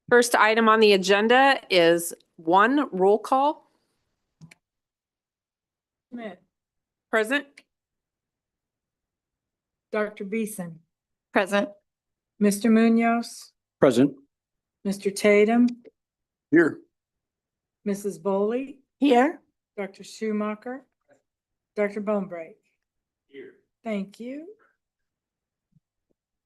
First item on the agenda is one roll call. Smith, Present. Dr. Beeson, Present. Mr. Munoz, Present. Mr. Tatum, Here. Mrs. Bowley, Here. Dr. Schumacher, Dr. Bonebrake. Here. Thank you.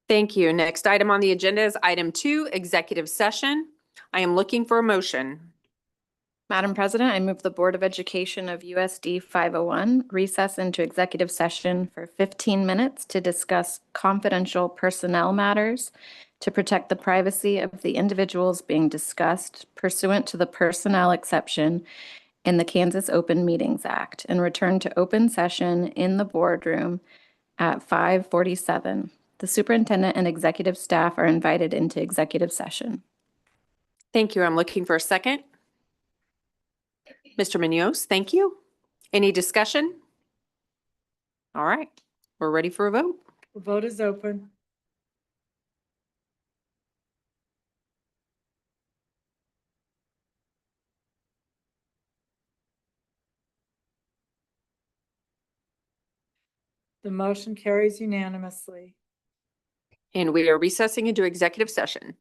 Thank you. Next item on the agenda is item 2, executive session. I am looking for a motion. Madam President, I move the Board of Education of USD 501 recess into executive session for 15 minutes to discuss confidential personnel matters to protect the privacy of the individuals being discussed pursuant to the personnel exception in the Kansas Open Meetings Act, and return to open session in the boardroom at 5:47. The superintendent and executive staff are invited into executive session. Thank you. I'm looking for a second. Mr. Munoz, thank you. Any discussion? All right, we're ready for a vote. The vote is open. The motion carries unanimously. And we are recessing into executive session.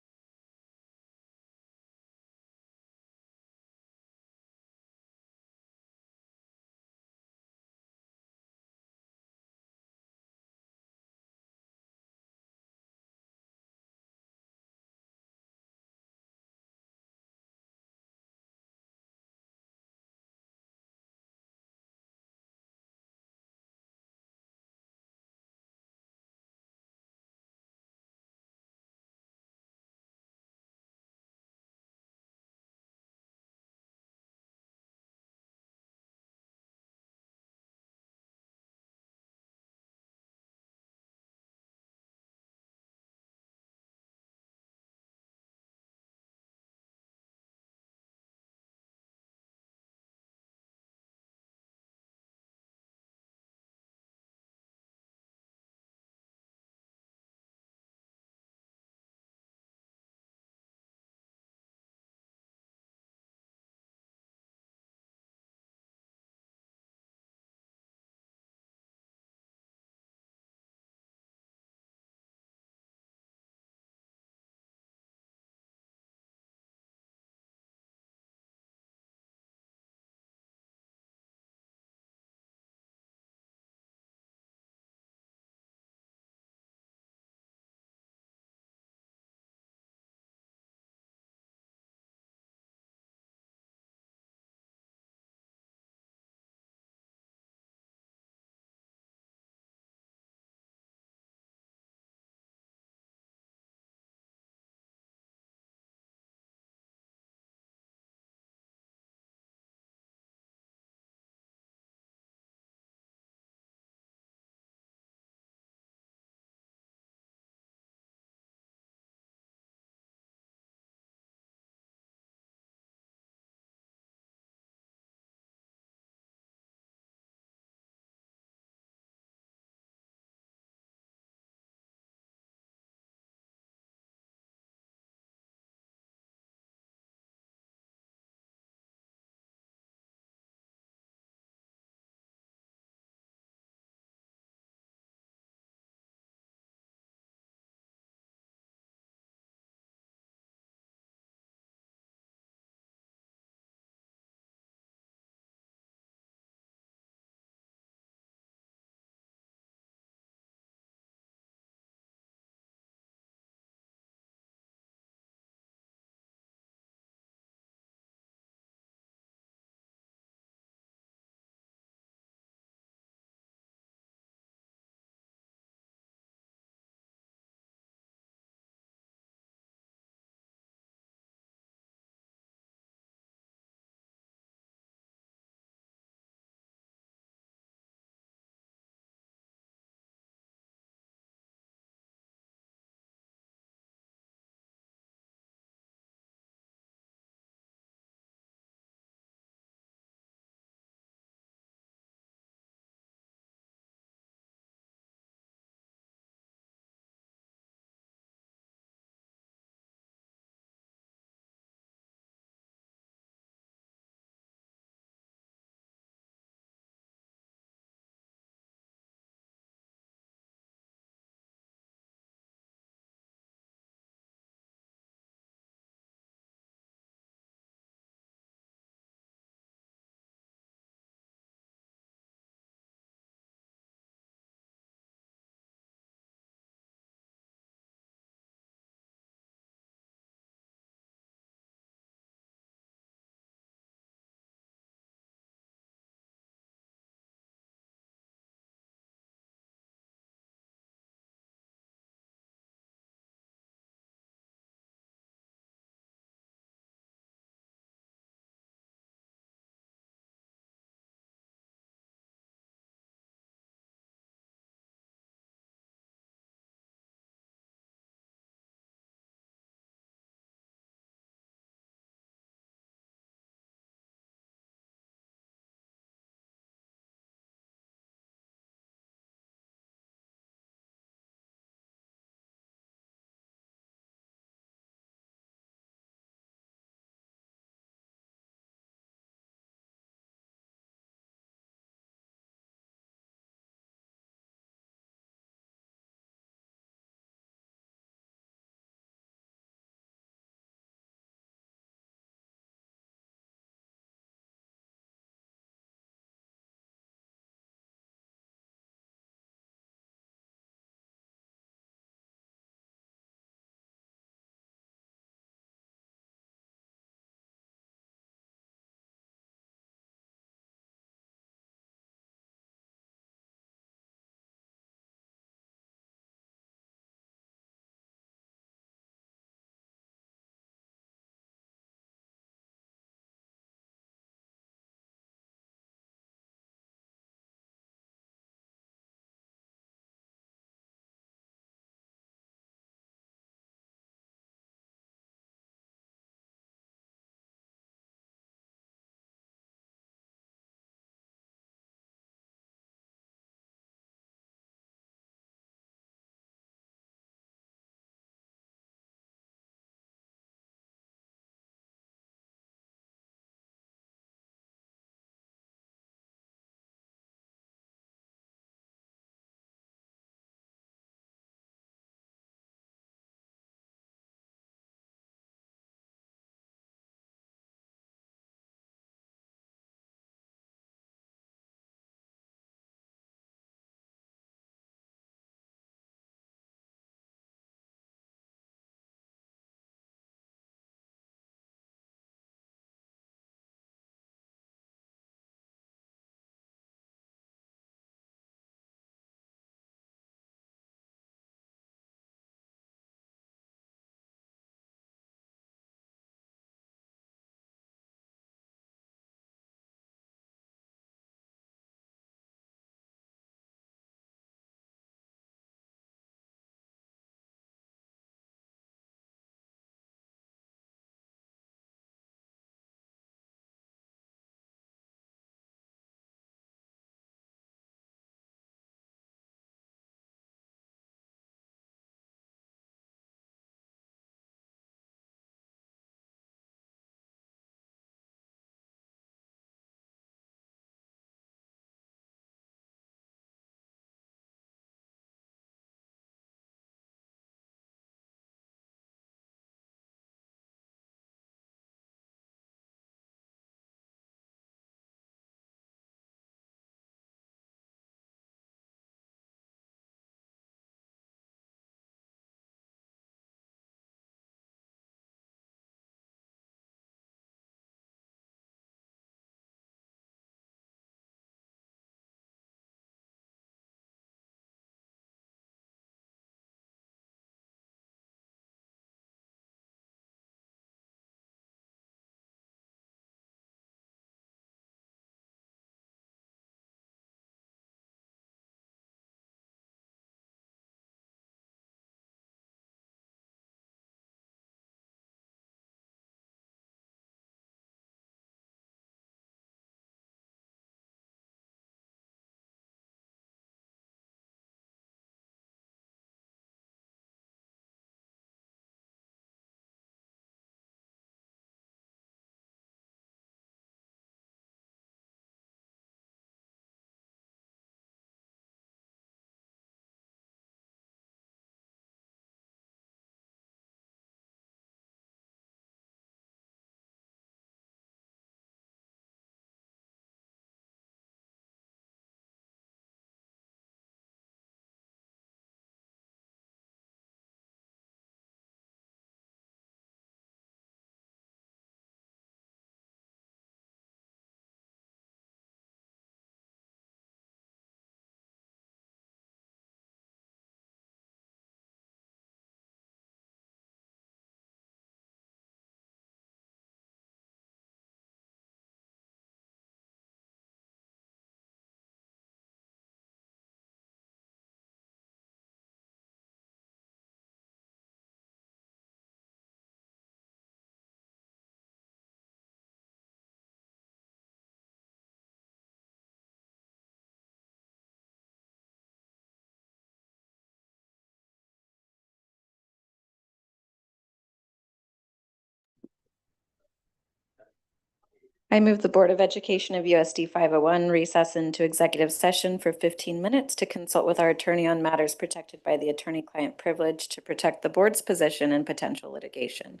I move the Board of Education of USD 501 recess into executive session for 15 minutes to consult with our attorney on matters protected by the attorney-client privilege to protect the board's position in potential litigation.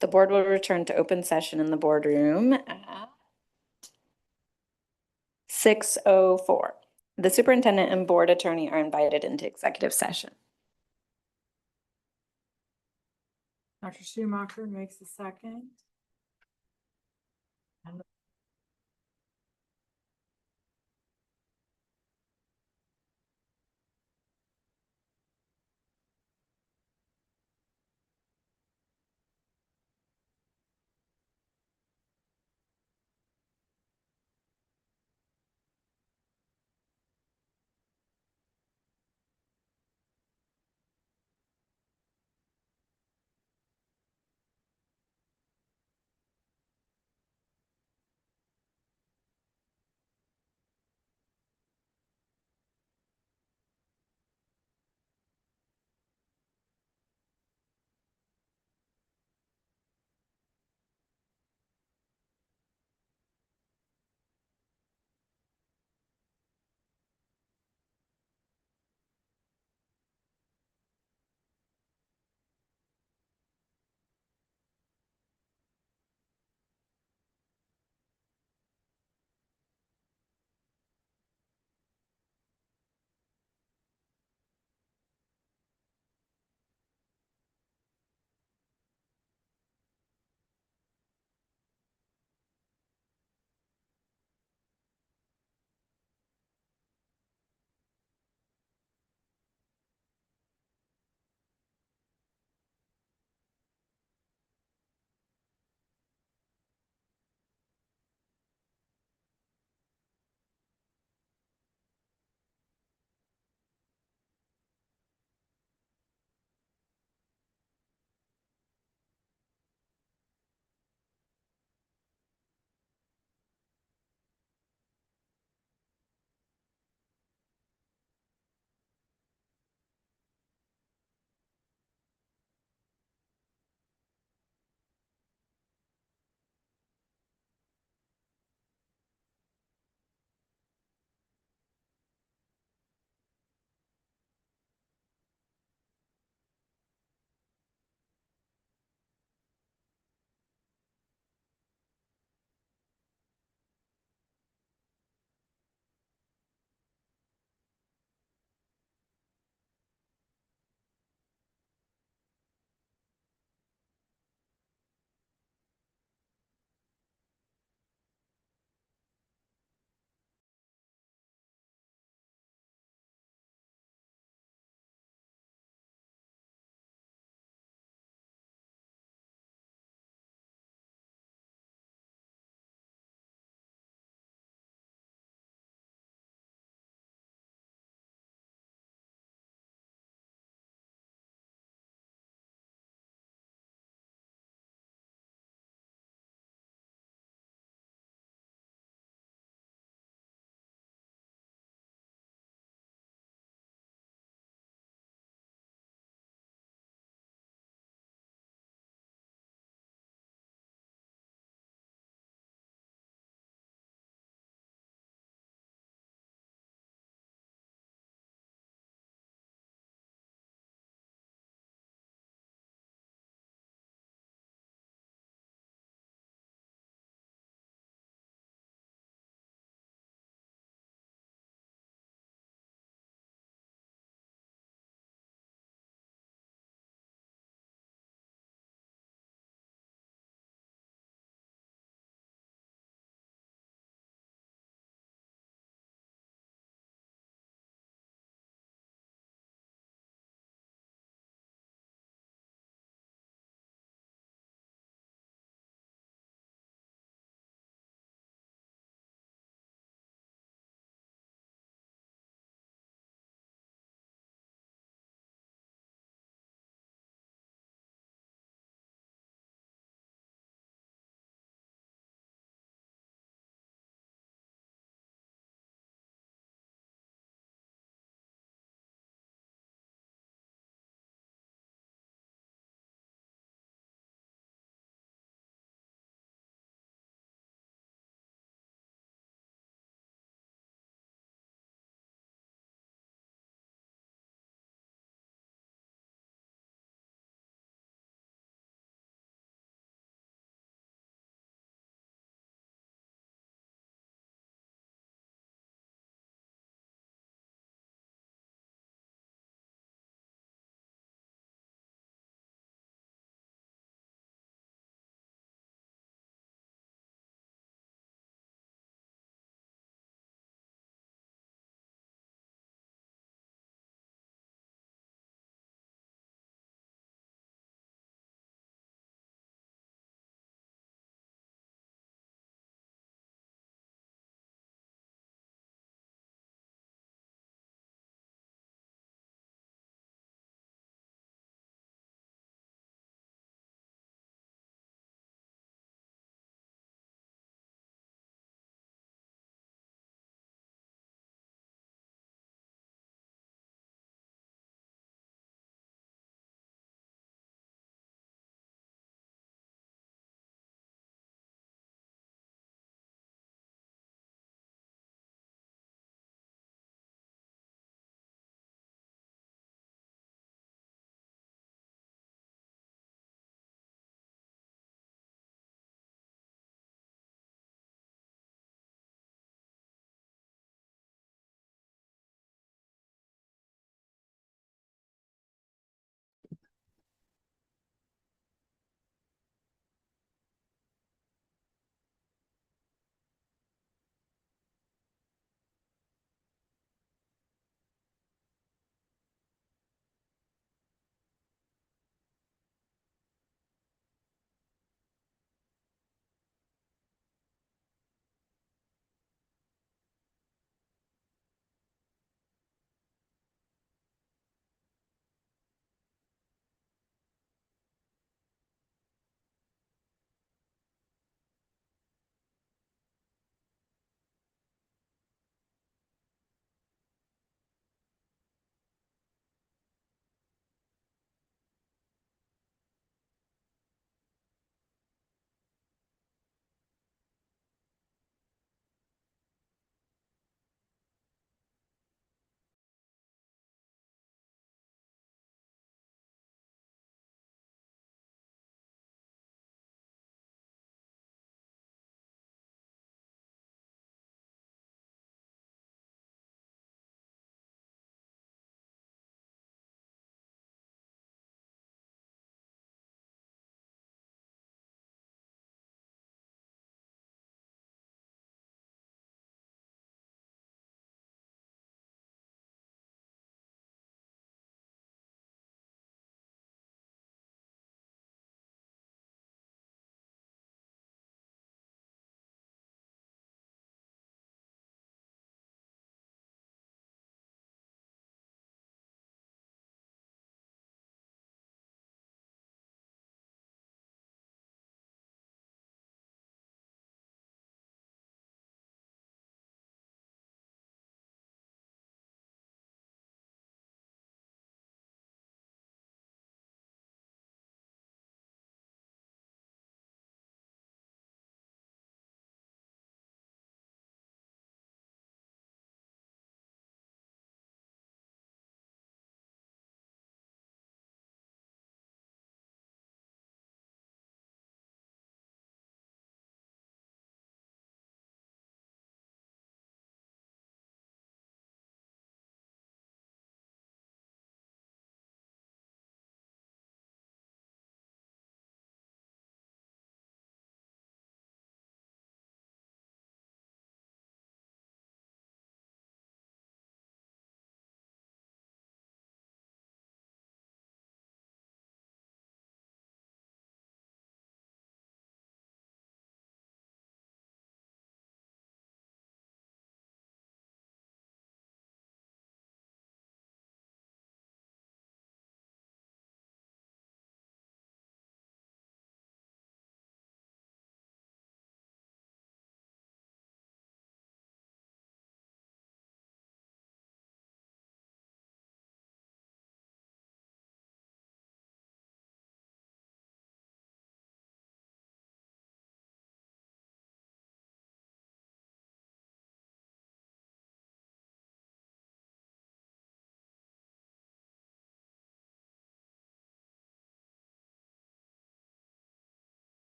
The board will return to open session in the boardroom at 6:04. The superintendent and board attorney are invited into executive session. Dr. Schumacher makes the second.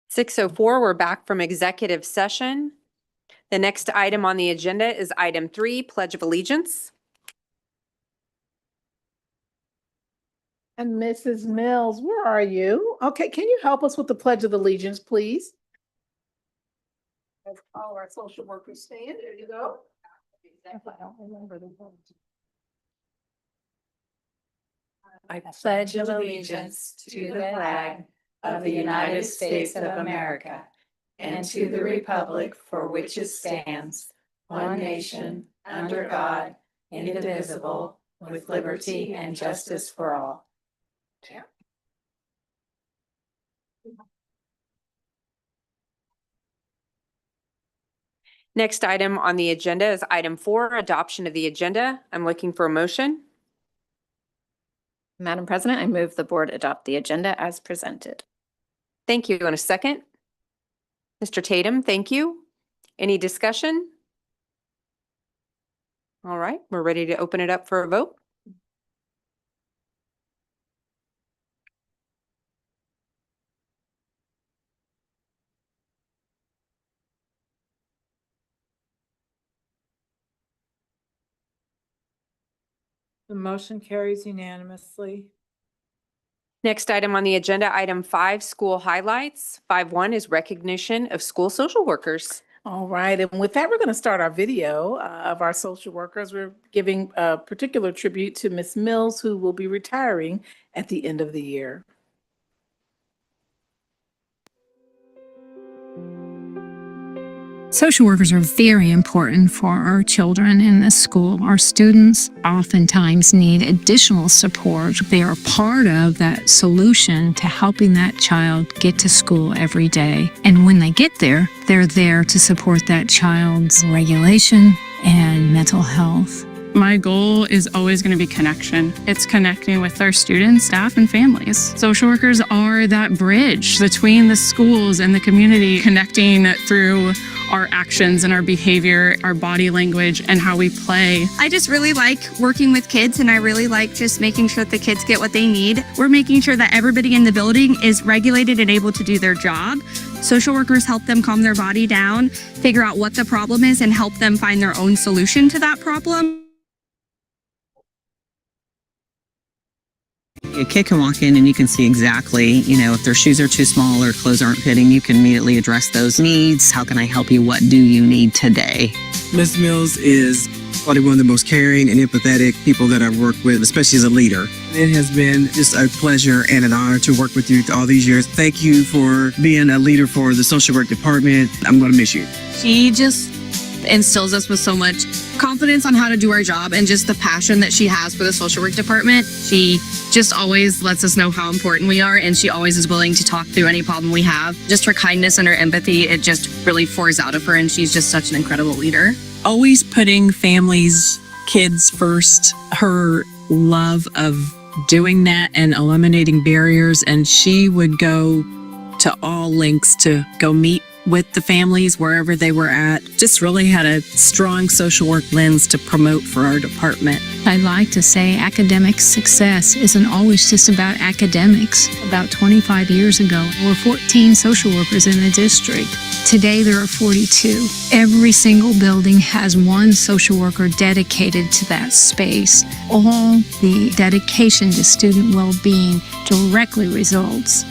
6:04, we're back from executive session. The next item on the agenda is item 3, Pledge of Allegiance. And Mrs. Mills, where are you? Okay, can you help us with the Pledge of Allegiance, please? As all our social workers stand, there you go. If I don't remember the words. I pledge allegiance to the flag of the United States of America and to the republic for which it stands, one nation, under God, indivisible, with liberty and justice for all. Next item on the agenda is item 4, adoption of the agenda. I'm looking for a motion. Madam President, I move the board adopt the agenda as presented. Thank you. And a second? Mr. Tatum, thank you. Any discussion? All right, we're ready to open it up for a vote. The motion carries unanimously. Next item on the agenda, item 5, school highlights. 5.1 is recognition of school social workers. All right, and with that, we're going to start our video of our social workers. We're giving a particular tribute to Miss Mills, who will be retiring at the end of the year. Social workers are very important for our children in this school. Our students oftentimes need additional support. They are part of that solution to helping that child get to school every day. And when they get there, they're there to support that child's regulation and mental health. My goal is always going to be connection. It's connecting with our students, staff, and families. Social workers are that bridge between the schools and the community, connecting through our actions and our behavior, our body language, and how we play. I just really like working with kids, and I really like just making sure that the kids get what they need. We're making sure that everybody in the building is regulated and able to do their job. Social workers help them calm their body down, figure out what the problem is, and help them find their own solution to that problem. A kid can walk in and you can see exactly, if their shoes are too small or clothes aren't fitting, you can immediately address those needs. How can I help you? What do you need today? Ms. Mills is probably one of the most caring and empathetic people that I've worked with, especially as a leader. It has been just a pleasure and an honor to work with you all these years. Thank you for being a leader for the social work department. I'm going to miss you. She just instills us with so much confidence on how to do our job, and just the passion that she has for the social work department. She just always lets us know how important we are, and she always is willing to talk through any problem we have. Just her kindness and her empathy, it just really pours out of her, and she's just such an incredible leader. Always putting families, kids first, her love of doing that and eliminating barriers. And she would go to all lengths to go meet with the families wherever they were at. Just really had a strong social work lens to promote for our department. I like to say academic success isn't always just about academics. About 25 years ago, there were 14 social workers in the district. Today, there are 42. Every single building has one social worker dedicated to that space. All the dedication to student well-being directly results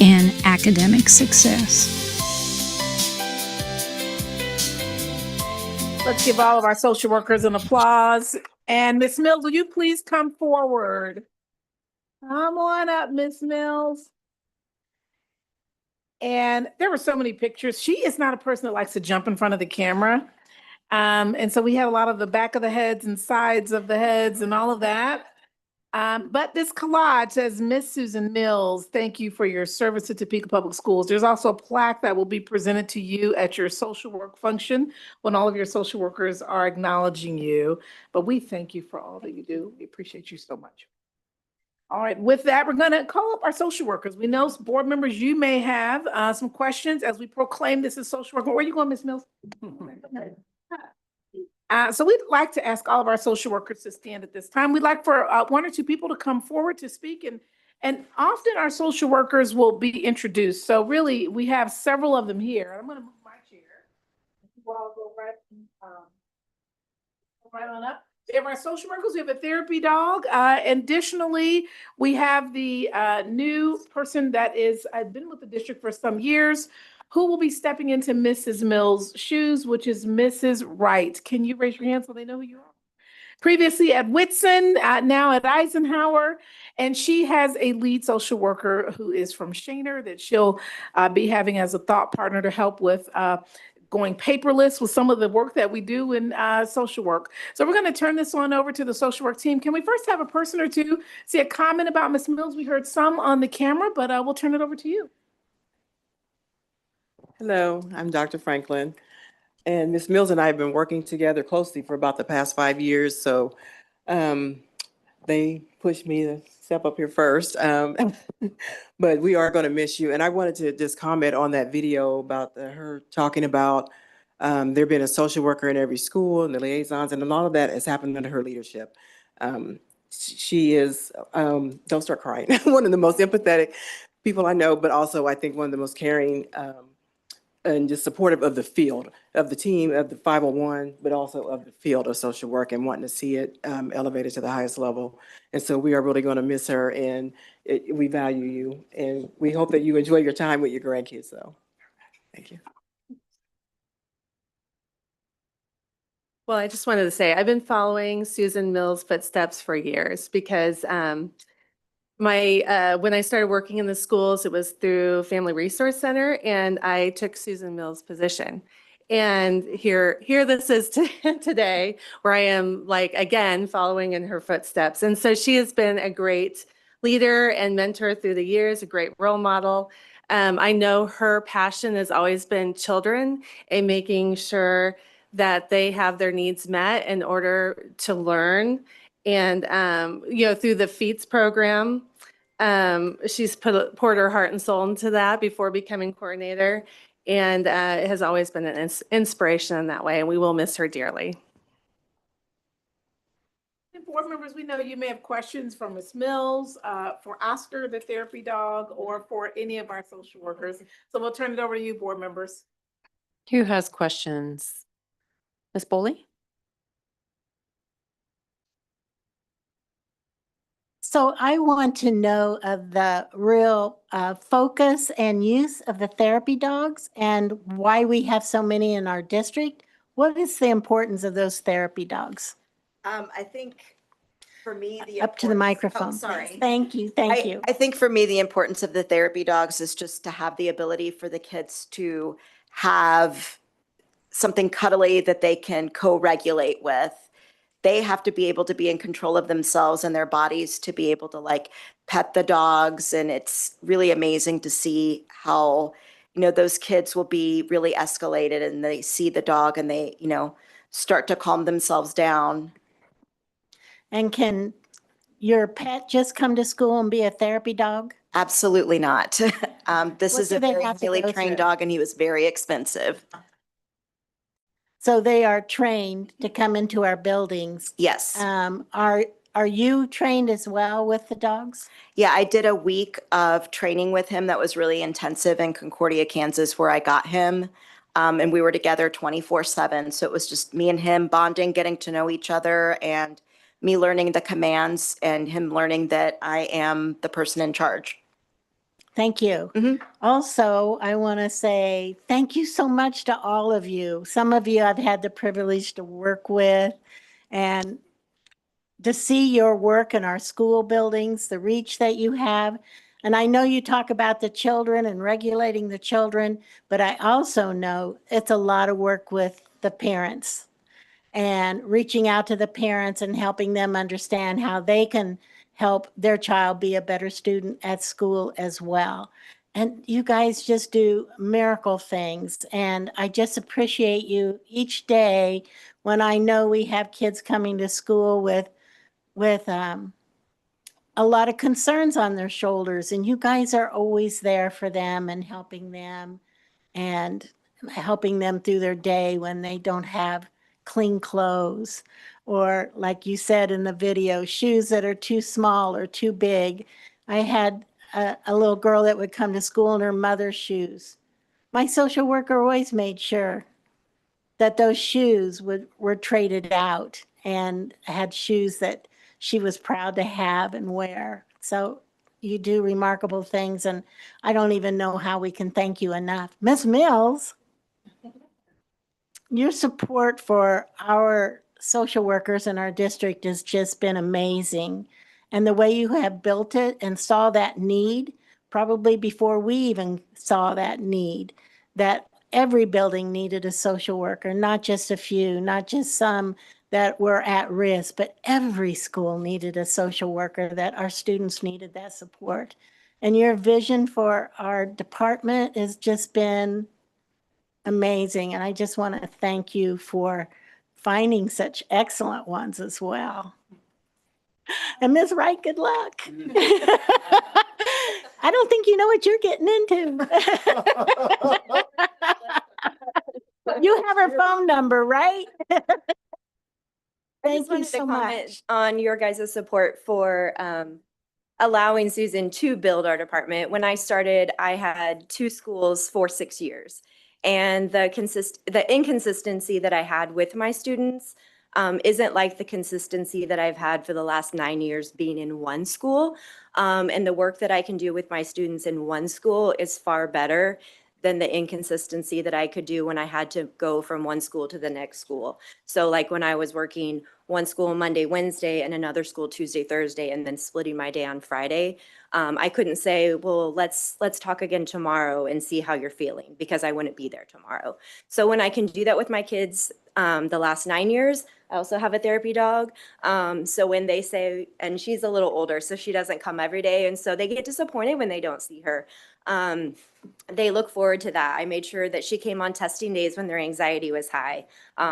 in academic success. Let's give all of our social workers an applause. And Miss Mills, will you please come forward? Come on up, Miss Mills. And there were so many pictures. She is not a person that likes to jump in front of the camera. And so we have a lot of the back of the heads and sides of the heads and all of that. But this collage says, Miss Susan Mills, thank you for your service to Topeka Public Schools. There's also a plaque that will be presented to you at your social work function when all of your social workers are acknowledging you. But we thank you for all that you do. We appreciate you so much. All right, with that, we're going to call up our social workers. We know board members, you may have some questions as we proclaim this as social work. Where are you going, Ms. Mills? So we'd like to ask all of our social workers to stand at this time. We'd like for 1 or 2 people to come forward to speak And often our social workers will be introduced. So really, we have several of them here. I'm going to move my chair. You all go right on up. We have our social workers. We have a therapy dog. Additionally, we have the new person that is been with the district for some years, who will be stepping into Mrs. Mills' shoes, which is Mrs. Wright. Can you raise your hand so they know who you are? Previously at Whitson, now at Eisenhower, and she has a lead social worker who is from Shaner that she'll be having as a thought partner to help with going paperless with some of the work that we do in social work. So we're going to turn this on over to the social work team. Can we first have a person or two say a comment about Ms. Mills? We heard some on the camera, but we'll turn it over to you. Hello, I'm Dr. Franklin, and Ms. Mills and I have been working together closely for about the past 5 years, so they pushed me to step up here first. But we are going to miss you, and I wanted to just comment on that video about her talking about there being a social worker in every school and the liaisons, and a lot of that has happened under her leadership. She is, don't start crying, one of the most empathetic people I know, but also I think one of the most caring and just supportive of the field, of the team, of the 501, but also of the field of social work and wanting to see it elevated to the highest level. And so we are really going to miss her, and we value you, and we hope that you enjoy your time with your grandkids. So thank you. Well, I just wanted to say, I've been following Susan Mills' footsteps for years because when I started working in the schools, it was through Family Resource Center, and I took Susan Mills' position. And here this is today, where I am, like, again, following in her footsteps. And so she has been a great leader and mentor through the years, a great role model. I know her passion has always been children and making sure that they have their needs met in order to learn. And, through the FEETS program, she's poured her heart and soul into that before becoming coordinator, and it has always been an inspiration in that way, and we will miss her dearly. And board members, we know you may have questions for Ms. Mills, for Oscar, the therapy dog, or for any of our social workers. So we'll turn it over to you, board members. Who has questions? Ms. Boley? So I want to know of the real focus and use of the therapy dogs and why we have so many in our district. What is the importance of those therapy dogs? I think for me, Up to the microphone. sorry. please. Thank you, thank you. I think for me, the importance of the therapy dogs is just to have the ability for the kids to have something cuddly that they can co-regulate with. They have to be able to be in control of themselves and their bodies to be able to, like, pet the dogs. And it's really amazing to see how, those kids will be really escalated and they see the dog and they, start to calm themselves down. And can your pet just come to school and be a therapy dog? Absolutely not. This What is do a they very have to highly go trained through? dog and he was very expensive. So they are trained to come into our buildings. Yes. Are you trained as well with the dogs? Yeah, I did a week of training with him that was really intensive in Concordia, Kansas, where I got him. And we were together 24/7. So it was just me and him bonding, getting to know each other, and me learning the commands and him learning that I am the person in charge. Thank you. Also, I want to say thank you so much to all of you. Some of you I've had the privilege to work with, and to see your work in our school buildings, the reach that you have. And I know you talk about the children and regulating the children, but I also know it's a lot of work with the parents and reaching out to the parents and helping them understand how they can help their child be a better student at school as well. And you guys just do miracle things. And I just appreciate you each day when I know we have kids coming to school with a lot of concerns on their shoulders. And you guys are always there for them and helping them through their day when they don't have clean clothes, or like you said in the video, shoes that are too small or too big. I had a little girl that would come to school in her mother's shoes. My social worker always made sure that those shoes were traded out and had shoes that she was proud to have and wear. So you do remarkable things, and I don't even know how we can thank you enough. Ms. Mills, your support for our social workers in our district has just been amazing. And the way you have built it and saw that need, probably before we even saw that need, that every building needed a social worker, not just a few, not just some that were at risk, but every school needed a social worker, that our students needed that support. And your vision for our department has just been amazing. And I just want to thank you for finding such excellent ones as well. And Ms. Wright, good luck. I don't think you know what you're getting into. You have her phone number, right? Thank you so much. On your guys' support for allowing Susan to build our department. When I started, I had 2 schools for 6 years. And the inconsistency that I had with my students isn't like the consistency that I've had for the last 9 years being in one school. And the work that I can do with my students in one school is far better than the inconsistency that I could do when I had to go from one school to the next school. So like when I was working one school Monday, Wednesday, and another school Tuesday, Thursday, and then splitting my day on Friday, I couldn't say, well, let's talk again tomorrow and see how you're feeling, because I wouldn't be there tomorrow. So when I can do that with my kids, the last 9 years, I also have a therapy dog. So when they say, and she's a little older, so she doesn't come every day. And so they get disappointed when they don't see her. They look forward to that. I made sure that she came on testing days when their anxiety was high.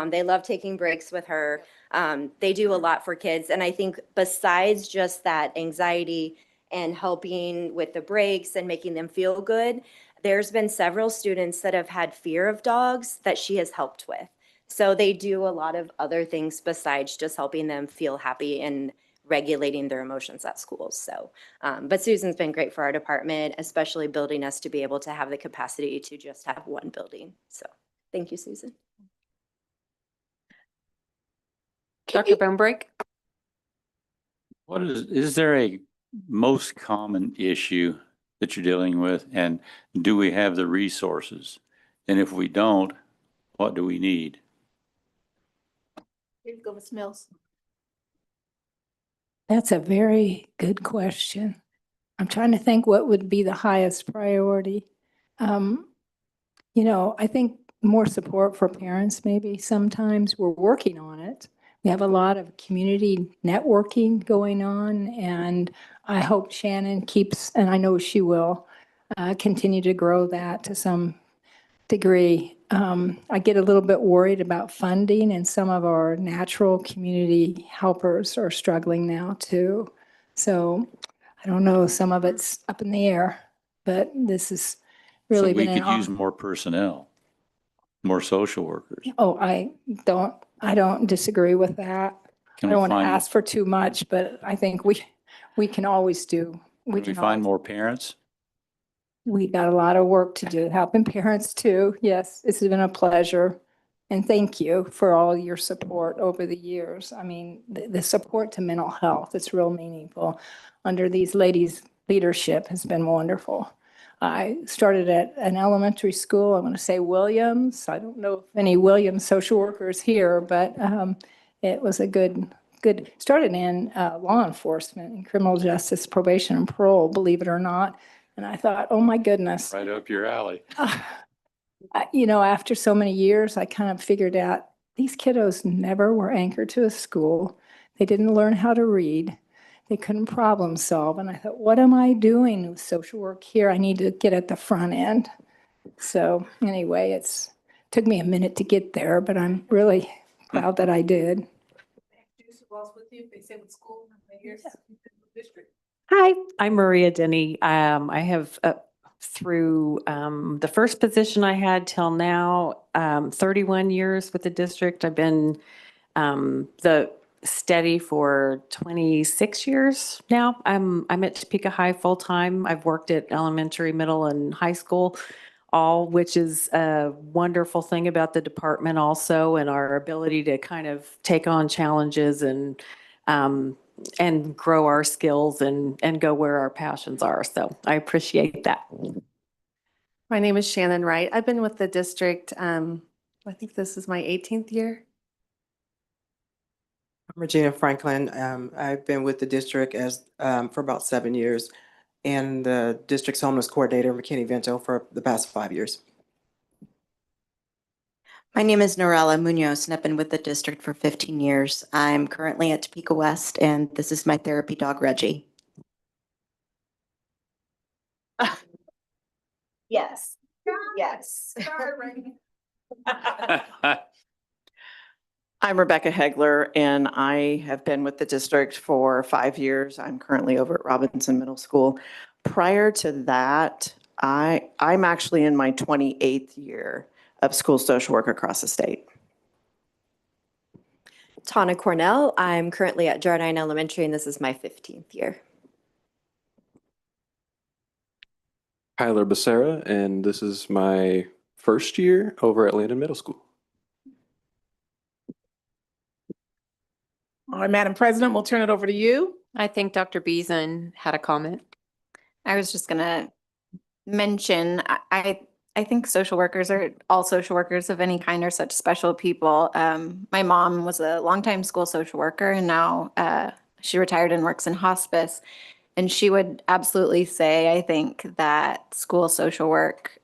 They love taking breaks with her. They do a lot for kids. And I think besides just that anxiety and helping with the breaks and making them feel good, there's been several students that have had fear of dogs that she has helped with. So they do a lot of other things besides just helping them feel happy and regulating their emotions at schools. So, but Susan's been great for our department, especially building us to be able to have the capacity to just have one building. So thank you, Susan. Dr. Bonebrake? What is there a most common issue that you're dealing with, and do we have the resources? And if we don't, what do we need? Here you go, Ms. Mills. That's a very good question. I'm trying to think what would be the highest priority. I think more support for parents, maybe sometimes. We're working on it. We have a lot of community networking going on, and I hope Shannon keeps, and I know she will, continue to grow that to some degree. I get a little bit worried about funding, and some of our natural community helpers are struggling now too. So I don't know, some of it's up in the air, but this has really So we been could use more personnel, more social workers. Oh, I don't disagree with that. I Can don't we want to find, ask for too much, but I think we can always do. can we find more parents? We got a lot of work to do, helping parents too. Yes, it's been a pleasure. And thank you for all your support over the years. I mean, the support to mental health, it's real meaningful. Under these ladies' leadership has been wonderful. I started at an elementary school, I want to say Williams. I don't know if any Williams social workers here, but it was a good, started in law enforcement and criminal justice, probation and parole, believe it or not. And I thought, oh my goodness. Right up your alley. After so many years, I kind of figured out these kiddos never were anchored to a school. They didn't learn how to read. They couldn't problem solve. And I thought, what am I doing with social work here? I need to get at the front end. So anyway, it took me a minute to get there, but I'm really proud that I did. Hi, I'm Maria Denny. I have through the first position I had till now, 31 years with the district. I've been the steady for 26 years now. I'm at Topeka High full-time. I've worked at elementary, middle, and high school, all, which is a wonderful thing about the department also, and our ability to kind of take on challenges and grow our skills and go where our passions are. So I appreciate that. My name is Shannon Wright. I've been with the district, I think this is my 18th year. I'm Regina Franklin. I've been with the district for about 7 years, and the district's homeless coordinator, McKinney-Vento, for the past 5 years. My name is Norella Munoz, and I've been with the district for 15 years. I'm currently at Topeka West, and this is my therapy dog, Reggie. Yes. Yes. I'm Rebecca Hegler, and I have been with the district for 5 years. I'm currently over at Robinson Middle School. Prior to that, I'm actually in my 28th year of school social work across the state. Tana Cornell. I'm currently at Jardine Elementary, and this is my 15th year. Kyler Becerra, and this is my first year over at Landon Middle School. All right, Madam President, we'll turn it over to you. I think Dr. Beason had a comment. I was just gonna mention, I think social workers all social workers of any kind are such special people. My mom was a longtime school social worker, and now she retired and works in hospice. And she would absolutely say, I think, that school social work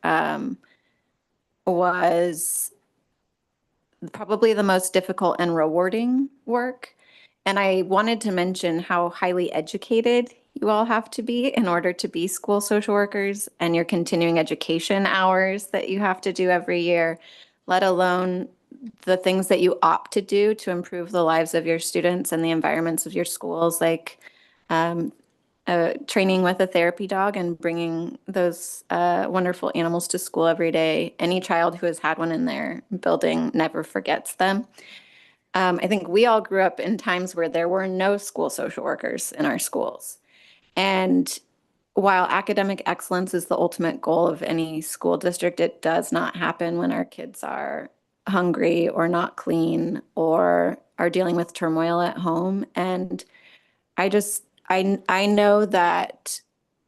was probably the most difficult and rewarding work. And I wanted to mention how highly educated you all have to be in order to be school social workers, and your continuing education hours that you have to do every year, let alone the things that you opt to do to improve the lives of your students and the environments of your schools, like training with a therapy dog and bringing those wonderful animals to school every day. Any child who has had one in their building never forgets them. I think we all grew up in times where there were no school social workers in our schools. And while academic excellence is the ultimate goal of any school district, it does not happen when our kids are hungry or not clean or are dealing with turmoil at home. And I know that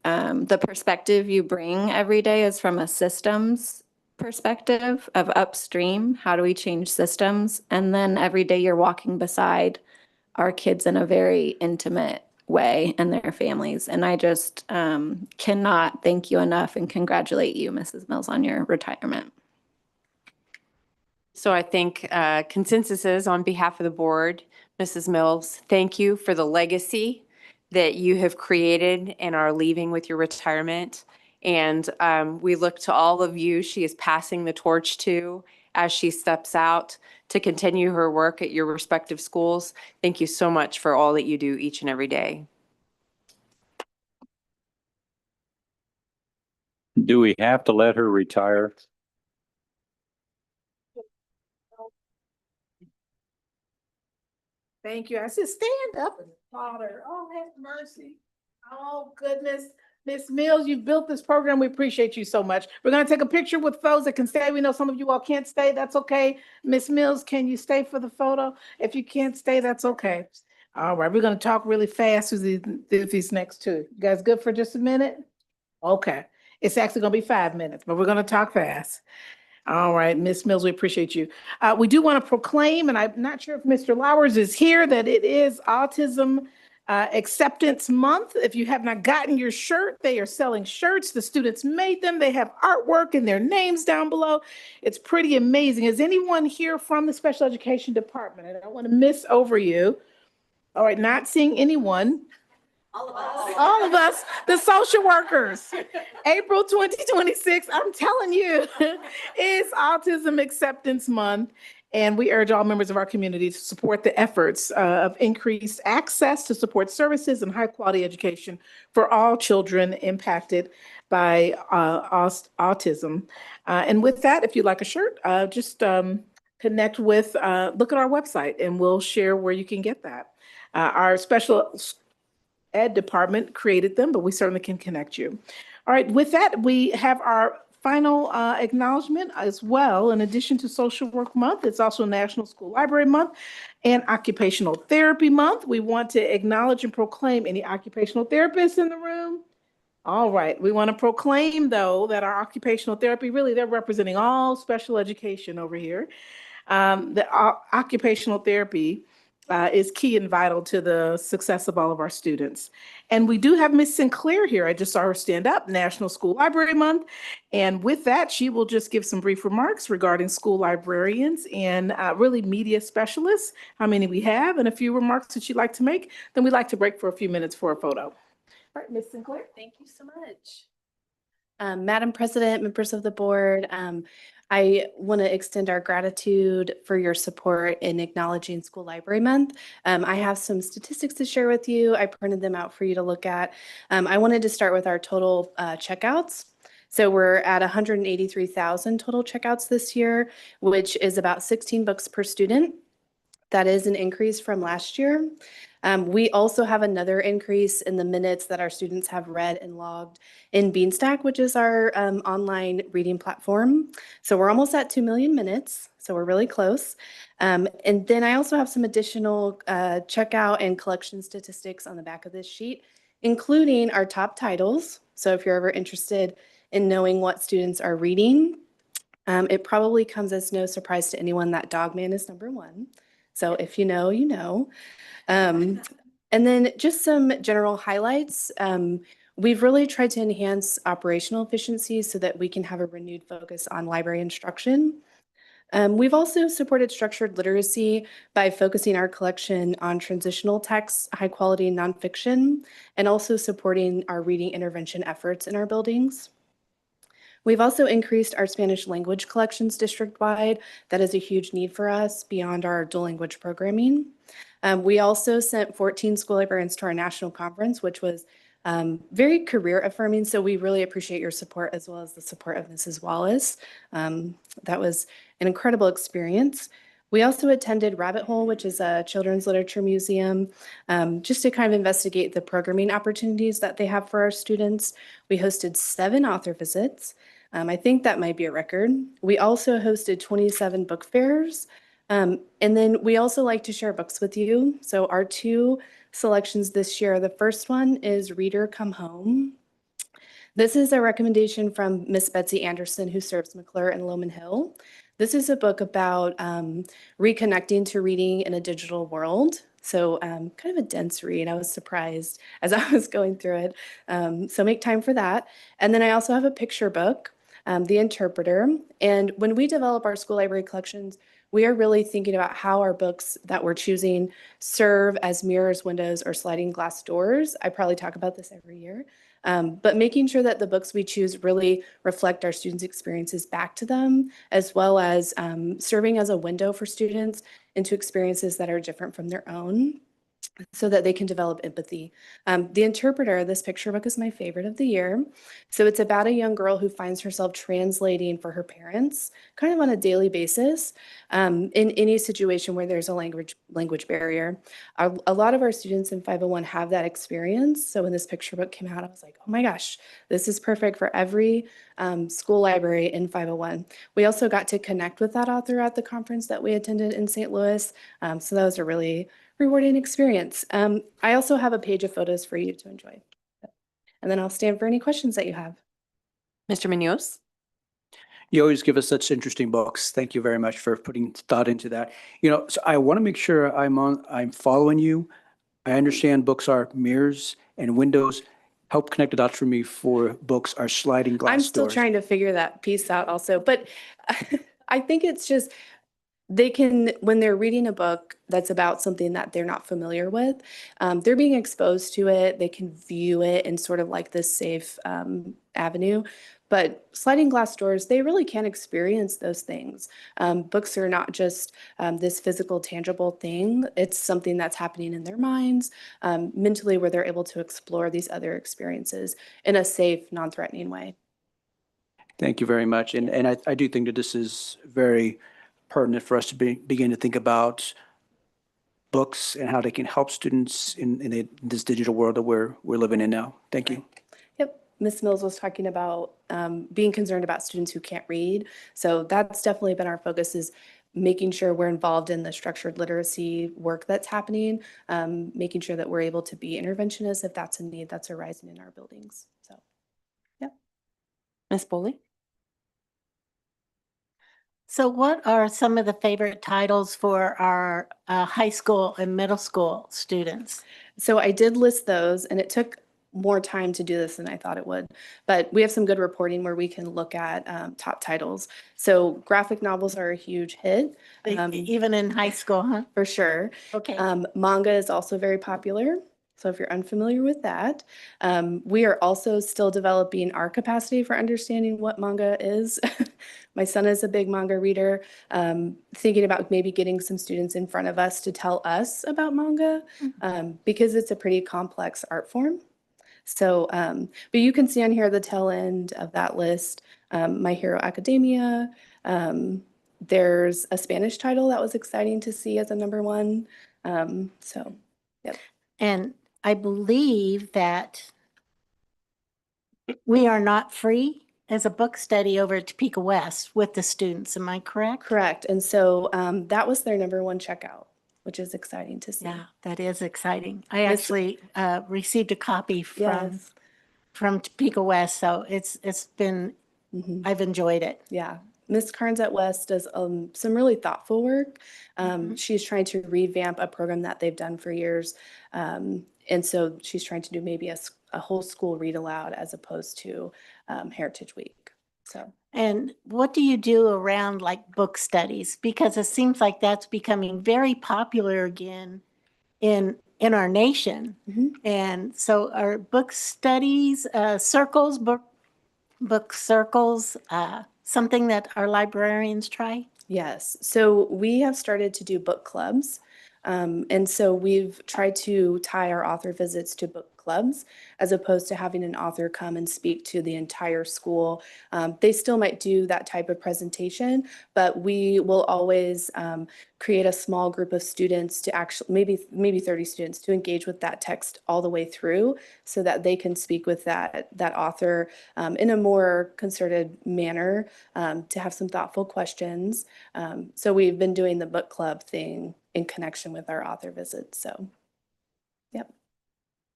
the perspective you bring every day is from a systems perspective of upstream. How do we change systems? And then every day you're walking beside our kids in a very intimate way and their families. And I just cannot thank you enough and congratulate you, Mrs. Mills, on your retirement. So I think consensus is on behalf of the board, Mrs. Mills, thank you for the legacy that you have created and are leaving with your retirement. And we look to all of you she is passing the torch to as she steps out to continue her work at your respective schools. Thank you so much for all that you do each and every day. Do we have to let her retire? Thank you. I said, stand up and applaud her. Oh, have mercy. Oh, goodness. Ms. Mills, you've built this program. We appreciate you so much. We're going to take a picture with those that can stay. We know some of you all can't stay. That's okay. Ms. Mills, can you stay for the photo? If you can't stay, that's okay. All right, we're going to talk really fast through these next two. You guys good for just a minute? Okay. It's actually going to be 5 minutes, but we're going to talk fast. All right, Ms. Mills, we appreciate you. We do want to proclaim, and I'm not sure if Mr. Lowers is here, that it is Autism Acceptance Month. If you have not gotten your shirt, they are selling shirts. The students made them. They have artwork and their names down below. It's pretty amazing. Is anyone here from the special education department? I don't want to miss over you. All right, not seeing anyone. All of us, the social workers. April 2026, I'm telling you, is Autism Acceptance Month. And we urge all members of our community to support the efforts of increased access to support services and high quality education for all children impacted by autism. And with that, if you'd like a shirt, just come connect with, look at our website and we'll share where you can get that. Our special ed department created them, but we certainly can connect you. All right, with that, we have our final acknowledgement as well. In addition to Social Work Month, it's also National School Library Month and Occupational Therapy Month. We want to acknowledge and proclaim any occupational therapists in the room. All right, we want to proclaim, though, that our occupational therapy, really, they're representing all special education over here. The occupational therapy is key and vital to the success of all of our students. And we do have Miss Sinclair here. I just saw her stand up, National School Library Month. And with that, she will just give some brief remarks regarding school librarians and really media specialists, how many we have, and a few remarks that she'd like to make. Then we'd like to break for a few minutes for a photo. All right, Ms. Sinclair. Thank you so much. Madam President, members of the board, I want to extend our gratitude for your support in acknowledging School Library Month. I have some statistics to share with you. I printed them out for you to look at. I wanted to start with our total checkouts. So we're at 183,000 total checkouts this year, which is about 16 books per student. That is an increase from last year. We also have another increase in the minutes that our students have read and logged in Beanstack, which is our online reading platform. So we're almost at 2 million minutes. So we're really close. And then I also have some additional checkout and collection statistics on the back of this sheet, including our top titles. So if you're ever interested in knowing what students are reading, it probably comes as no surprise to anyone that Dog Man is #1. So if you know, you know. And then just some general highlights. We've really tried to enhance operational efficiency so that we can have a renewed focus on library instruction. We've also supported structured literacy by focusing our collection on transitional texts, high quality nonfiction, and also supporting our reading intervention efforts in our buildings. We've also increased our Spanish language collections district-wide. That is a huge need for us beyond our dual language programming. We also sent 14 school librarians to our national conference, which was very career affirming. So we really appreciate your support as well as the support of Mrs. Wallace. That was an incredible experience. We also attended Rabbit Hole, which is a children's literature museum, just to kind of investigate the programming opportunities that they have for our students. We hosted 7 author visits. I think that might be a record. We also hosted 27 book fairs. And then we also like to share books with you. So our 2 selections this year, the first one is Reader Come Home. This is a recommendation from Miss Betsy Anderson, who serves McClure and Lowman Hill. This is a book about reconnecting to reading in a digital world. So kind of a dense read. I was surprised as I was going through it. So make time for that. And then I also have a picture book, The Interpreter. And when we develop our school library collections, we are really thinking about how our books that we're choosing serve as mirrors, windows, or sliding glass doors. I probably talk about this every year. But making sure that the books we choose really reflect our students' experiences back to them, as well as serving as a window for students into experiences that are different from their own, so that they can develop empathy. The Interpreter, this picture book, is my favorite of the year. So it's about a young girl who finds herself translating for her parents kind of on a daily basis in any situation where there's a language barrier. A lot of our students in 501 have that experience. So when this picture book came out, I was like, oh my gosh, this is perfect for every school library in 501. We also got to connect with that author at the conference that we attended in St. Louis. So that was a really rewarding experience. I also have a page of photos for you to enjoy. And then I'll stand for any questions that you have. Mr. Munoz? You always give us such interesting books. Thank you very much for putting thought into that. You know, so I want to make sure I'm following you. I understand books are mirrors and windows. Help connect the dots for me for books are sliding glass I'm still doors. trying to figure that piece out also, but I think it's just, they can, when they're reading a book that's about something that they're not familiar with, they're being exposed to it. They can view it in sort of like this safe avenue. But sliding glass doors, they really can experience those things. Books are not just this physical, tangible thing. It's something that's happening in their minds, mentally, where they're able to explore these other experiences in a safe, non-threatening way. Thank you very much. And I do think that this is very pertinent for us to begin to think about books and how they can help students in this digital world that we're living in now. Thank you. Yep. Ms. Mills was talking about being concerned about students who can't read. So that's definitely been our focus, is making sure we're involved in the structured literacy work that's happening, making sure that we're able to be interventionists if that's a need that's arising in our buildings. So, yep. Ms. Boley? So what are some of the favorite titles for our high school and middle school students? So I did list those, and it took more time to do this than I thought it would, but we have some good reporting where we can look at top titles. So graphic novels are a huge hit. Even in high school, huh? For sure. Okay. Manga is also very popular. So if you're unfamiliar with that, we are also still developing our capacity for understanding what manga is. My son is a big manga reader, thinking about maybe getting some students in front of us to tell us about manga, because it's a pretty complex art form. So, but you can see on here the tail end of that list, My Hero Academia. There's a Spanish title that was exciting to see as a #1. So, yep. And I believe that we are not free as a book study over at Topeka West with the students. Am I correct? Correct. And so that was their #1 checkout, which is exciting to see. Yeah, that is exciting. I Yes. actually received a copy Yes. from Topeka West, so it's been, I've enjoyed it. Yeah. Ms. Carnes at West does some really thoughtful work. She's trying to revamp a program that they've done for years. And so she's trying to do maybe a whole school read aloud as opposed to Heritage Week. So. And what do you do around like book studies? Because it seems like that's becoming very popular again in our nation. And so are book studies, circles, book circles, something that our librarians try? Yes. So we have started to do book clubs. And so we've tried to tie our author visits to book clubs as opposed to having an author come and speak to the entire school. They still might do that type of presentation, but we will always create a small group of students to actually, maybe 30 students, to engage with that text all the way through so that they can speak with that author in a more concerted manner, to have some thoughtful questions. So we've been doing the book club thing in connection with our author visits. So, yep.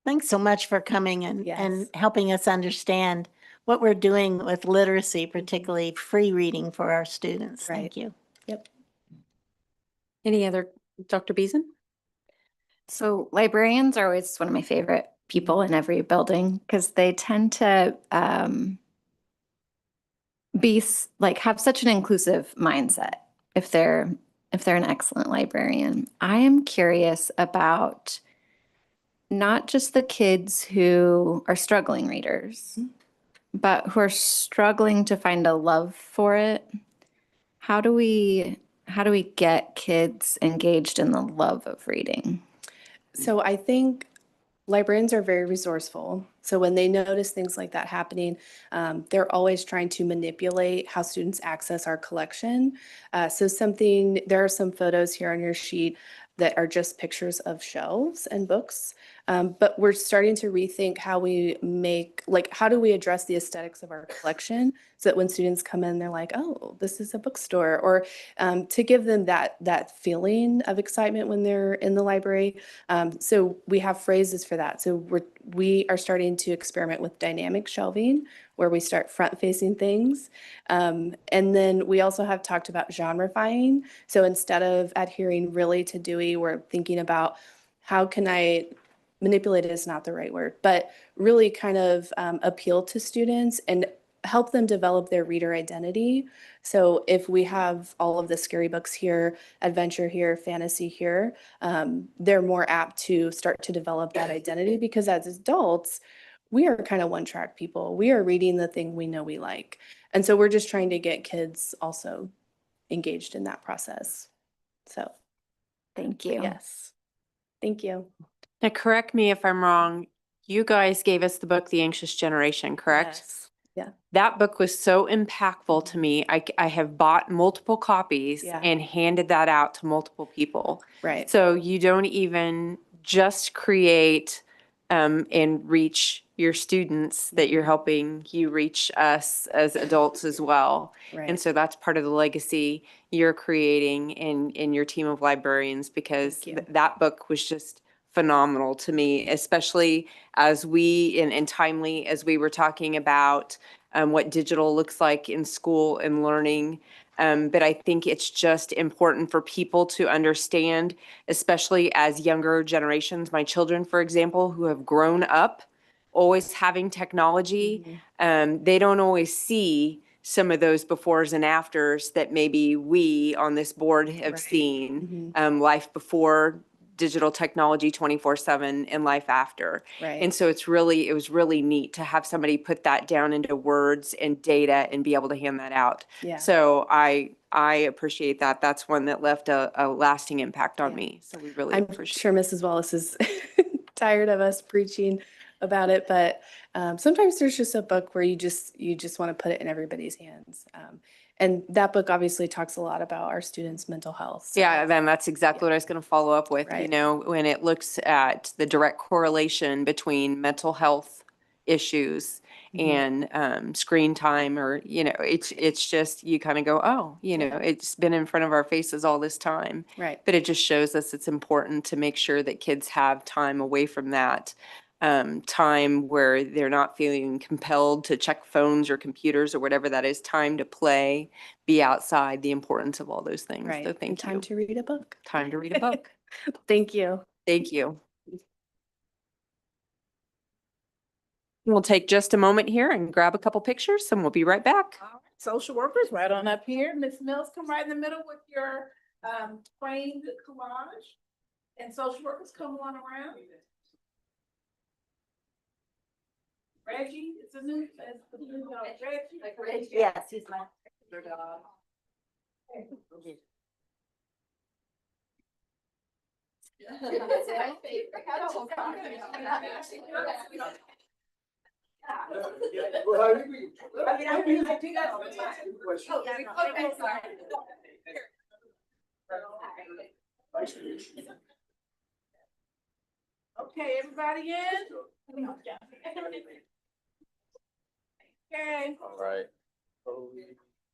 Thanks so much for coming and Yes. helping us understand what we're doing with literacy, particularly free reading for our students. Thank you. Yep. Any other, Dr. Beeson? So librarians are always one of my favorite people in every building because they tend to have such an inclusive mindset if they're an excellent librarian. I am curious about not just the kids who are struggling readers, but who are struggling to find a love for it. How do we get kids engaged in the love of reading? So I think librarians are very resourceful. So when they notice things like that happening, they're always trying to manipulate how students access our collection. There are some photos here on your sheet that are just pictures of shelves and books. But we're starting to rethink how how do we address the aesthetics of our collection so that when students come in, they're like, oh, this is a bookstore, or to give them that feeling of excitement when they're in the library. So we have phrases for that. So we are starting to experiment with dynamic shelving, where we start front-facing things. And then we also have talked about genrefying. So instead of adhering really to Dewey, we're thinking about how can I manipulate is not the right word, but really kind of appeal to students and help them develop their reader identity. So if we have all of the scary books here, adventure here, fantasy here, they're more apt to start to develop that identity, because as adults, we are kind of one-track people. We are reading the thing we know we like. And so we're just trying to get kids also engaged in that process. So thank you. Yes. Thank you. Now, correct me if I'm wrong. You guys gave us the book, The Anxious Generation, correct? Yes. Yeah. That book was so impactful to me. I have bought multiple copies Yeah. and handed that out to multiple people. Right. So you don't even just create and reach your students that you're helping, you reach us as adults as well. And Right. so that's part of the legacy you're creating in your team of librarians, because Thank you. that book was just phenomenal to me, especially as and timely as we were talking about what digital looks like in school and learning. But I think it's just important for people to understand, especially as younger generations, my children, for example, who have grown up always having technology, they don't always see some of those befores and afters that maybe we on this board have Right. seen, life before digital technology 24/7 and life after. Right. And so it was really neat to have somebody put that down into words and data and be able to hand that out. Yeah. So I appreciate that. That's one that left a lasting impact on Yeah. me. So we really I'm appreciate sure Mrs. Wallace is tired of us preaching about it, but sometimes there's just a book where you just want to put it in everybody's hands. And that book obviously talks a lot about our students' mental health. So, Yeah, then that's exactly what I was going to follow up with, you Right. know, when it looks at the direct correlation between mental health issues and screen time, or, you know, it's just, you kind of go, oh, you know, it's been in front of our faces all this time. Right. But it just shows us it's important to make sure that kids have time away from that. Time where they're not feeling compelled to check phones or computers or whatever that is, time to play, be outside, the importance of all those things. Right. So And thank time you. to read a book. Time to read a book. Thank you. Thank you. We'll take just a moment here and grab a couple pictures and we'll be right back. Social workers right on up here. Ms. Mills, come right in the middle with your framed collage. And social workers, come on around. Reggie, it's a new dog. Reggie. Yes, he's my. Dog. Okay, everybody in? Okay. All right.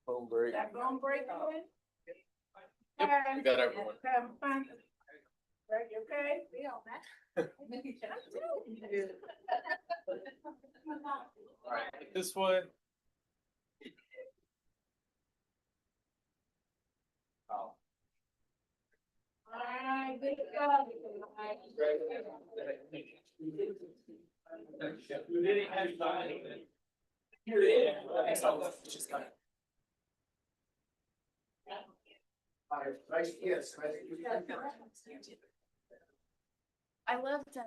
Home break. That phone break in? Yep, we got everyone. Right, you okay? Be on that. All right, this way. Oh. Alright, good job. I loved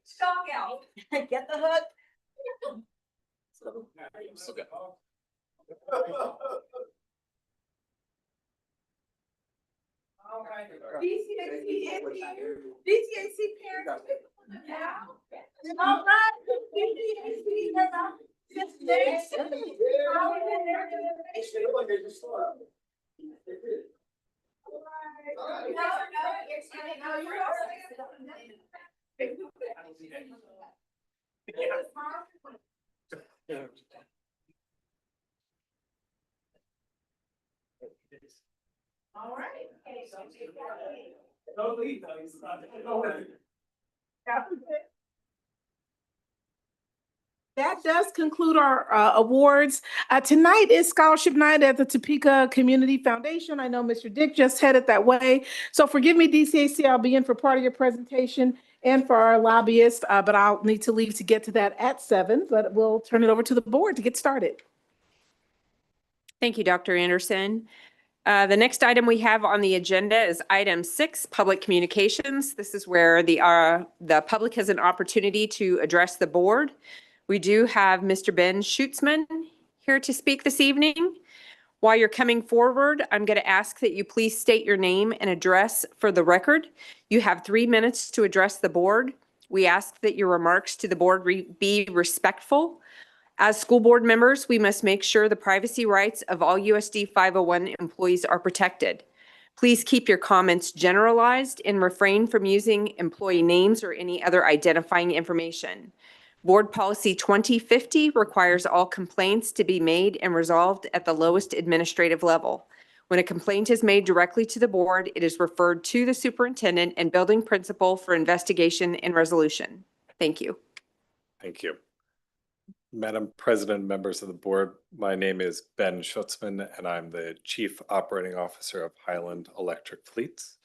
Stock out. Get the hook. Okay. DCAC parents. All right. All right. That does conclude our awards. Tonight is scholarship night at the Topeka Community Foundation. I know Mr. Dick just headed that way. So forgive me, DCAC, I'll be in for part of your presentation and for our lobbyist, but I'll need to leave to get to that at 7, but we'll turn it over to the board to get started. Thank you, Dr. Anderson. The next item we have on the agenda is item 6, public communications. This is where the public has an opportunity to address the board. We do have Mr. Ben Schutzman here to speak this evening. While you're coming forward, I'm going to ask that you please state your name and address for the record. You have 3 minutes to address the board. We ask that your remarks to the board be respectful. As school board members, we must make sure the privacy rights of all USD 501 employees are protected. Please keep your comments generalized and refrain from using employee names or any other identifying information. Board Policy 2050 requires all complaints to be made and resolved at the lowest administrative level. When a complaint is made directly to the board, it is referred to the superintendent and building principal for investigation and resolution. Thank you. Thank you. Madam President, members of the board, my name is Ben Schutzman, and I'm the Chief Operating Officer of Highland Electric Fleets.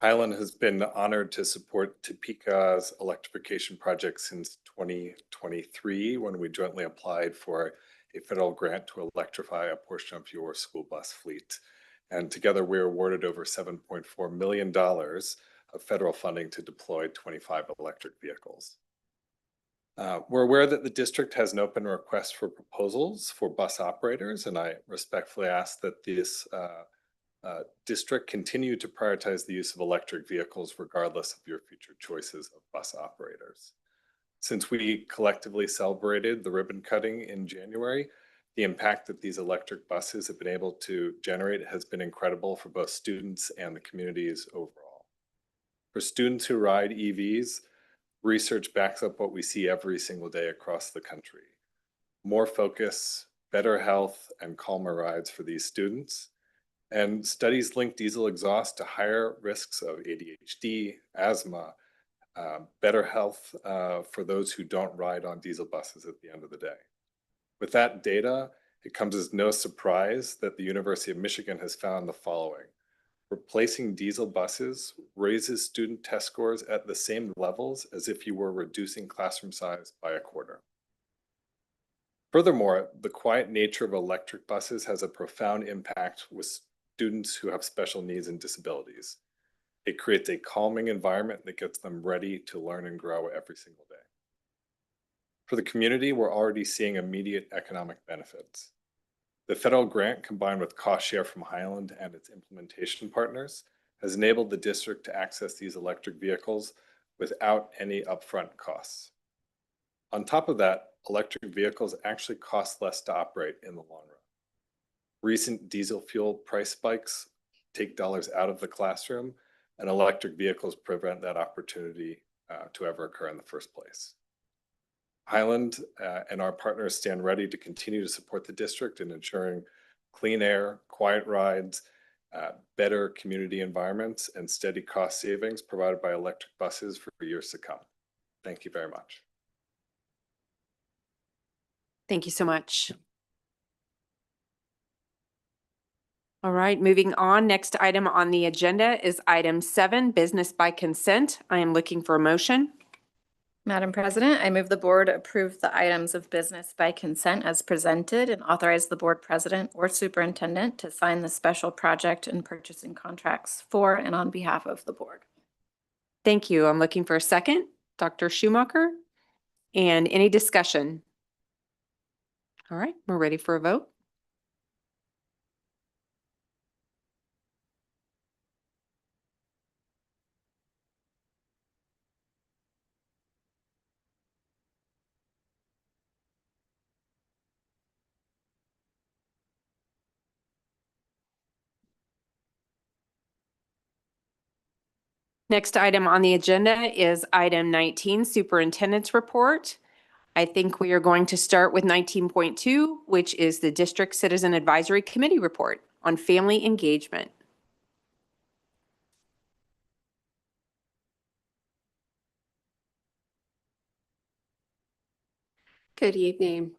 Highland has been honored to support Topeka's electrification project since 2023, when we jointly applied for a federal grant to electrify a portion of your school bus fleet. And together we were awarded over $7.4 million of federal funding to deploy 25 electric vehicles. We're aware that the district has an open request for proposals for bus operators, and I respectfully ask that this district continue to prioritize the use of electric vehicles regardless of your future choices of bus operators. Since we collectively celebrated the ribbon cutting in January, the impact that these electric buses have been able to generate has been incredible for both students and the communities overall. For students who ride EVs, research backs up what we see every single day across the country. More focus, better health, and calmer rides for these students. And studies link diesel exhaust to higher risks of ADHD, asthma, better health for those who don't ride on diesel buses at the end of the day. With that data, it comes as no surprise that the University of Michigan has found the following. Replacing diesel buses raises student test scores at the same levels as if you were reducing classroom size by a quarter. Furthermore, the quiet nature of electric buses has a profound impact with students who have special needs and disabilities. It creates a calming environment that gets them ready to learn and grow every single day. For the community, we're already seeing immediate economic benefits. The federal grant, combined with cost share from Highland and its implementation partners, has enabled the district to access these electric vehicles without any upfront costs. On top of that, electric vehicles actually cost less to operate in the long run. Recent diesel fuel price spikes take dollars out of the classroom, and electric vehicles prevent that opportunity to ever occur in the first place. Highland and our partners stand ready to continue to support the district in ensuring clean air, quiet rides, better community environments, and steady cost savings provided by electric buses for years to come. Thank you very much. Thank you so much. All right, moving on. Next item on the agenda is item 7, business by consent. I am looking for a motion. Madam President, I move the board approve the items of business by consent as presented and authorize the board president or superintendent to sign the special project and purchasing contracts for and on behalf of the board. Thank you. I'm looking for a second. Dr. Schumacher. And any discussion? All right, we're ready for a vote. Next item on the agenda is item 19, Superintendent's Report. I think we are going to start with 19.2, which is the District Citizen Advisory Committee Report on Family Engagement. Good evening.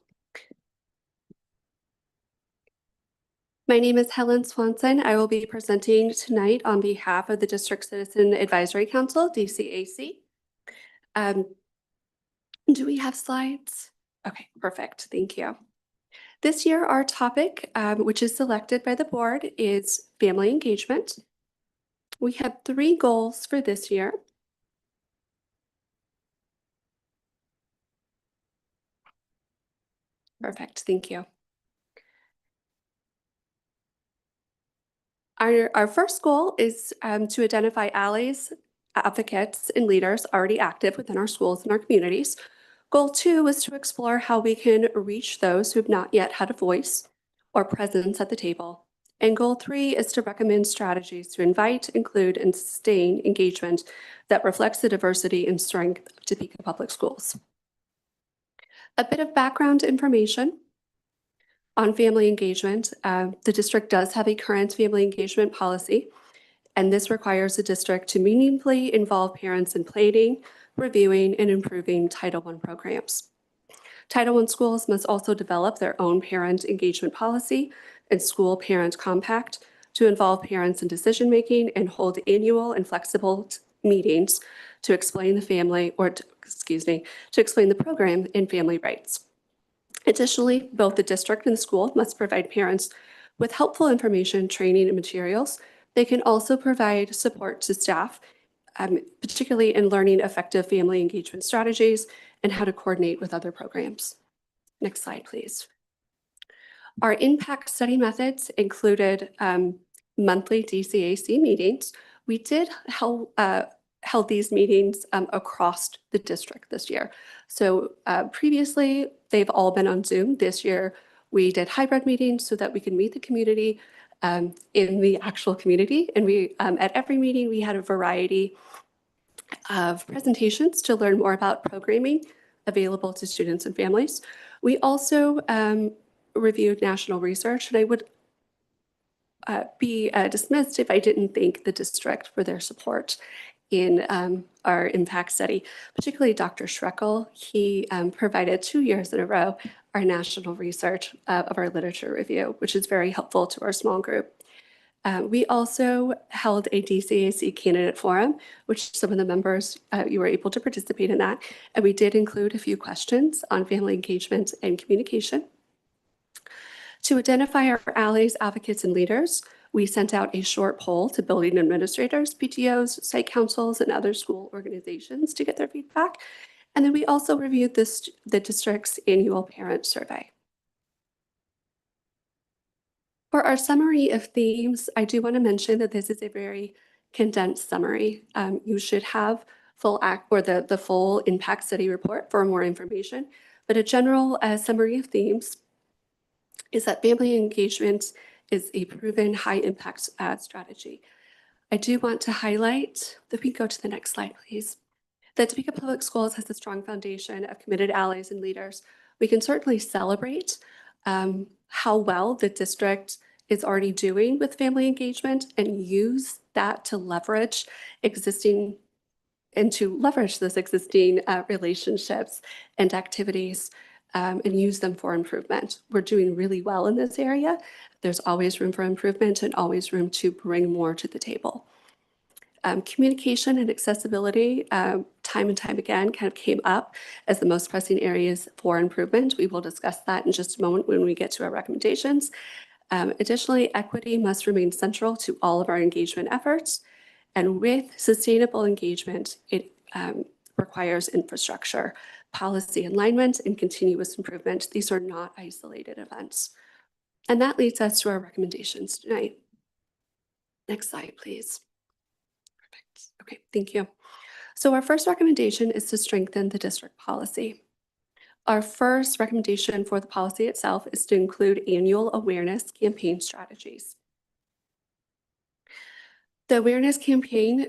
My name is Helen Swanson. I will be presenting tonight on behalf of the District Citizen Advisory Council, DCAC. Do we have slides? Okay, perfect. Thank you. This year, our topic, which is selected by the board, is family engagement. We have 3 goals for this year. Perfect. Thank you. Our first goal is to identify allies, advocates, and leaders already active within our schools and our communities. Goal 2 is to explore how we can reach those who have not yet had a voice or presence at the table. And goal 3 is to recommend strategies to invite, include, and sustain engagement that reflects the diversity and strength of Topeka Public Schools. A bit of background information on family engagement. The district does have a current family engagement policy, and this requires the district to meaningfully involve parents in planning, reviewing, and improving Title I programs. Title I schools must also develop their own parent engagement policy and school parent compact to involve parents in decision-making and hold annual and flexible meetings to explain the family, or to explain the program and family rights. Additionally, both the district and the school must provide parents with helpful information, training, and materials. They can also provide support to staff, particularly in learning effective family engagement strategies and how to coordinate with other programs. Next slide, please. Our impact study methods included monthly DCAC meetings. We did held these meetings across the district this year. So previously, they've all been on Zoom. This year, we did hybrid meetings so that we can meet the community in the actual community. And we at every meeting, we had a variety of presentations to learn more about programming available to students and families. We also reviewed national research, and I would be dismissed if I didn't thank the district for their support in our impact study, particularly Dr. Schreckel. He provided 2 years in a row our national research of our literature review, which is very helpful to our small group. We also held a DCAC candidate forum, which some of the members, you were able to participate in that. And we did include a few questions on family engagement and communication. To identify our allies, advocates, and leaders, we sent out a short poll to building administrators, PTOs, site councils, and other school organizations to get their feedback. And then we also reviewed the district's annual parent survey. For our summary of themes, I do want to mention that this is a very condensed summary. You should have the full impact study report for more information, but a general summary of themes is that family engagement is a proven high impact strategy. I do want to highlight that we go to the next slide, please. That Topeka Public Schools has a strong foundation of committed allies and leaders. We can certainly celebrate how well the district is already doing with family engagement and use that to leverage those existing relationships and activities and use them for improvement. We're doing really well in this area. There's always room for improvement and always room to bring more to the table. Communication and accessibility, time and time again, kind of came up as the most pressing areas for improvement. We will discuss that in just a moment when we get to our recommendations. Additionally, equity must remain central to all of our engagement efforts. And with sustainable engagement, it requires infrastructure, policy alignment, and continuous improvement. These are not isolated events. And that leads us to our recommendations tonight. Next slide, please. Perfect. Okay, thank you. So our first recommendation is to strengthen the district policy. Our first recommendation for the policy itself is to include annual awareness campaign strategies. The awareness campaign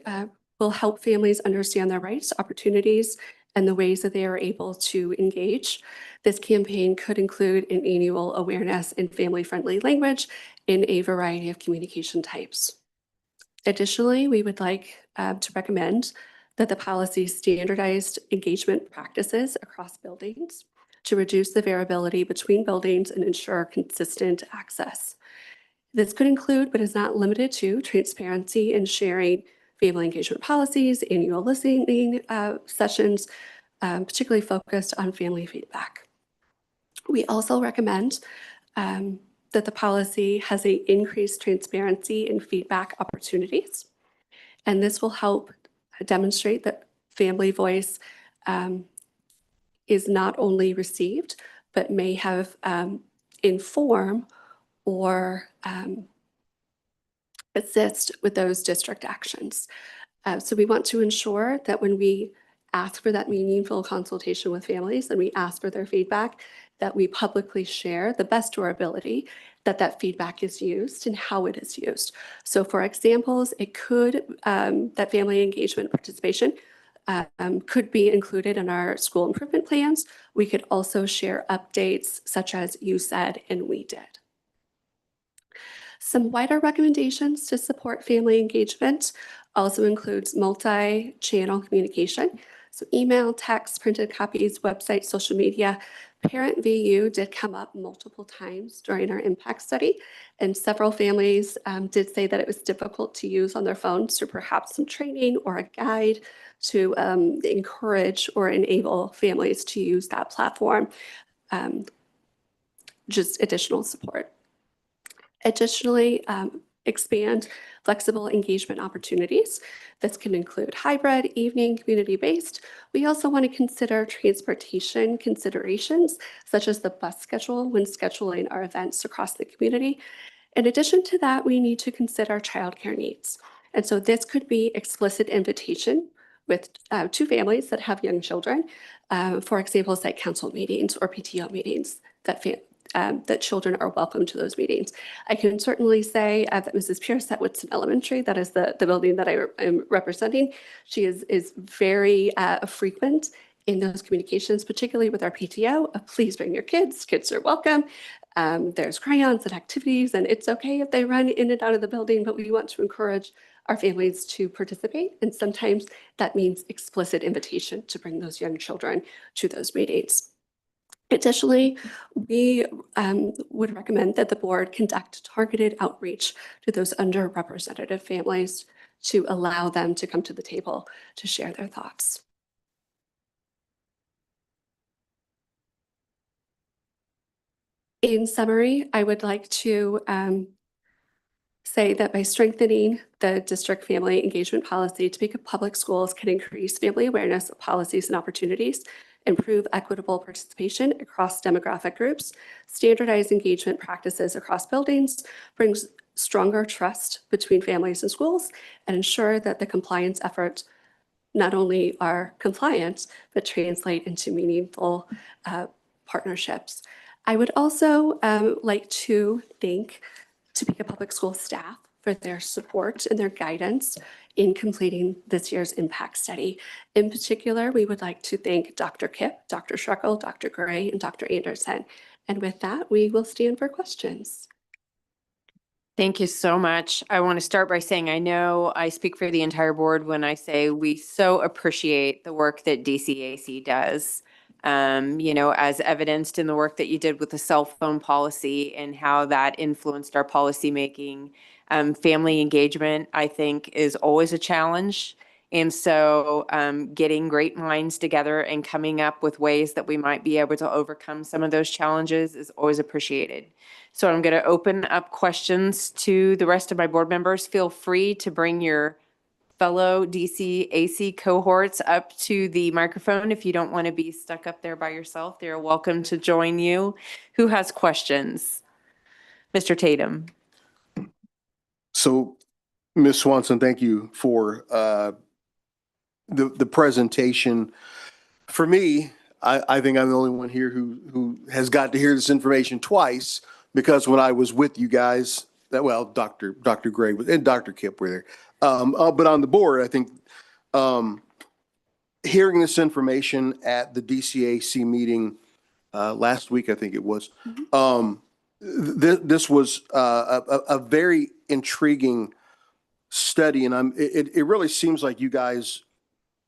will help families understand their rights, opportunities, and the ways that they are able to engage. This campaign could include an annual awareness in family-friendly language in a variety of communication types. Additionally, we would like to recommend that the policy standardized engagement practices across buildings to reduce the variability between buildings and ensure consistent access. This could include, but is not limited to, transparency and sharing family engagement policies, annual listening sessions, particularly focused on family feedback. We also recommend that the policy has an increased transparency and feedback opportunities. And this will help demonstrate that family voice is not only received, but may have inform or assist with those district actions. So we want to ensure that when we ask for that meaningful consultation with families and we ask for their feedback, that we publicly share the best to our ability that that feedback is used and how it is used. So for examples, it could, that family engagement participation could be included in our school improvement plans. We could also share updates such as you said and we did. Some wider recommendations to support family engagement also includes multi-channel communication. So email, text, printed copies, website, social media. Parent VU did come up multiple times during our impact study, and several families did say that it was difficult to use on their phones, so perhaps some training or a guide to encourage or enable families to use that platform. Just additional support. Additionally, expand flexible engagement opportunities. This can include hybrid, evening, community-based. We also want to consider transportation considerations, such as the bus schedule when scheduling our events across the community. In addition to that, we need to consider childcare needs. And so this could be explicit invitation with two families that have young children, for example, site council meetings or PTO meetings that children are welcome to those meetings. I can certainly say that Mrs. Pierce at Woodson Elementary, that is the building that I am representing, she is very frequent in those communications, particularly with our PTO. Please bring your kids. Kids are welcome. There's crayons and activities, and it's okay if they run in and out of the building, but we want to encourage our families to participate. And sometimes that means explicit invitation to bring those young children to those meetings. Additionally, we would recommend that the board conduct targeted outreach to those underrepresented families to allow them to come to the table to share their thoughts. In summary, I would like to say that by strengthening the district family engagement policy, Topeka Public Schools can increase family awareness of policies and opportunities, improve equitable participation across demographic groups, standardize engagement practices across buildings, brings stronger trust between families and schools, and ensure that the compliance efforts not only are compliant, but translate into meaningful partnerships. I would also like to thank Topeka Public School staff for their support and their guidance in completing this year's impact study. In particular, we would like to thank Dr. Kipp, Dr. Schreckel, Dr. Gray, and Dr. Anderson. And with that, we will stand for questions. Thank you so much. I want to start by saying I know I speak for the entire board when I say we so appreciate the work that DCAC does. You know, as evidenced in the work that you did with the cell phone policy and how that influenced our policy making. Family engagement, I think, is always a challenge. And so getting great minds together and coming up with ways that we might be able to overcome some of those challenges is always appreciated. So I'm going to open up questions to the rest of my board members. Feel free to bring your fellow DCAC cohorts up to the microphone. If you don't want to be stuck up there by yourself, they're welcome to join you. Who has questions? Mr. Tatum. So, Ms. Swanson, thank you for the presentation. For me, I think I'm the only one here who has got to hear this information twice, because when I was with you guys, well, Dr. Gray and Dr. Kipp were there, but on the board, I think hearing this information at the DCAC meeting last week, I think it was, this was a very intriguing study, and it really seems like you guys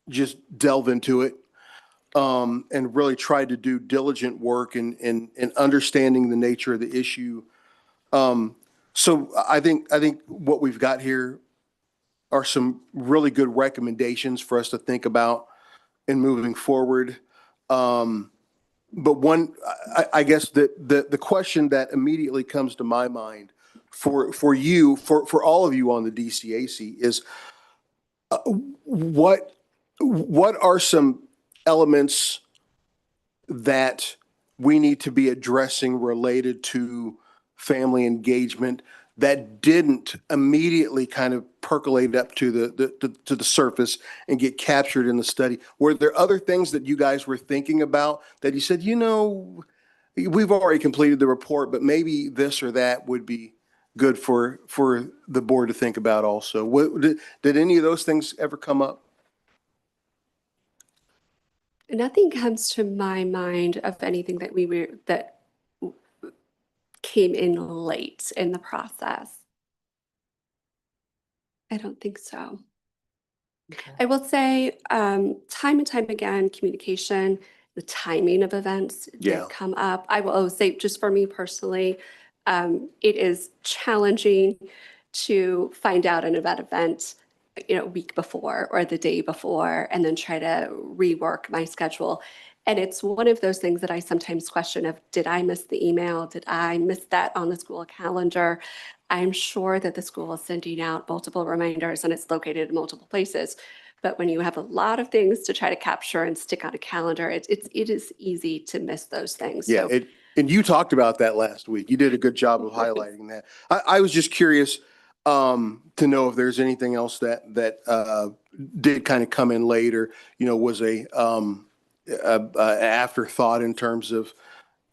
just delve into it. and really tried to do diligent work in understanding the nature of the issue. So I think what we've got here are some really good recommendations for us to think about in moving forward. But one, I guess the question that immediately comes to my mind for you, for all of you on the DCAC is, what are some elements that we need to be addressing related to family engagement that didn't immediately kind of percolate up to the surface and get captured in the study? Were there other things that you guys were thinking about that you said, we've already completed the report, but maybe this or that would be good for the board to think about also? Did any of those things ever come up? Nothing comes to my mind of anything that came in late in the process. I don't think so. I will say, time and time again, communication, the timing of events did come up. I will always say, just for me personally, it is challenging to find out an event, a week before or the day before, and then try to rework my schedule. And it's one of those things that I sometimes question of, did I miss the email? Did I miss that on the school calendar? I'm sure that the school is sending out multiple reminders and it's located in multiple places. But when you have a lot of things to try to capture and stick on a calendar, it is easy to miss those things. Yeah, So and you talked about that last week. You did a good job of highlighting that. I was just curious to know if there's anything else that did kind of come in later, was a afterthought in terms of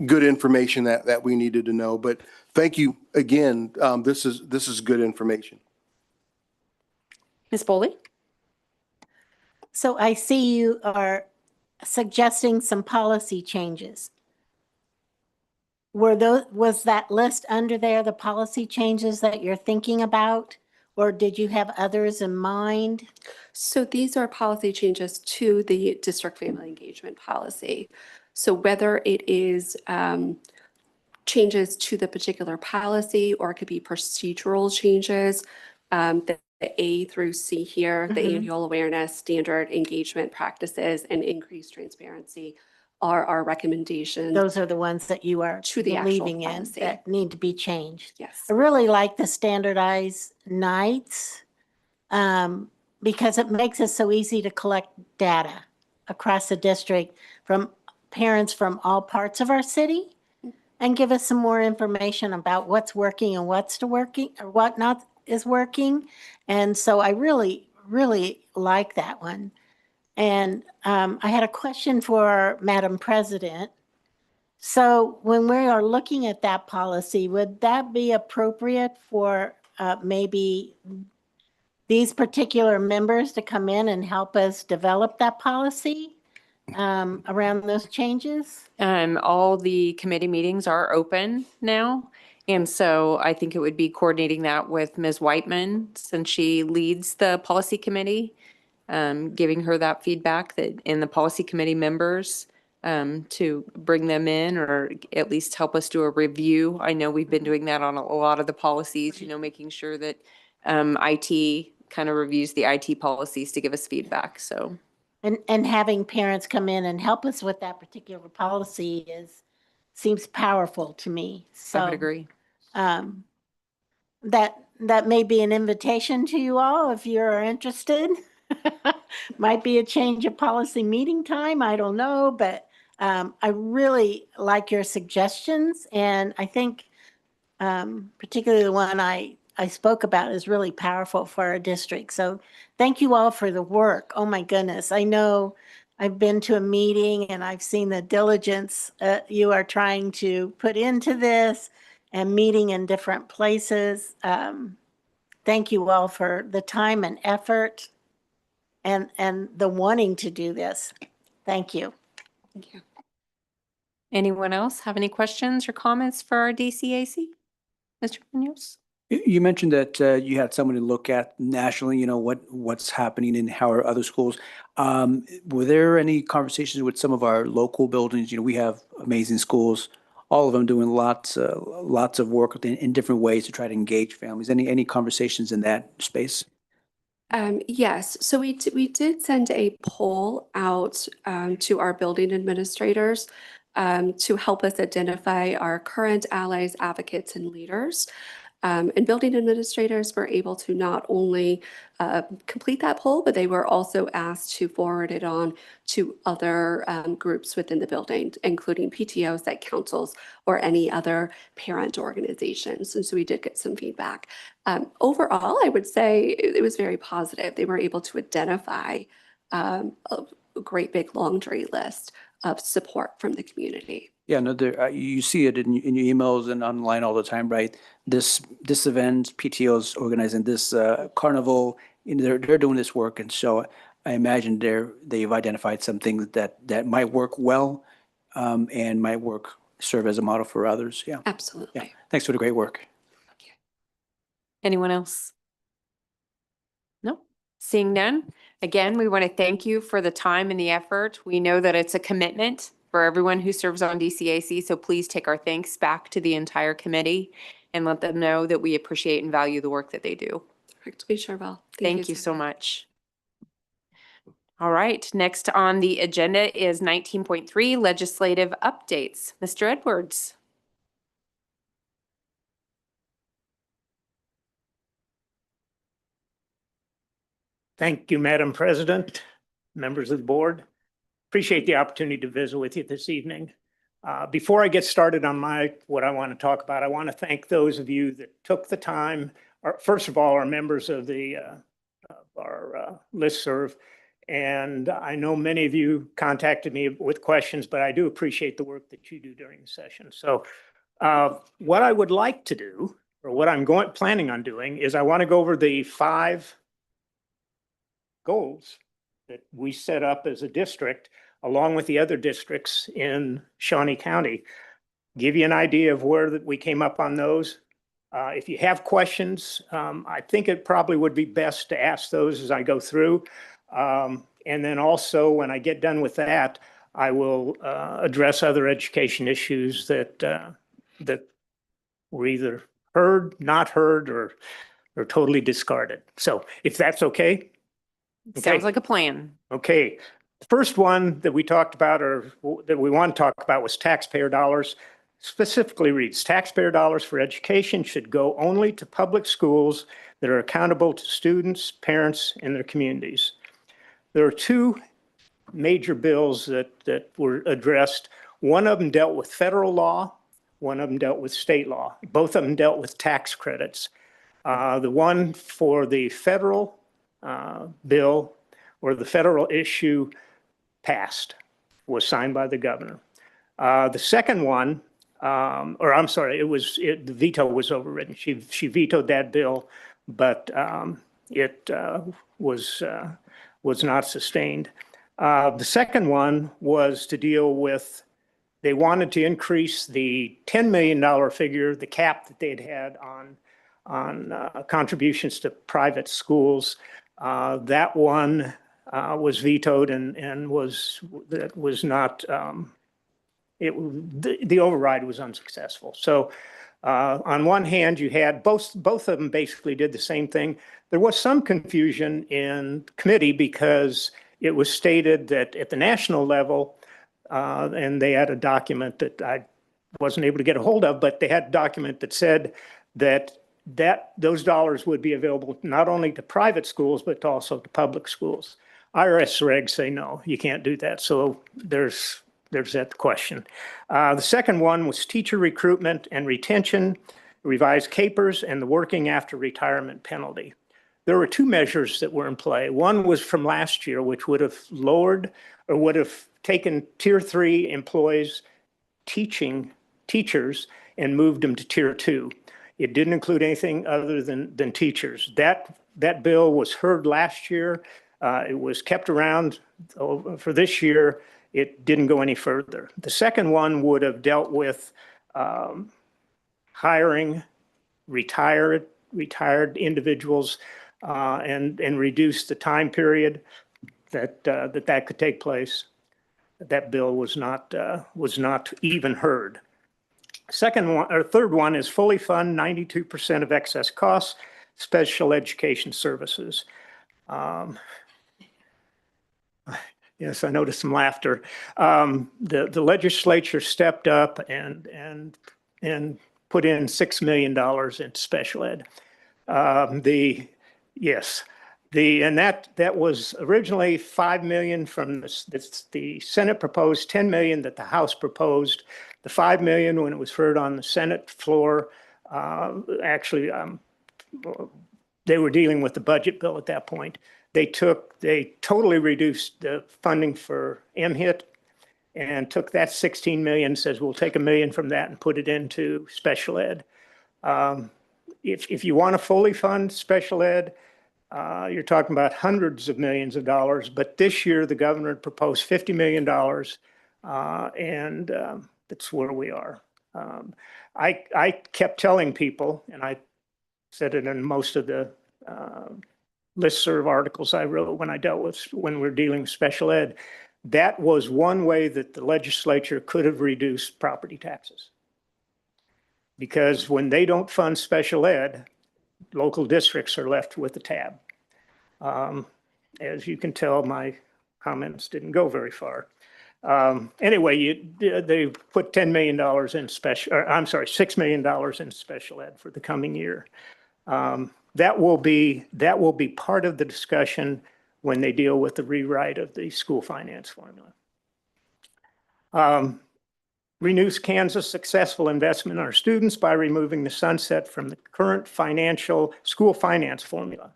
good information that we needed to know. But thank you again. This is good information. Ms. Foley? So I see you are suggesting some policy changes. Was that list under there, the policy changes that you're thinking about? Or did you have others in mind? So these are policy changes to the district family engagement policy. So whether it is changes to the particular policy, or it could be procedural changes, the A through C here, the annual awareness, standard engagement practices, and increased transparency are our recommendations. Those are the ones that you are To the actual believing in policy. that need to be changed. Yes. I really like the standardized nights because it makes it so easy to collect data across the district from parents from all parts of our city and give us some more information about what's working and what's working or what not is working. And so I really, really like that one. And I had a question for Madam President. So when we are looking at that policy, would that be appropriate for maybe these particular members to come in and help us develop that policy around those changes? All the committee meetings are open now. And so I think it would be coordinating that with Ms. Whiteman, since she leads the policy committee, giving her that feedback that in the policy committee members to bring them in or at least help us do a review. I know we've been doing that on a lot of the policies, making sure that IT kind of reviews the IT policies to give us feedback. So. And having parents come in and help us with that particular policy seems powerful to me. So I would agree. That may be an invitation to you all if you're interested. Might be a change of policy meeting time. I don't know, but I really like your suggestions, and I think particularly the one I spoke about is really powerful for our district. So thank you all for the work. Oh my goodness. I know I've been to a meeting and I've seen the diligence you are trying to put into this and meeting in different places. Thank you all for the time and effort and the wanting to do this. Thank you. Thank you. Anyone else have any questions or comments for our DCAC? Mr. Munoz? You mentioned that you had someone to look at nationally, what's happening and how are other schools. Were there any conversations with some of our local buildings? We have amazing schools, all of them doing lots of work in different ways to try to engage families. Any conversations in that space? Yes, so we did send a poll out to our building administrators to help us identify our current allies, advocates, and leaders. And building administrators were able to not only complete that poll, but they were also asked to forward it on to other groups within the building, including PTOs, like councils, or any other parent organizations. And so we did get some feedback. Overall, I would say it was very positive. They were able to identify a great big laundry list of support from the community. Yeah, no, you see it in your emails and online all the time, right? This event, PTOs organizing this carnival, they're doing this work, and so I imagine they've identified some things that might work well, and might serve as a model for others. Yeah, absolutely. Yeah, thanks for the great work. Anyone else? No? Seeing none? Again, we want to thank you for the time and the effort. We know that it's a commitment for everyone who serves on DCAC, so please take our thanks back to the entire committee and let them know that we appreciate and value the work that they do. Correct. We sure will. Thank you so much. All right, next on the agenda is 19.3 legislative updates. Mr. Edwards. Thank you, Madam President, members of the board. Appreciate the opportunity to visit with you this evening. Before I get started on what I want to talk about, I want to thank those of you that took the time. First of all, our members of our listserv, and I know many of you contacted me with questions, but I do appreciate the work that you do during the session. So what I would like to do, or what I'm planning on doing, is I want to go over the 5 goals that we set up as a district, along with the other districts in Shawnee County. Give you an idea of where we came up on those. If you have questions, I think it probably would be best to ask those as I go through. And then also, when I get done with that, I will address other education issues that were either heard, not heard, or totally discarded. So if that's okay. Sounds like a plan. Okay. The first one that we talked about, or that we want to talk about, was taxpayer dollars. Specifically reads, taxpayer dollars for education should go only to public schools that are accountable to students, parents, and their communities. There are 2 major bills that were addressed. One of them dealt with federal law. One of them dealt with state law. Both of them dealt with tax credits. The one for the federal bill, or the federal issue, passed, was signed by the governor. The second one, or I'm sorry, the veto was overridden. She vetoed that bill, but it was not sustained. The second one was to deal with, they wanted to increase the $10 million figure, the cap that they'd had on contributions to private schools. That one was vetoed and was not, the override was unsuccessful. So on one hand, you had both of them basically did the same thing. There was some confusion in committee because it was stated that at the national level, and they had a document that I wasn't able to get a hold of, but they had a document that said that those dollars would be available not only to private schools, but also to public schools. IRS regs say, no, you can't do that. So there's that question. The second one was teacher recruitment and retention, revised CAPERS, and the working after retirement penalty. There were 2 measures that were in play. One was from last year, which would have lowered, or would have taken Tier 3 employees, teachers, and moved them to Tier 2. It didn't include anything other than teachers. That bill was heard last year. It was kept around for this year. It didn't go any further. The second one would have dealt with hiring retired retired individuals and reduce the time period that could take place. That bill was not even heard. Third one is fully fund 92% of excess costs, special education services. Yes, I noticed some laughter. The legislature stepped up and put in $6 million into special ed. That was originally $5 million from the Senate proposed, $10 million that the House proposed. The $5 million, when it was heard on the Senate floor, they were dealing with the budget bill at that point. They totally reduced the funding for MHIT and took that 16 million, says we'll take $1 million from that and put it into special ed. If you want to fully fund special ed, you're talking about hundreds of millions of dollars, but this year the governor proposed $50 million, and that's where we are. I kept telling people, and I said it in most of the listserv articles I wrote when we're dealing with special ed, that was one way that the legislature could have reduced property taxes. Because when they don't fund special ed, local districts are left with the tab. As you can tell, my comments didn't go very far. Anyway, they put $6 million in special ed for the coming year. That will be part of the discussion when they deal with the rewrite of the school finance formula. Renews Kansas' successful investment in our students by removing the sunset from the current school finance formula.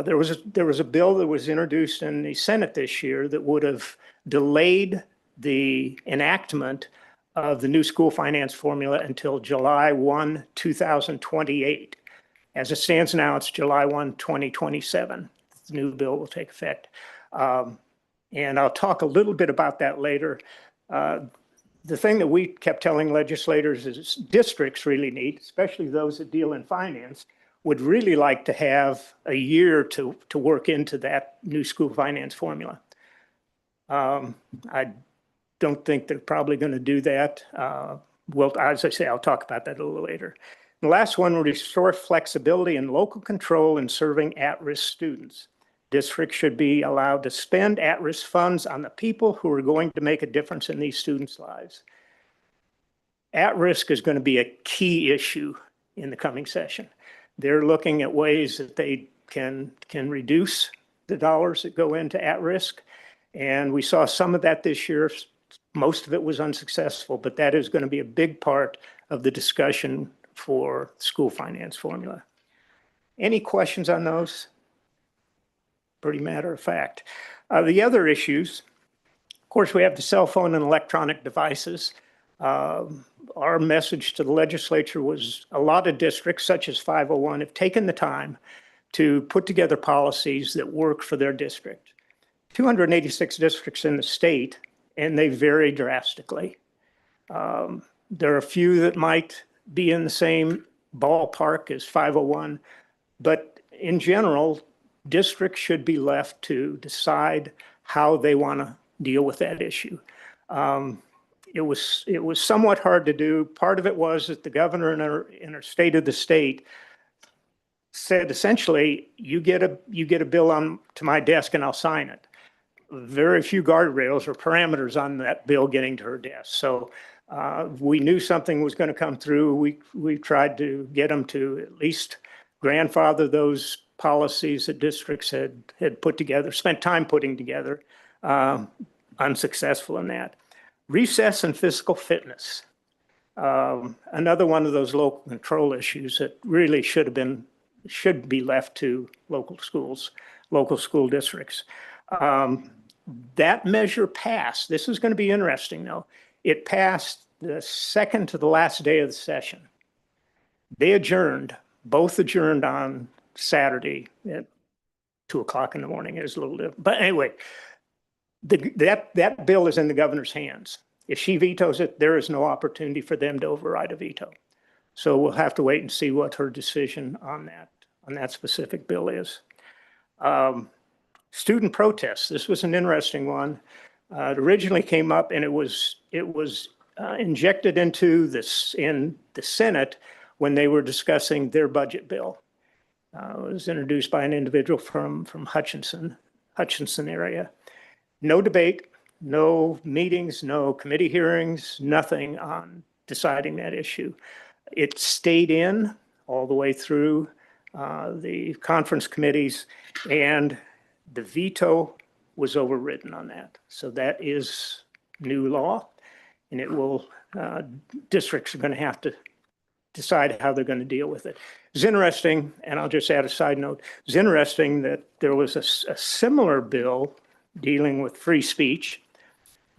There was a bill that was introduced in the Senate this year that would have delayed the enactment of the new school finance formula until July 1, 2028. As it stands now, it's July 1, 2027. The new bill will take effect. And I'll talk a little bit about that later. The thing that we kept telling legislators is districts really need, especially those that deal in finance, would really like to have a year to work into that new school finance formula. I don't think they're probably going to do that. Well, as I say, I'll talk about that a little later. The last one will restore flexibility and local control in serving at-risk students. Districts should be allowed to spend at-risk funds on the people who are going to make a difference in these students' lives. At-risk is going to be a key issue in the coming session. They're looking at ways that they can reduce the dollars that go into at-risk. And we saw some of that this year. Most of it was unsuccessful, but that is going to be a big part of the discussion for school finance formula. Any questions on those? Pretty matter of fact. The other issues, of course, we have the cell phone and electronic devices. Our message to the legislature was a lot of districts, such as 501, have taken the time to put together policies that work for their district. 286 districts in the state, and they vary drastically. There are a few that might be in the same ballpark as 501, but in general, districts should be left to decide how they want to deal with that issue. It was somewhat hard to do. Part of it was that the governor in her state of the state said essentially, you get a bill on to my desk and I'll sign it. Very few guardrails or parameters on that bill getting to her desk. So we knew something was going to come through. We tried to get them to at least grandfather those policies that districts had put together, spent time putting together, unsuccessful in that. Recess and physical fitness. Another one of those local control issues that really should be left to local schools, local school districts. That measure passed. This is going to be interesting though. It passed the second to the last day of the session. They adjourned, both adjourned on Saturday at 2:00 in the morning. It was a little different. But anyway, that bill is in the governor's hands. If she vetoes it, there is no opportunity for them to override a veto. So we'll have to wait and see what her decision on that specific bill is. Student protests. This was an interesting one. It originally came up and it was injected into this in the Senate when they were discussing their budget bill. It was introduced by an individual from Hutchinson area. No debate, no meetings, no committee hearings, nothing on deciding that issue. It stayed in all the way through the conference committees, and the veto was overridden on that. So that is new law, and it will, districts are going to have to decide how they're going to deal with it. It's interesting, and I'll just add a side note, it's interesting that there was a similar bill dealing with free speech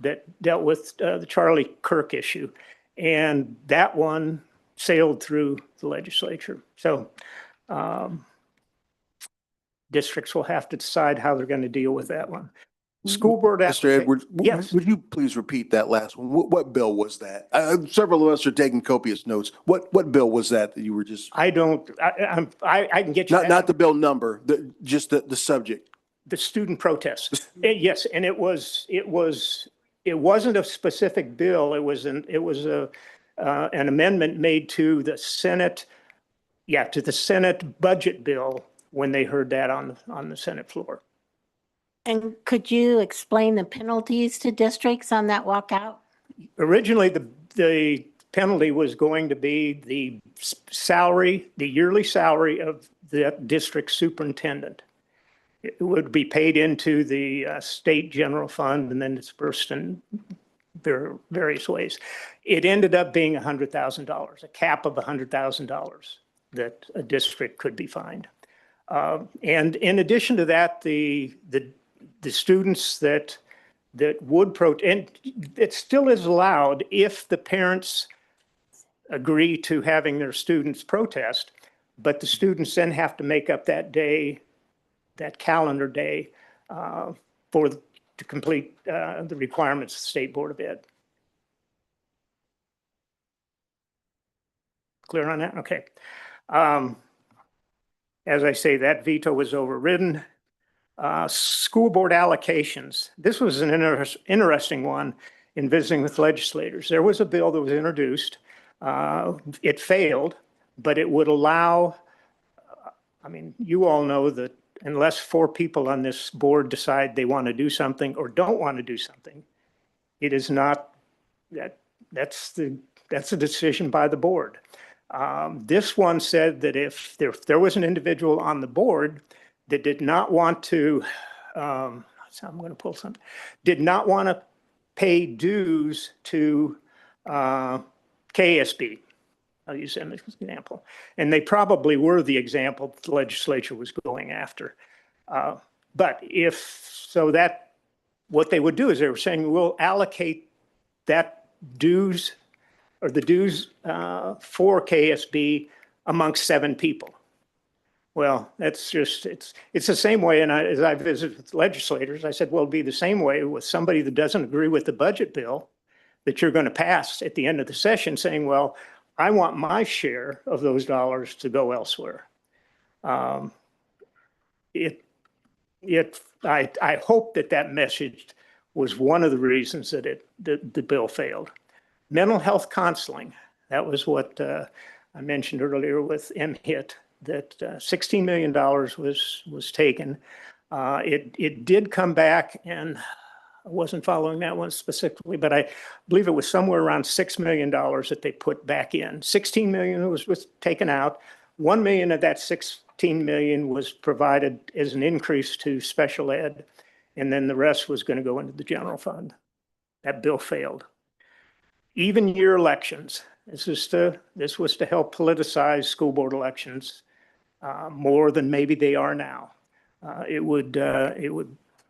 that dealt with the Charlie Kirk issue, and that one sailed through the legislature. So districts will have to decide how they're going to deal with that one. School board. Mr. Edwards, Yes. would you please repeat that last one? What bill was that? Several of us are taking copious notes. What bill was that you were just? I can get you. Not the bill number, just the subject. The student protests. Yes, and it wasn't a specific bill. It was an amendment made to the Senate, to the Senate budget bill when they heard that on the Senate floor. And could you explain the penalties to districts on that walkout? Originally, the penalty was going to be the yearly salary of the district superintendent. It would be paid into the state general fund and then dispersed in various ways. It ended up being $100,000, a cap of $100,000 that a district could be fined. And in addition to that, the students that would protest, and it still is allowed if the parents agree to having their students protest, but the students then have to make up that day, that calendar day, to complete the requirements of the State Board of Ed. Clear on that? Okay. As I say, that veto was overridden. School board allocations. This was an interesting one in visiting with legislators. There was a bill that was introduced. It failed, but it would allow, you all know that unless 4 people on this board decide they want to do something or don't want to do something, it is not, that's a decision by the board. This one said that if there was an individual on the board that did not want to, I'm going to pull something, did not want to pay dues to KSB. I'll use them as an example. And they probably were the example the legislature was going after. But what they would do is they were saying, we'll allocate that dues or the dues for KSB amongst 7 people. Well, that's just, it's the same way. And as I visited with legislators, I said, well, it'd be the same way with somebody that doesn't agree with the budget bill that you're going to pass at the end of the session saying, well, I want my share of those dollars to go elsewhere. I hope that message was one of the reasons that the bill failed. Mental health counseling. That was what I mentioned earlier with MHIT, that $16 million was taken. It did come back, and I wasn't following that one specifically, but I believe it was somewhere around $6 million that they put back in. 16 million was taken out. 1 million of that 16 million was provided as an increase to special ed, and then the rest was going to go into the general fund. That bill failed. Even year elections. This was to help politicize school board elections more than maybe they are now. It would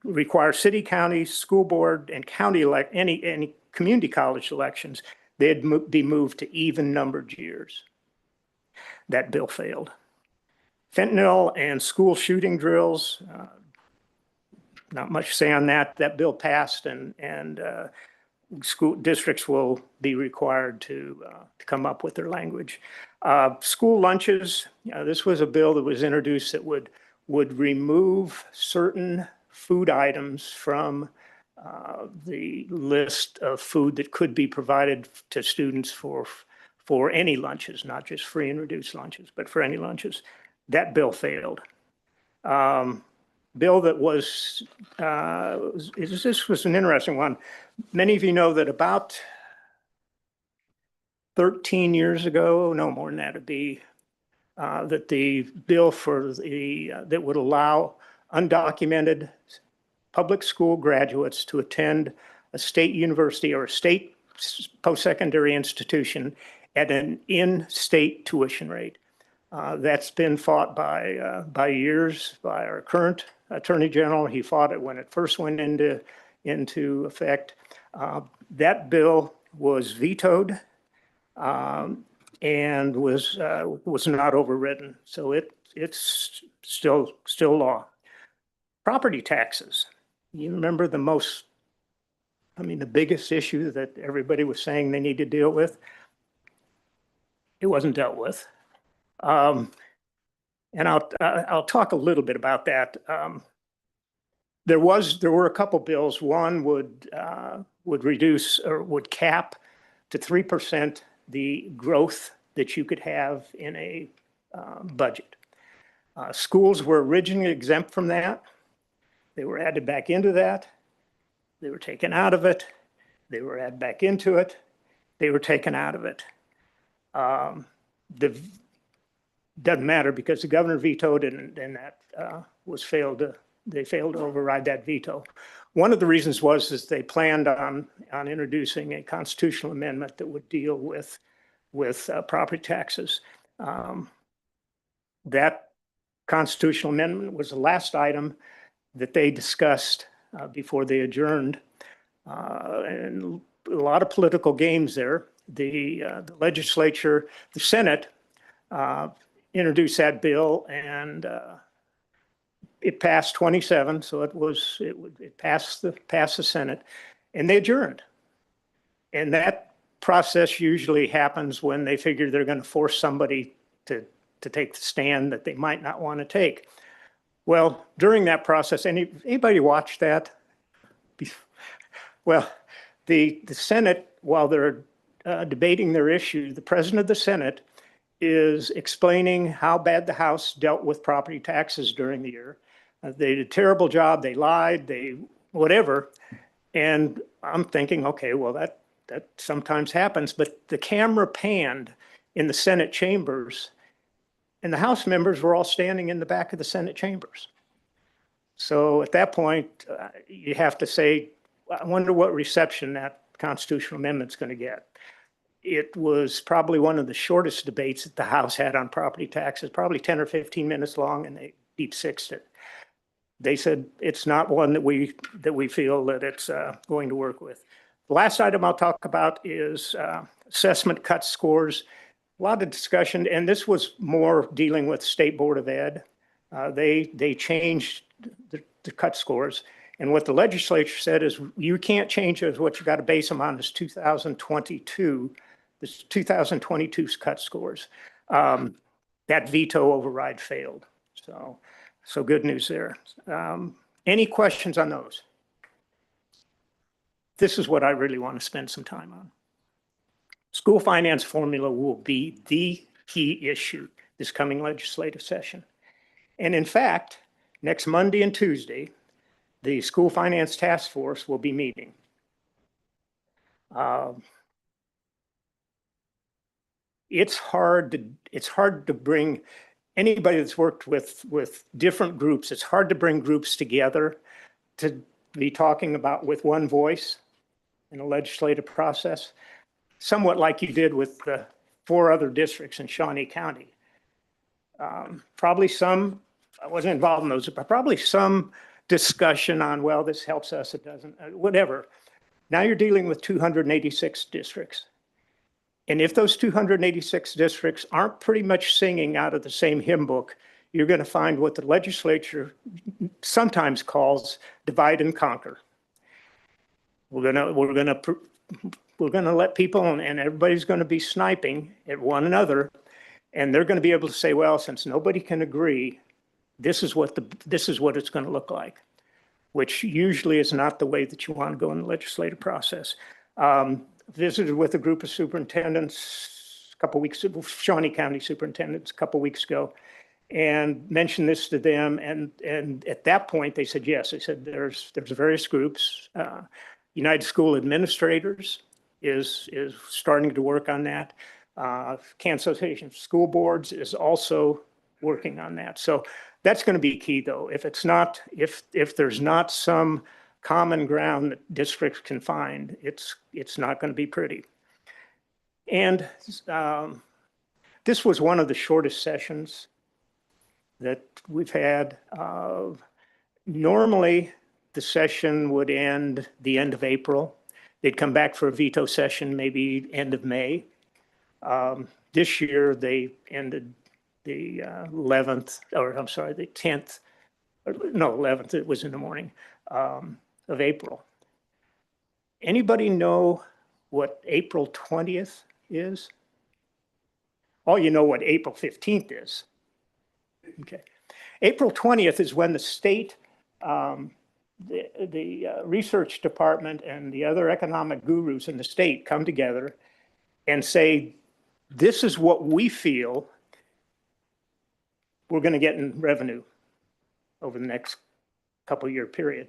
require city, county, school board, and county any community college elections. They'd be moved to even numbered years. That bill failed. Fentanyl and school shooting drills. Not much to say on that. That bill passed, and school districts will be required to come up with their language. School lunches, this was a bill that was introduced that would remove certain food items from the list of food that could be provided to students for any lunches, not just free and reduced lunches, but for any lunches. That bill failed. Bill that was, this was an interesting one. Many of you know that about 13 years ago, no more than that, it'd be that the bill for the that would allow undocumented public school graduates to attend a state university or a state post-secondary institution at an in-state tuition rate. That's been fought by years by our current Attorney General. He fought it when it first went into effect. That bill was vetoed and was not overridden. So it's still law. Property taxes. You remember the biggest issue that everybody was saying they need to deal with? It wasn't dealt with. And I'll talk a little bit about that. There were a couple bills. One would reduce or would cap to 3% the growth that you could have in a budget. Schools were originally exempt from that. They were added back into that. They were taken out of it. They were added back into it. They were taken out of it. Doesn't matter because the governor vetoed it and that they failed to override that veto. One of the reasons is they planned on introducing a constitutional amendment that would deal with property taxes. That constitutional amendment was the last item that they discussed before they adjourned. And a lot of political games there. The legislature, the Senate, introduced that bill, and it passed 27. So it passed the Senate, and they adjourned. And that process usually happens when they figure they're going to force somebody to take the stand that they might not want to take. Well, during that process, anybody watch that? Well, the Senate, while they're debating their issue, the president of the Senate is explaining how bad the House dealt with property taxes during the year. They did a terrible job. They lied. They whatever. And I'm thinking, okay, well, that sometimes happens. But the camera panned in the Senate chambers, and the House members were all standing in the back of the Senate chambers. So at that point, you have to say, I wonder what reception that constitutional amendment's going to get. It was probably one of the shortest debates that the House had on property taxes, probably 10 or 15 minutes long, and they deep sixed it. They said it's not one that we feel that it's going to work with. The last item I'll talk about is assessment cut scores. A lot of discussion, and this was more dealing with State Board of Ed. They changed the cut scores. And what the legislature said is you can't change those. What you got to base them on is 2022, this 2022's cut scores. That veto override failed. So good news there. Any questions on those? This is what I really want to spend some time on. School finance formula will be the key issue this coming legislative session. And in fact, next Monday and Tuesday, the School Finance Task Force will be meeting. It's hard to bring anybody that's worked with different groups. It's hard to bring groups together to be talking about with one voice in a legislative process, somewhat like you did with the 4 other districts in Shawnee County. Probably some, I wasn't involved in those, but probably some discussion on, well, this helps us, it doesn't, whatever. Now you're dealing with 286 districts. And if those 286 districts aren't pretty much singing out of the same hymn book, you're going to find what the legislature sometimes calls divide and conquer. We're going to let people, and everybody's going to be sniping at one another. And they're going to be able to say, well, since nobody can agree, this is what it's going to look like, which usually is not the way that you want to go in the legislative process. Visited with a group of superintendents a couple weeks ago, Shawnee County superintendents a couple weeks ago, and mentioned this to them. And at that point, they said yes. They said there's various groups. United School Administrators is starting to work on that. Kansas Association of School Boards is also working on that. So that's going to be key, though. If there's not some common ground that districts can find, it's not going to be pretty. And this was one of the shortest sessions that we've had. Normally, the session would end the end of April. They'd come back for a veto session, maybe end of May. This year, they ended the 11th, or I'm sorry, the 10th, no, 11th, it was in the morning, of April. Anybody know what April 20th is? All you know what April 15th is. Okay. April 20th is when the state, the research department and the other economic gurus in the state come together and say, this is what we feel we're going to get in revenue over the next couple-year period.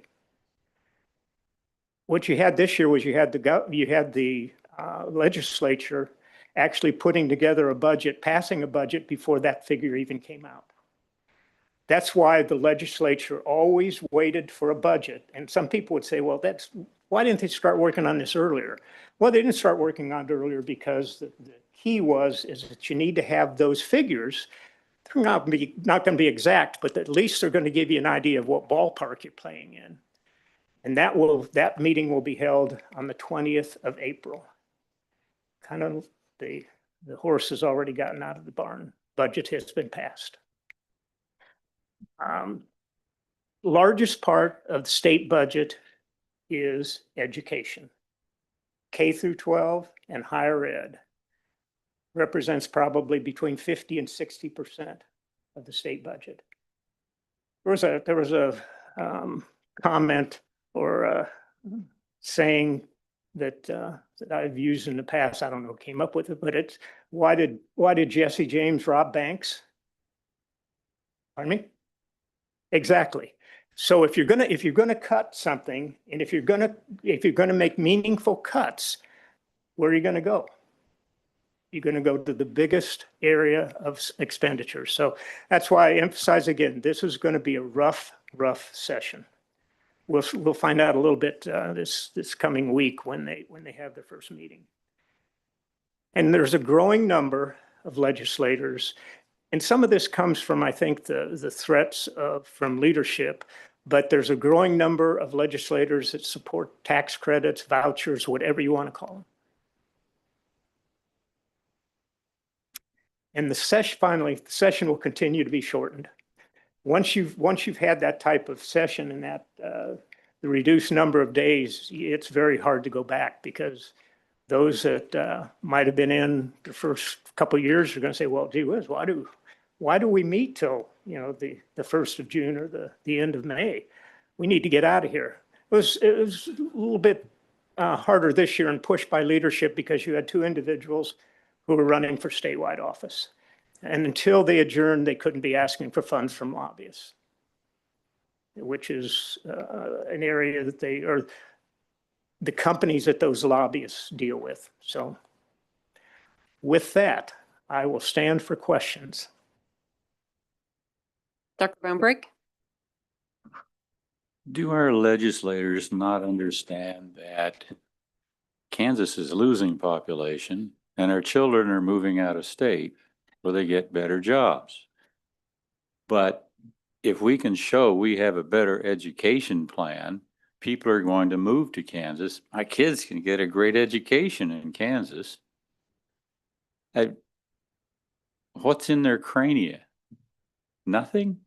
What you had this year was you had the legislature actually putting together a budget, passing a budget before that figure even came out. That's why the legislature always waited for a budget. And some people would say, well, why didn't they start working on this earlier? Well, they didn't start working on it earlier because the key is that you need to have those figures. They're not going to be exact, but at least they're going to give you an idea of what ballpark you're playing in. And that meeting will be held on the 20th of April. Kind of the horse has already gotten out of the barn. Budget has been passed. Largest part of the state budget is education. K through 12 and higher ed represents probably between 50 and 60% of the state budget. There was a comment or a saying that I've used in the past. I don't know who came up with it, but it's why did Jesse James rob banks? Pardon me? Exactly. So if you're gonna cut something, and if you're gonna make meaningful cuts, where are you gonna go? You're gonna go to the biggest area of expenditure. So that's why I emphasize again, this is gonna be a rough session. We'll find out a little bit this coming week when they have their first meeting. And there's a growing number of legislators. And some of this comes from, I think, the threats from leadership, but there's a growing number of legislators that support tax credits, vouchers, whatever you want to call them. And the session will continue to be shortened. Once you've had that type of session and that the reduced number of days, it's very hard to go back, because those that might have been in the first couple of years are going to say, well, gee whiz, why do we meet till the 1st of June or the end of May? We need to get out of here. It was a little bit harder this year and pushed by leadership because you had two individuals who were running for statewide office. And until they adjourned, they couldn't be asking for funds from lobbyists, which is an area that the companies that those lobbyists deal with. So with that, I will stand for questions. Dr. Bonebrake? Do our legislators not understand that Kansas is losing population and our children are moving out of state where they get better jobs? But if we can show we have a better education plan, people are going to move to Kansas. My kids can get a great education in Kansas. What's in their crania? Nothing?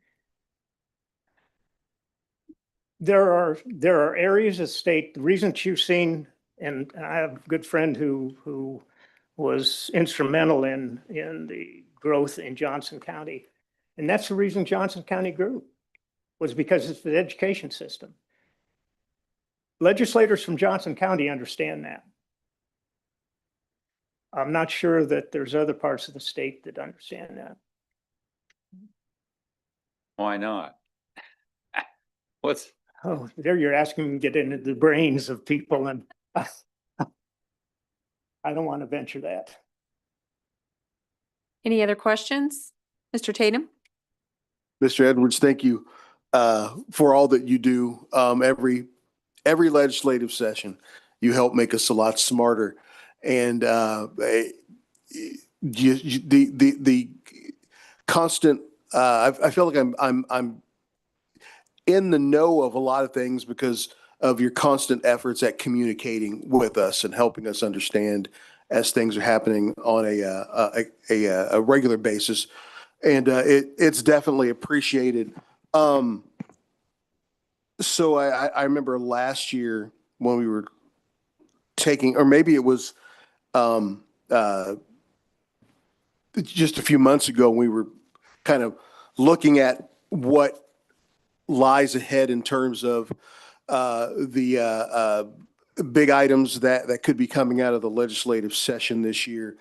There are areas of state, the reason that you've seen, and I have a good friend who was instrumental in the growth in Johnson County. And that's the reason Johnson County grew, was because it's the education system. Legislators from Johnson County understand that. I'm not sure that there's other parts of the state that understand that. Why not? What's, Oh, there you're asking me to get into the brains of people, and I don't want to venture that. Any other questions? Mr. Tatum? Mr. Edwards, thank you for all that you do. Every legislative session, you help make us a lot smarter. And the constant, I feel like I'm in the know of a lot of things because of your constant efforts at communicating with us and helping us understand as things are happening on a regular basis. And it's definitely appreciated. So I remember last year when we were taking, or maybe it was just a few months ago, we were kind of looking at what lies ahead in terms of the big items that could be coming out of the legislative session this year.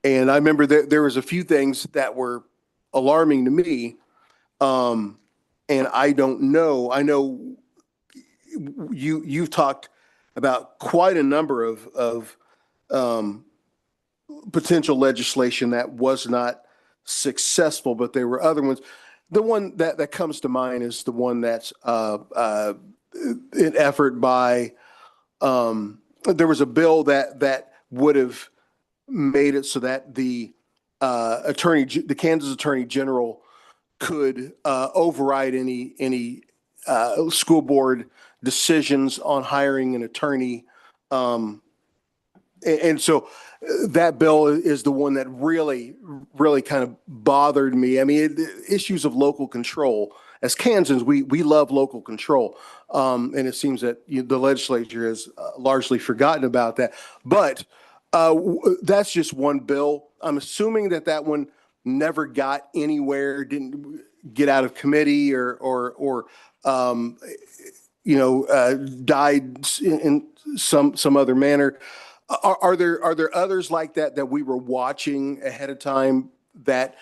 And I remember there was a few things that were alarming to me. And I don't know, I know you've talked about quite a number of potential legislation that was not successful, but there were other ones. The one that comes to mind is the one that's an effort by, there was a bill that would have made it so that the Kansas Attorney General could override any school board decisions on hiring an attorney. And so that bill is the one that really kind of bothered me. I mean, issues of local control. As Kansans, we love local control. And it seems that the legislature has largely forgotten about that. But that's just one bill. I'm assuming that one never got anywhere, didn't get out of committee or died in some other manner. Are there others like that we were watching ahead of time that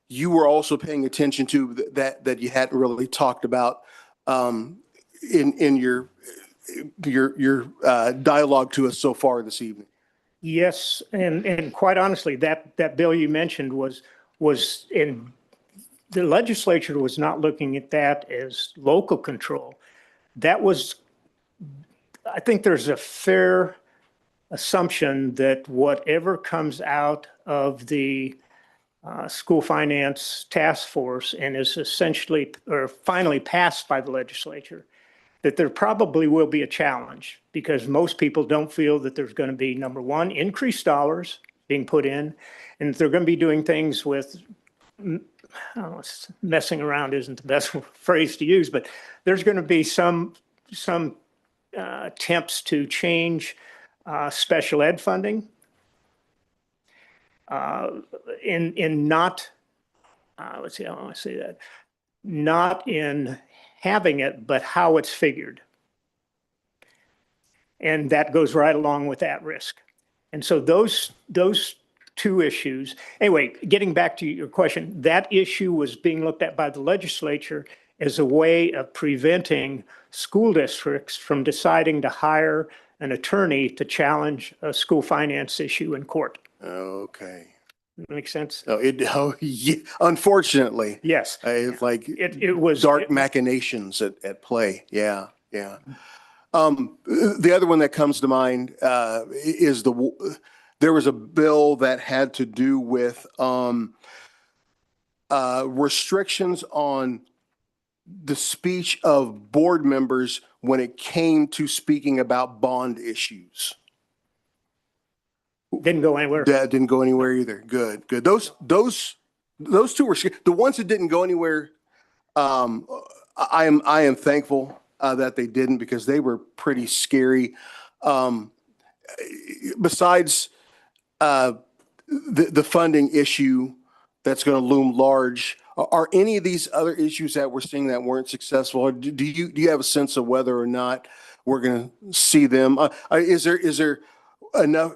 you were also paying attention to that you hadn't really talked about in your dialogue to us so far this evening? Yes, and quite honestly, that bill you mentioned was in the legislature was not looking at that as local control. That was, I think there's a fair assumption that whatever comes out of the school finance task force and is essentially or finally passed by the legislature, that there probably will be a challenge because most people don't feel that there's going to be, number one, increased dollars being put in, and they're going to be doing things with, I don't know, messing around isn't the best phrase to use, but there's going to be some attempts to change special ed funding in not, let's see, I want to say that, not in having it, but how it's figured. And that goes right along with that risk. And so those two issues, anyway, getting back to your question, that issue was being looked at by the legislature as a way of preventing school districts from deciding to hire an attorney to challenge a school finance issue in court. Okay. Makes sense? Yeah, unfortunately. Yes. It's like it was dark machinations at play. Yeah. The other one that comes to mind is there was a bill that had to do with restrictions on the speech of board members when it came to speaking about bond issues. Didn't go anywhere. That didn't go anywhere either. Good. Those two were the ones that didn't go anywhere. I am thankful that they didn't because they were pretty scary. Besides the funding issue that's going to loom large. Are any of these other issues that we're seeing that weren't successful? Or do you have a sense of whether or not we're going to see them? Is there enough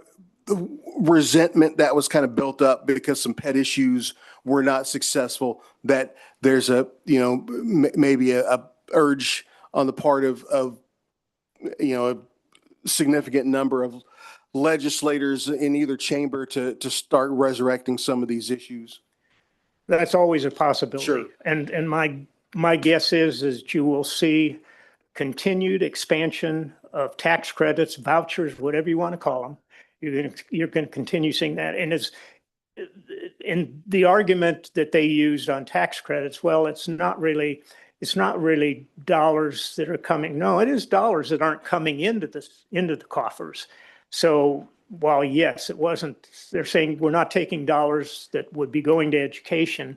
resentment that was kind of built up because some pet issues were not successful, that there's a, maybe a urge on the part of, a significant number of legislators in either chamber to start resurrecting some of these issues? That's always a possibility. Sure. And my guess is that you will see continued expansion of tax credits, vouchers, whatever you want to call them. You're going to continue seeing that. And in the argument that they used on tax credits, well, it's not really dollars that are coming. No, it is dollars that aren't coming into the coffers. So while yes, it wasn't, they're saying we're not taking dollars that would be going to education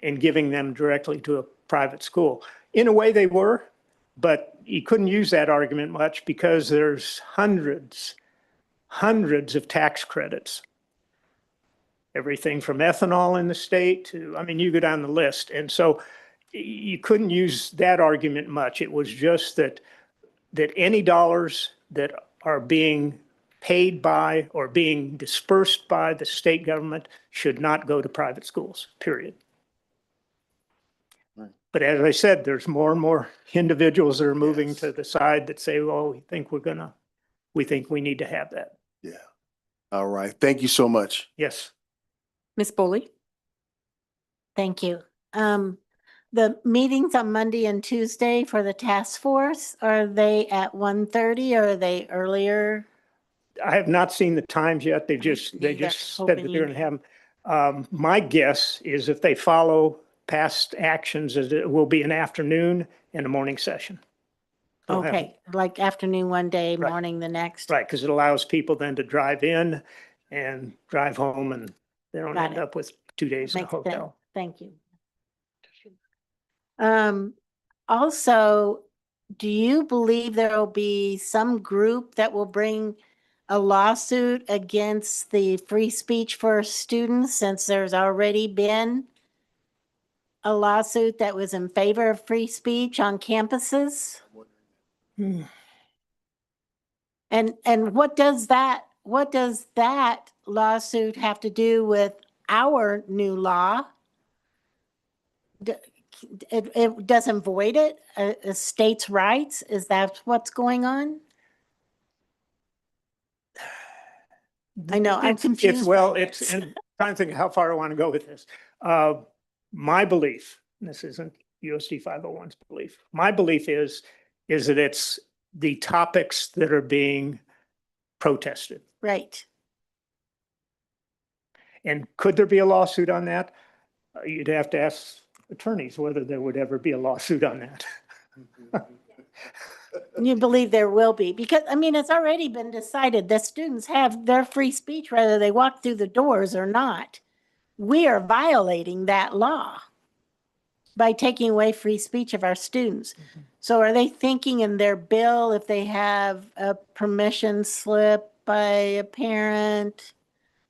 and giving them directly to a private school. In a way they were, but you couldn't use that argument much because there's hundreds of tax credits. Everything from ethanol in the state to, you go down the list. And so you couldn't use that argument much. It was just that any dollars that are being paid by or being dispersed by the state government should not go to private schools, period. Right. But as I said, there's more and more individuals that are moving to the side that say, well, we think we need to have that. Yeah. All right. Thank you so much. Yes. Ms. Boley? Thank you. The meetings on Monday and Tuesday for the task force, are they at 1:30 or are they earlier? I have not seen the times yet. They just said that they're going to have them. My guess is if they follow past actions, is it will be an afternoon and a morning session. They'll have- Okay, like afternoon one day, Right. morning the next. Right, because it allows people then to drive in and drive home, and they don't Got end it. up with 2 days in a Makes sense. hotel. Thank you. Also, do you believe there will be some group that will bring a lawsuit against the free speech for students, since there's already been a lawsuit that was in favor of free speech on campuses? Hmm. And what does that lawsuit have to do with our new law? It doesn't void it, a state's rights? Is that what's going on? I know, I'm confused. And trying to think how far I want to go with this. My belief, and this isn't USD 501's belief, my belief is that it's the topics that are being protested. Right. And could there be a lawsuit on that? You'd have to ask attorneys whether there would ever be a lawsuit on that. You believe there will be, because, it's already been decided that students have their free speech whether they walk through the doors or not. We are violating that law by taking away free speech of our students. So are they thinking in their bill, if they have a permission slip by a parent,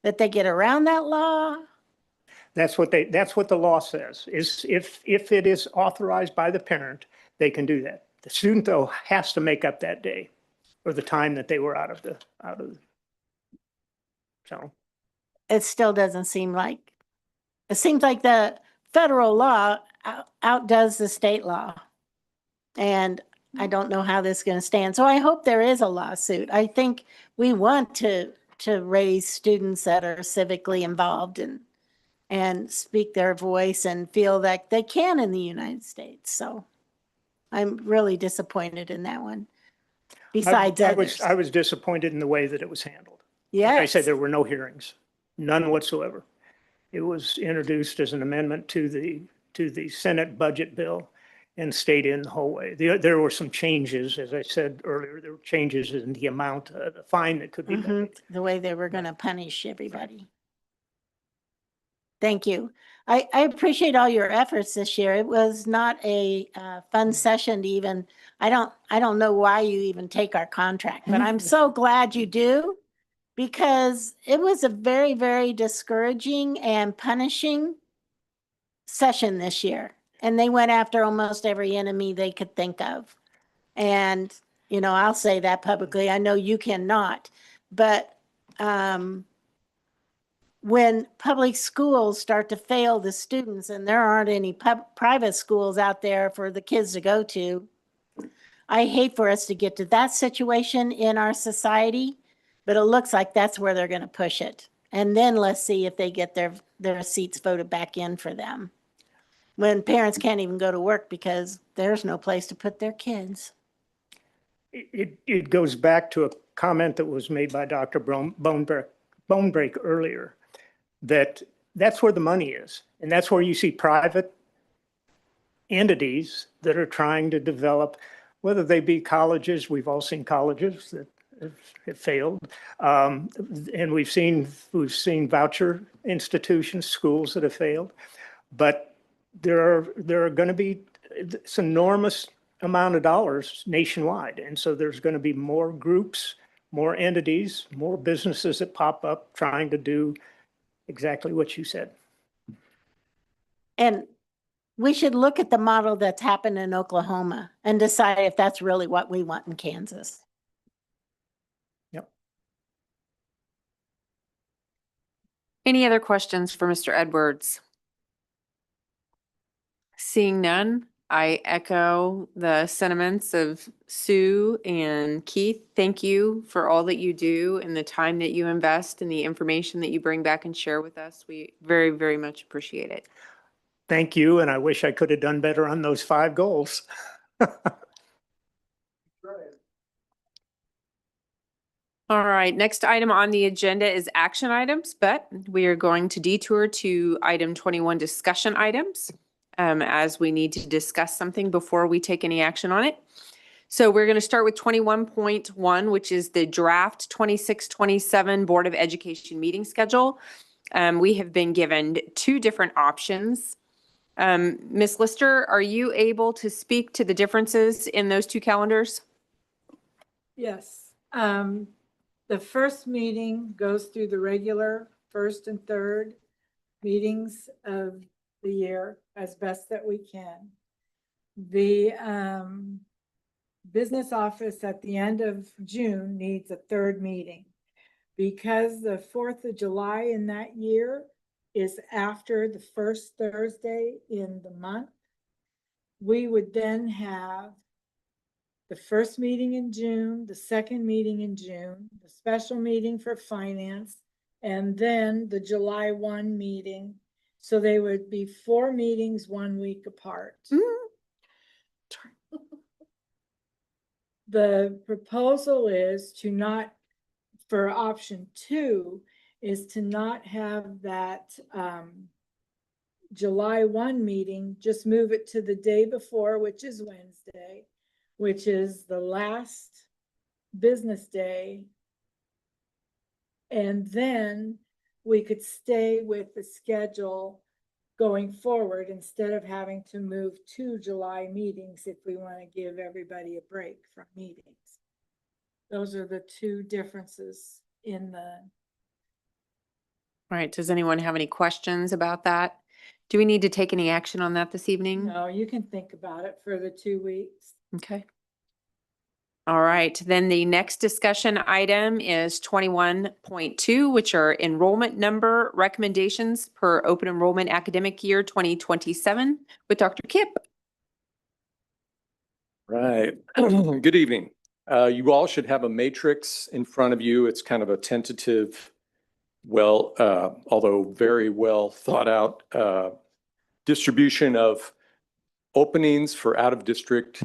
that they get around that law? That's what the law says, is if it is authorized by the parent, they can do that. The student, though, has to make up that day or the time that they were out of so. It still doesn't seem like, it seems like the federal law outdoes the state law. And I don't know how this is going to stand. So I hope there is a lawsuit. I think we want to raise students that are civically involved and speak their voice and feel that they can in the United States. So I'm really disappointed in that one. Besides others. I was disappointed in the way that it was handled. Yes. Like I said, there were no hearings, none whatsoever. It was introduced as an amendment to the Senate budget bill and stayed in the whole way. There were some changes, as I said earlier, there were changes in the amount, the fine that could be levied. The way they were going to punish everybody. Thank you. I appreciate all your efforts this year. It was not a fun session to even, I don't know why you even take our contract, but I'm so glad you do, because it was a very, very discouraging and punishing session this year. And they went after almost every enemy they could think of. And, you know, I'll say that publicly. I know you cannot. But when public schools start to fail the students and there aren't any private schools out there for the kids to go to, I hate for us to get to that situation in our society, but it looks like that's where they're going to push it. And then let's see if they get their seats voted back in for them. When parents can't even go to work because there's no place to put their kids. It goes back to a comment that was made by Dr. Bonebreak earlier, that's where the money is. And that's where you see private entities that are trying to develop, whether they be colleges. We've all seen colleges that have failed. And we've seen voucher institutions, schools that have failed. But there are going to be this enormous amount of dollars nationwide. And so there's going to be more groups, more entities, more businesses that pop up trying to do exactly what you said. And we should look at the model that's happened in Oklahoma and decide if that's really what we want in Kansas. Yep. Any other questions for Mr. Edwards? Seeing none, I echo the sentiments of Sue and Keith. Thank you for all that you do and the time that you invest and the information that you bring back and share with us. We very, very much appreciate it. Thank you. And I wish I could have done better on those 5 goals. All right, next item on the agenda is action items, but we are going to detour to item 21, discussion items, as we need to discuss something before we take any action on it. So we're going to start with 21.1, which is the draft 26-27 Board of Education meeting schedule. We have been given 2 different options. Ms. Lister, are you able to speak to the differences in those 2 calendars? Yes. The first meeting goes through the regular first and third meetings of the year as best that we can. The business office at the end of June needs a 3rd meeting. Because the 4th of July in that year is after the first Thursday in the month, we would then have the first meeting in June, the second meeting in June, the special meeting for finance, and then the July 1 meeting. So they would be 4 meetings 1 week apart. The proposal is to not, for option 2, is to not have that July 1 meeting, just move it to the day before, which is Wednesday, which is the last business day. And then we could stay with the schedule going forward instead of having to move 2 July meetings if we want to give everybody a break from meetings. Those are the 2 differences in the. All right, does anyone have any questions about that? Do we need to take any action on that this evening? No, you can think about it for the 2 weeks. Okay. All right, then the next discussion item is 21.2, which are enrollment number recommendations per open enrollment academic year 2027 with Dr. Kipp. Right. Good evening. You all should have a matrix in front of you. It's kind of a tentative, although very well thought out distribution of openings for out-of-district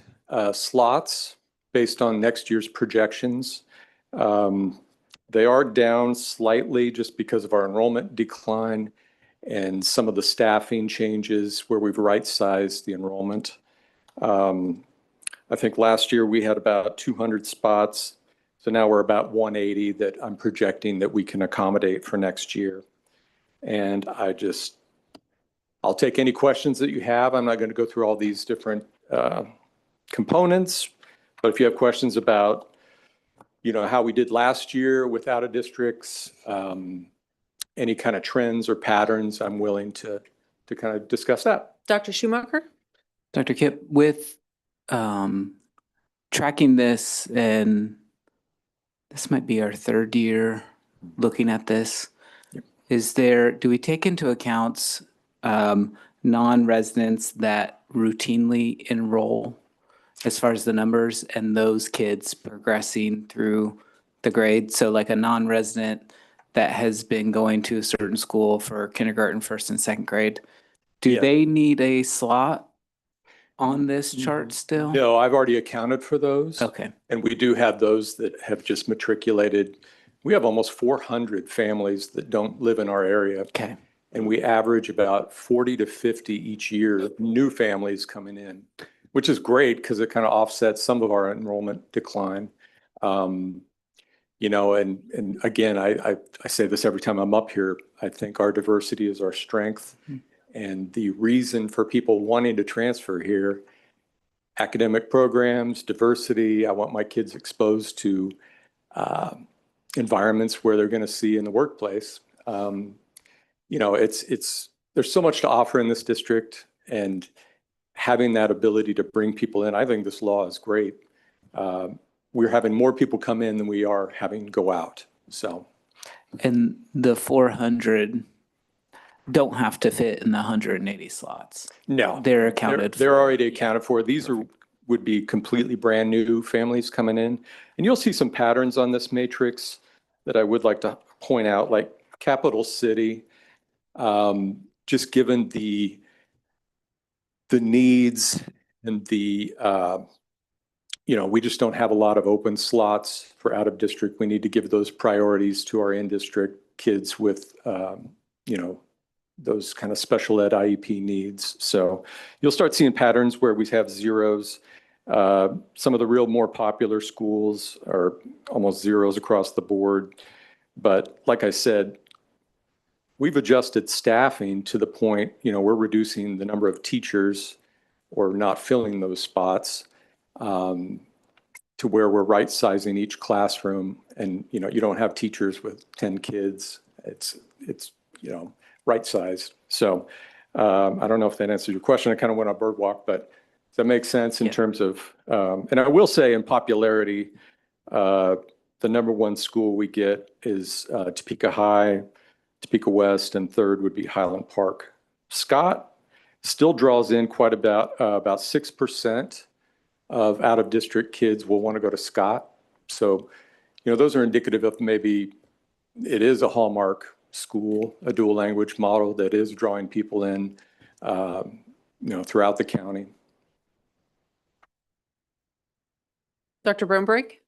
slots based on next year's projections. They are down slightly just because of our enrollment decline and some of the staffing changes where we've right-sized the enrollment. I think last year we had about 200 spots. So now we're about 180 that I'm projecting that we can accommodate for next year. And I'll take any questions that you have. I'm not going to go through all these different components, but if you have questions about, how we did last year with out-of-districts, any kind of trends or patterns, I'm willing to to kind of discuss that. Dr. Schumacher? Dr. Kip, with tracking this, and this might be our third year looking at this, do we take into account non-residents that routinely enroll as far as the numbers and those kids progressing through the grade? So like a non-resident that has been going to a certain school for kindergarten, first and second grade, do they need a slot on this chart still? No, I've already accounted for those. Okay. And we do have those that have just matriculated. We have almost 400 families that don't live in our area. Okay. And we average about 40 to 50 each year of new families coming in, which is great because it kind of offsets some of our enrollment decline. You know, and again, I say this every time I'm up here, I think our diversity is our strength. And the reason for people wanting to transfer here, academic programs, diversity, I want my kids exposed to environments where they're going to see in the workplace. You know, there's so much to offer in this district, and having that ability to bring people in, I think this law is great. We're having more people come in than we are having go out, so. And the 400 don't have to fit in the 180 slots. No. They're accounted They're already accounted for. These would be completely brand new families coming in. And you'll see some patterns on this matrix that I would like to point out, like Capital City, just given the needs and the, you know, we just don't have a lot of open slots for out of district. We need to give those priorities to our in-district kids with, you know, those kind of special ed IEP needs. So you'll start seeing patterns where we have zeros. Some of the real more popular schools are almost zeros across the board. But like I said, we've adjusted staffing to the point, you know, we're reducing the number of teachers or not filling those spots to where we're right sizing each classroom. And, you know, you don't have teachers with 10 kids. It's, you know, right sized. So I don't know if that answers your question. I kind of went on bird walk, but does that make sense in terms of, and I will say in popularity, the number one school we get is Topeka High, Topeka West, and third would be Highland Park. Scott still draws in quite about 6% of out of district kids will want to go to Scott. So, you know, those are indicative of maybe it is a hallmark school, a dual language model that is drawing people in, you know, throughout the county. Dr. Brombrink?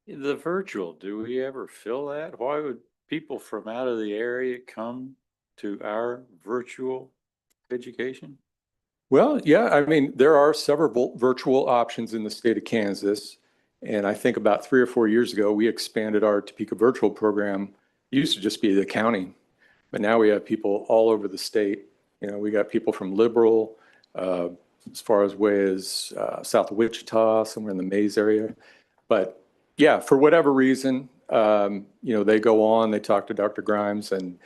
The virtual, do we ever fill that? Why would people from out of the area come to our virtual education? Well, yeah, I mean, there are several virtual options in the state of Kansas. And I think about 3 or 4 years ago, we expanded our Topeka virtual program. It used to just be the county, but now we have people all over the state. You know, we got people from Liberal, as far as way as south of Wichita, somewhere in the Mays area. But yeah, for whatever reason, you know, they go on, they talk to Dr. Grimes, and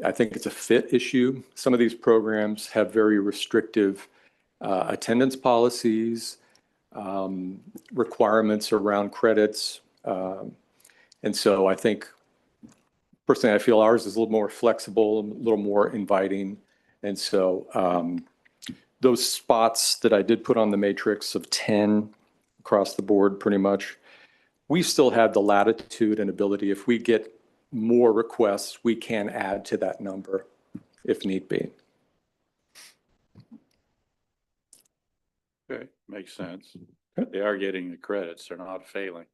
I think it's a fit issue. Some of these programs have very restrictive attendance policies, requirements around credits. And so I think, personally, I feel ours is a little more flexible, a little more inviting. And so those spots that I did put on the matrix of 10 across the board, pretty much, we still have the latitude and ability. If we get more requests, we can add to that number if need be. Okay, makes sense. They are getting the credits. They're not failing.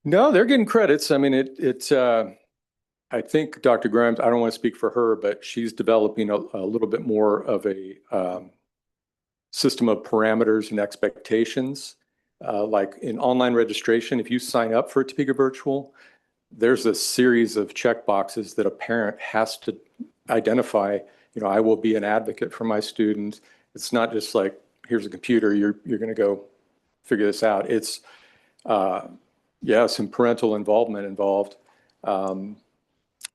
No, they're getting credits. I mean, I think Dr. Grimes, I don't want to speak for her, but she's developing a little bit more of a system of parameters and expectations. Like in online registration, if you sign up for Topeka Virtual, there's a series of check boxes that a parent has to identify. You know, I will be an advocate for my students. It's not just like, here's a computer, you're going to go figure this out. It's, yeah, some parental involvement involved.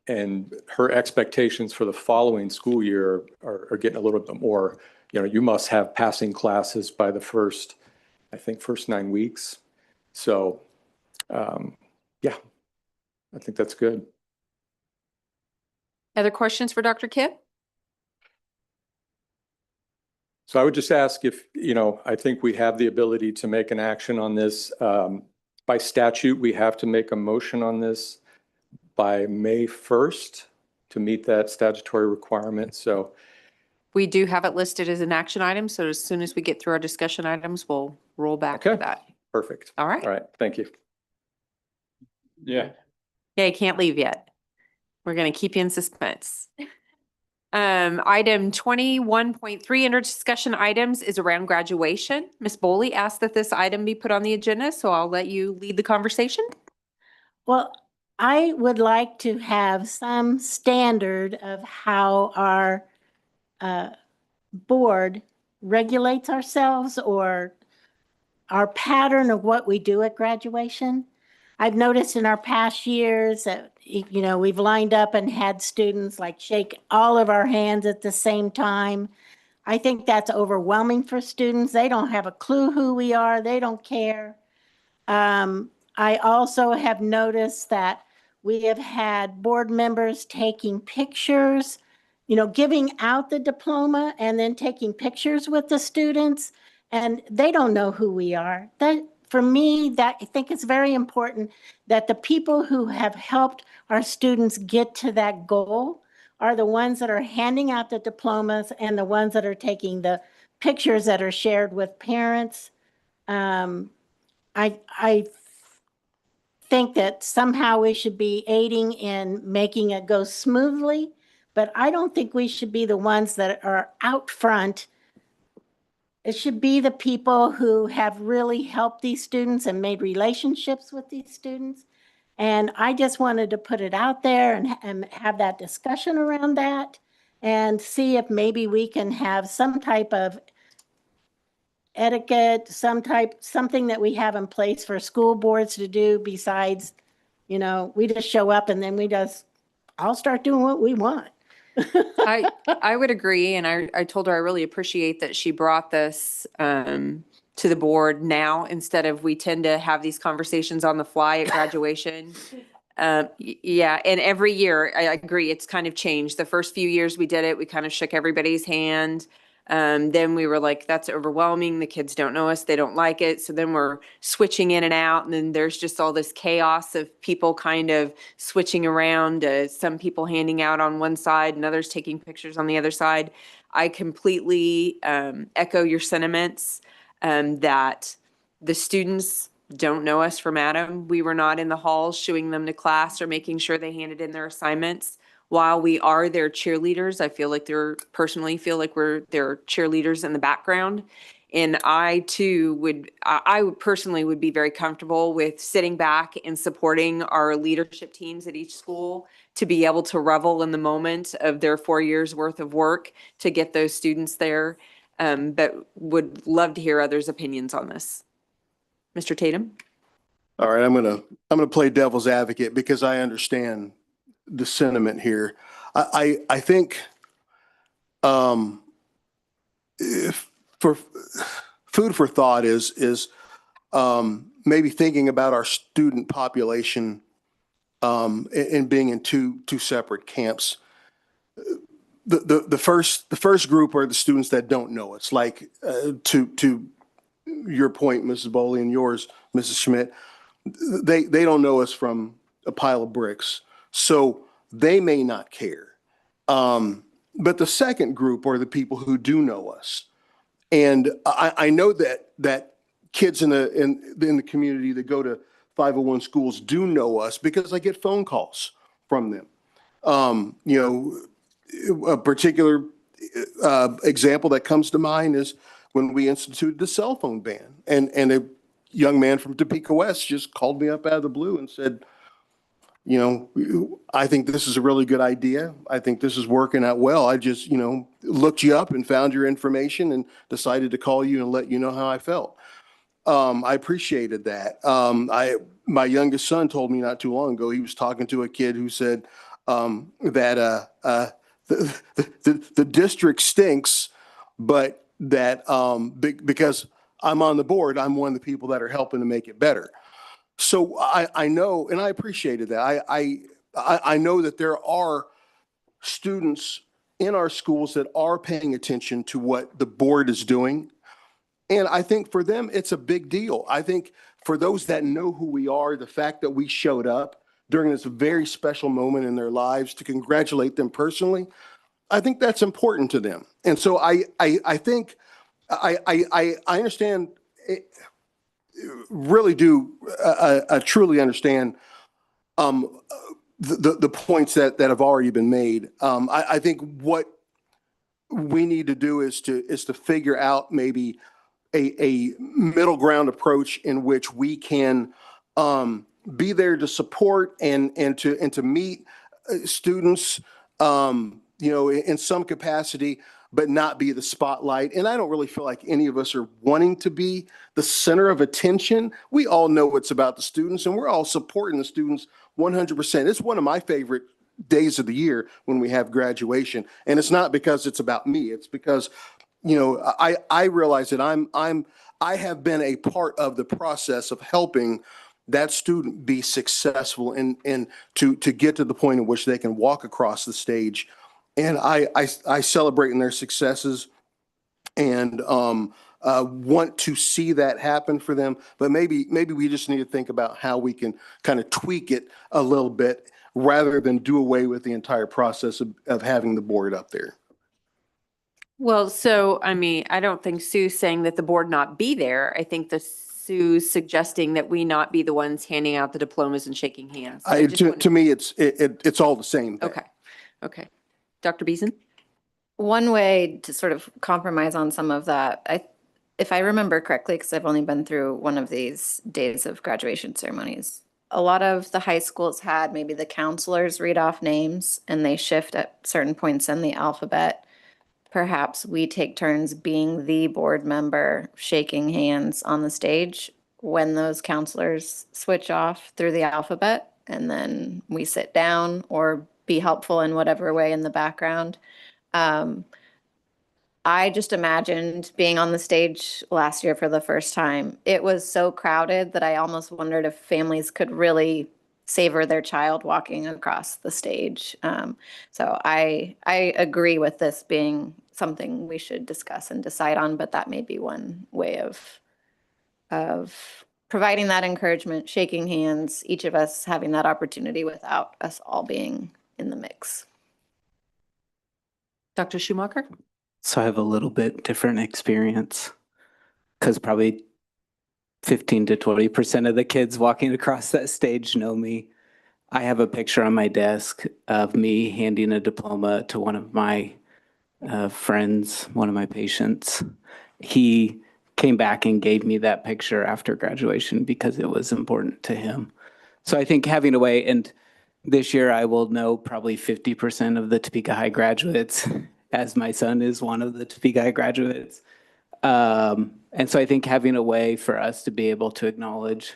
and her expectations for the following school year are getting a little bit more, you must have passing classes by the first 9 weeks. So, yeah, I think that's good. Other questions for Dr. Kipp? So I would just ask if, I think we have the ability to make an action on this. By statute, we have to make a motion on this by May 1st to meet that statutory requirement. So We do have it listed as an action item, so as soon as we get through our discussion items, we'll roll back to Okay. that. perfect. All right. All right. Thank you. Yeah. Yeah, you can't leave yet. We're gonna keep you in suspense. Item 21.3 under discussion items is around graduation. Ms. Boley asked that this item be put on the agenda, so I'll let you lead the conversation. Well, I would like to have some standard of how our board regulates ourselves or our pattern of what we do at graduation. I've noticed in our past years that, we've lined up and had students like shake all of our hands at the same time. I think that's overwhelming for students. They don't have a clue who we are. They don't care. I also have noticed that we have had board members taking pictures, giving out the diploma and then taking pictures with the students, and they don't know who we are. For me, I think it's very important that the people who have helped our students get to that goal are the ones that are handing out the diplomas and the ones that are taking the pictures that are shared with parents. I think that somehow we should be aiding in making it go smoothly, but I don't think we should be the ones that are out front. It should be the people who have really helped these students and made relationships with these students. And I just wanted to put it out there and have that discussion around that and see if maybe we can have some type of etiquette, something that we have in place for school boards to do besides, we just show up and then I'll start doing what we want. I would agree, and I told her I really appreciate that she brought this to the board now instead of we tend to have these conversations on the fly at graduation. Yeah, and every year, I agree, it's kind of changed. The first few years we did it, we kind of shook everybody's hand. Then we were like, that's overwhelming. The kids don't know us. They don't like it. So then we're switching in and out. And then there's just all this chaos of people kind of switching around, some people handing out on one side and others taking pictures on the other side. I completely echo your sentiments that the students don't know us from Adam. We were not in the halls shooing them to class or making sure they handed in their assignments. While we are their cheerleaders, I feel like personally feel like we're their cheerleaders in the background. And I too I would personally would be very comfortable with sitting back and supporting our leadership teams at each school to be able to revel in the moment of their 4 years worth of work to get those students there. But would love to hear others' opinions on this. Mr. Tatum? All right, I'm gonna play devil's advocate because I understand the sentiment here. I think if for food for thought is maybe thinking about our student population and being in two separate camps. The first group are the students that don't know us, like to your point, Mrs. Boley, and yours, Mrs. Schmidt. They don't know us from a pile of bricks, so they may not care. But the second group are the people who do know us, and I know that kids in the community that go to 501 schools do know us because I get phone calls from them. A particular example that comes to mind is when we instituted the cell phone ban, and a young man from Topeka West just called me up out of the blue and said, I think this is a really good idea. I think this is working out well. I just, looked you up and found your information and decided to call you and let you know how I felt. I appreciated that. My youngest son told me not too long ago, he was talking to a kid who said, that the district stinks, but that because I'm on the board, I'm one of the people that are helping to make it better. So I know, and I appreciated that. I know that there are students in our schools that are paying attention to what the board is doing. And I think for them, it's a big deal. I think for those that know who we are, the fact that we showed up during this very special moment in their lives to congratulate them personally, I think that's important to them. And so I think I understand, really do truly understand the points that have already been made. I think what we need to do is to figure out maybe a middle ground approach in which we can be there to support and to meet students, in some capacity, but not be the spotlight. And I don't really feel like any of us are wanting to be the center of attention. We all know it's about the students, and we're all supporting the students 100%. It's one of my favorite days of the year when we have graduation. And it's not because it's about me. It's because, I realize that I have been a part of the process of helping that student be successful and to get to the point in which they can walk across the stage. And I celebrate in their successes and want to see that happen for them. But maybe we just need to think about how we can kind of tweak it a little bit rather than do away with the entire process of having the board up there. Well, so, I don't think Sue's saying that the board not be there. I think Sue's suggesting that we not be the ones handing out the diplomas and shaking hands. To me, it's all the same thing. Okay. Dr. Beeson? One way to sort of compromise on some of that, if I remember correctly, because I've only been through one of these days of graduation ceremonies, a lot of the high schools had maybe the counselors read off names and they shift at certain points in the alphabet. Perhaps we take turns being the board member, shaking hands on the stage when those counselors switch off through the alphabet, and then we sit down or be helpful in whatever way in the background. I just imagined being on the stage last year for the first time. It was so crowded that I almost wondered if families could really savor their child walking across the stage. So I agree with this being something we should discuss and decide on, but that may be one way of providing that encouragement, shaking hands, each of us having that opportunity without us all being in the mix. Dr. Schumacher? So I have a little bit different experience because probably 15 to 20% of the kids walking across that stage know me. I have a picture on my desk of me handing a diploma to one of my friends, one of my patients. He came back and gave me that picture after graduation because it was important to him. So I think having a way, and this year I will know probably 50% of the Topeka High graduates, as my son is one of the Topeka High graduates. And so I think having a way for us to be able to acknowledge,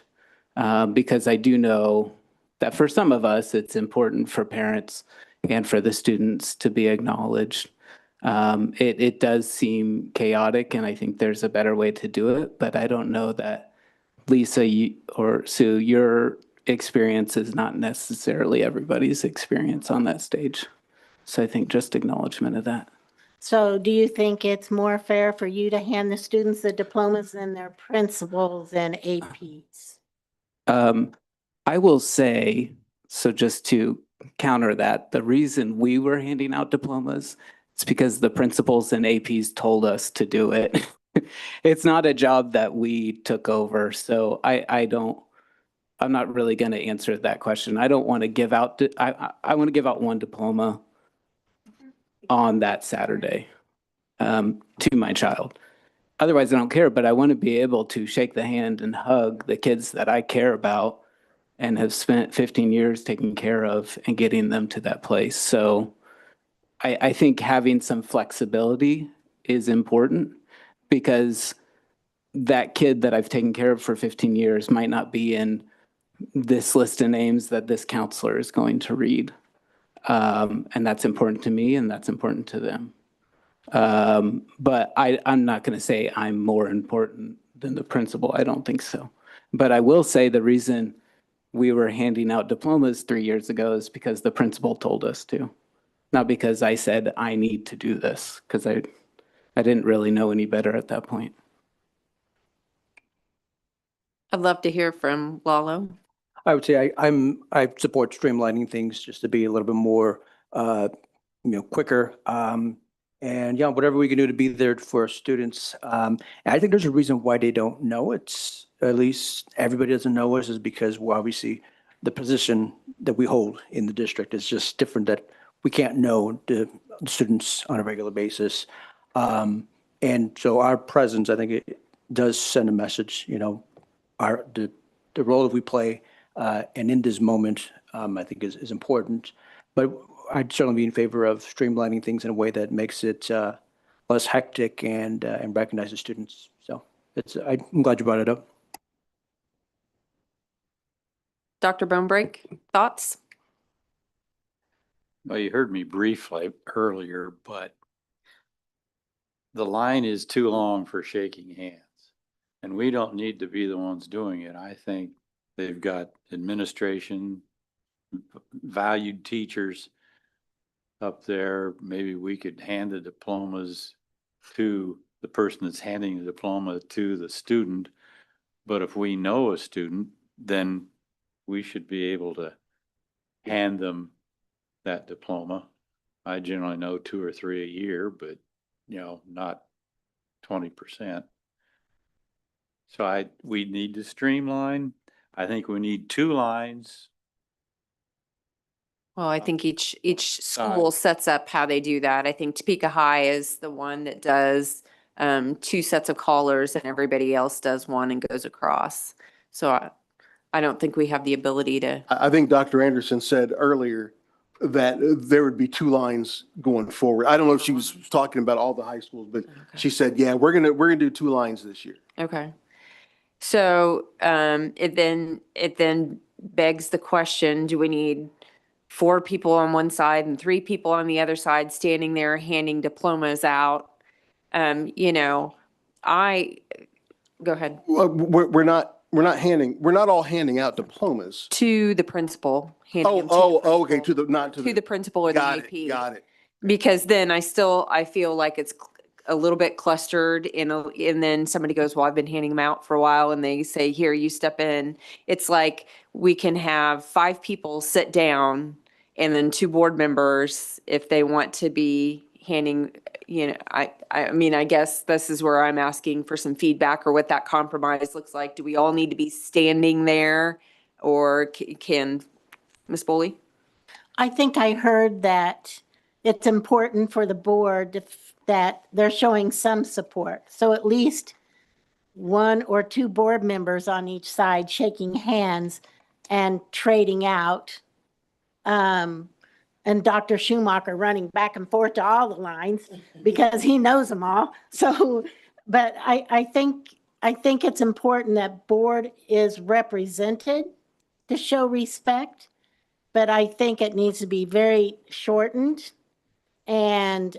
because I do know that for some of us, it's important for parents and for the students to be acknowledged. It does seem chaotic, and I think there's a better way to do it, but I don't know that, Lisa or Sue, your experience is not necessarily everybody's experience on that stage. So I think just acknowledgement of that. So do you think it's more fair for you to hand the students the diplomas than their principals and APs? I will say, so just to counter that, the reason we were handing out diplomas is because the principals and APs told us to do it. It's not a job that we took over. So I'm not really going to answer that question. I don't want to give out, I want to give out one diploma on that Saturday to my child. Otherwise, I don't care, but I want to be able to shake the hand and hug the kids that I care about and have spent 15 years taking care of and getting them to that place. So I think having some flexibility is important because that kid that I've taken care of for 15 years might not be in this list of names that this counselor is going to read. And that's important to me and that's important to them. But I'm not going to say I'm more important than the principal. I don't think so. But I will say the reason we were handing out diplomas 3 years ago is because the principal told us to. Not because I said I need to do this, because I didn't really know any better at that point. I'd love to hear from Lalo. I would say I support streamlining things just to be a little bit more, quicker. And yeah, whatever we can do to be there for our students. And I think there's a reason why they don't know it's, at least everybody doesn't know us, is because obviously the position that we hold in the district is just different, that we can't know the students on a regular basis. And so our presence, I think it does send a message, the role that we play and in this moment, I think is important. But I'd certainly be in favor of streamlining things in a way that makes it less hectic and recognize the students. So I'm glad you brought it up. Dr. Bonebrake, thoughts? Well, you heard me briefly earlier, but the line is too long for shaking hands. And we don't need to be the ones doing it. I think they've got administration, valued teachers up there. Maybe we could hand the diplomas to the person that's handing the diploma to the student. But if we know a student, then we should be able to hand them that diploma. I generally know 2 or 3 a year, but not 20%. So we need to streamline. I think we need 2 lines. Well, I think each school sets up how they do that. I think Topeka High is the one that does 2 sets of callers and everybody else does one and goes across. So I don't think we have the ability to. I think Dr. Anderson said earlier that there would be 2 lines going forward. I don't know if she was talking about all the high schools, but she said, yeah, we're gonna do 2 lines this year. Okay. So it then begs the question, do we need 4 people on one side and 3 people on the other side standing there handing diplomas out? Go ahead. Well, we're not all handing out diplomas. To the principal. Okay, to the principal or the AP. Got it. Because then I feel like it's a little bit clustered and then somebody goes, well, I've been handing them out for a while, and they say, here, you step in. It's like we can have 5 people sit down and then 2 board members if they want to be handing, I guess this is where I'm asking for some feedback or what that compromise looks like. Do we all need to be standing there, or can Ms. Boley? I think I heard that it's important for the board that they're showing some support. So at least 1 or 2 board members on each side shaking hands and trading out. And Dr. Schumacher running back and forth to all the lines because he knows them all. So, but I think it's important that board is represented to show respect, but I think it needs to be very shortened. And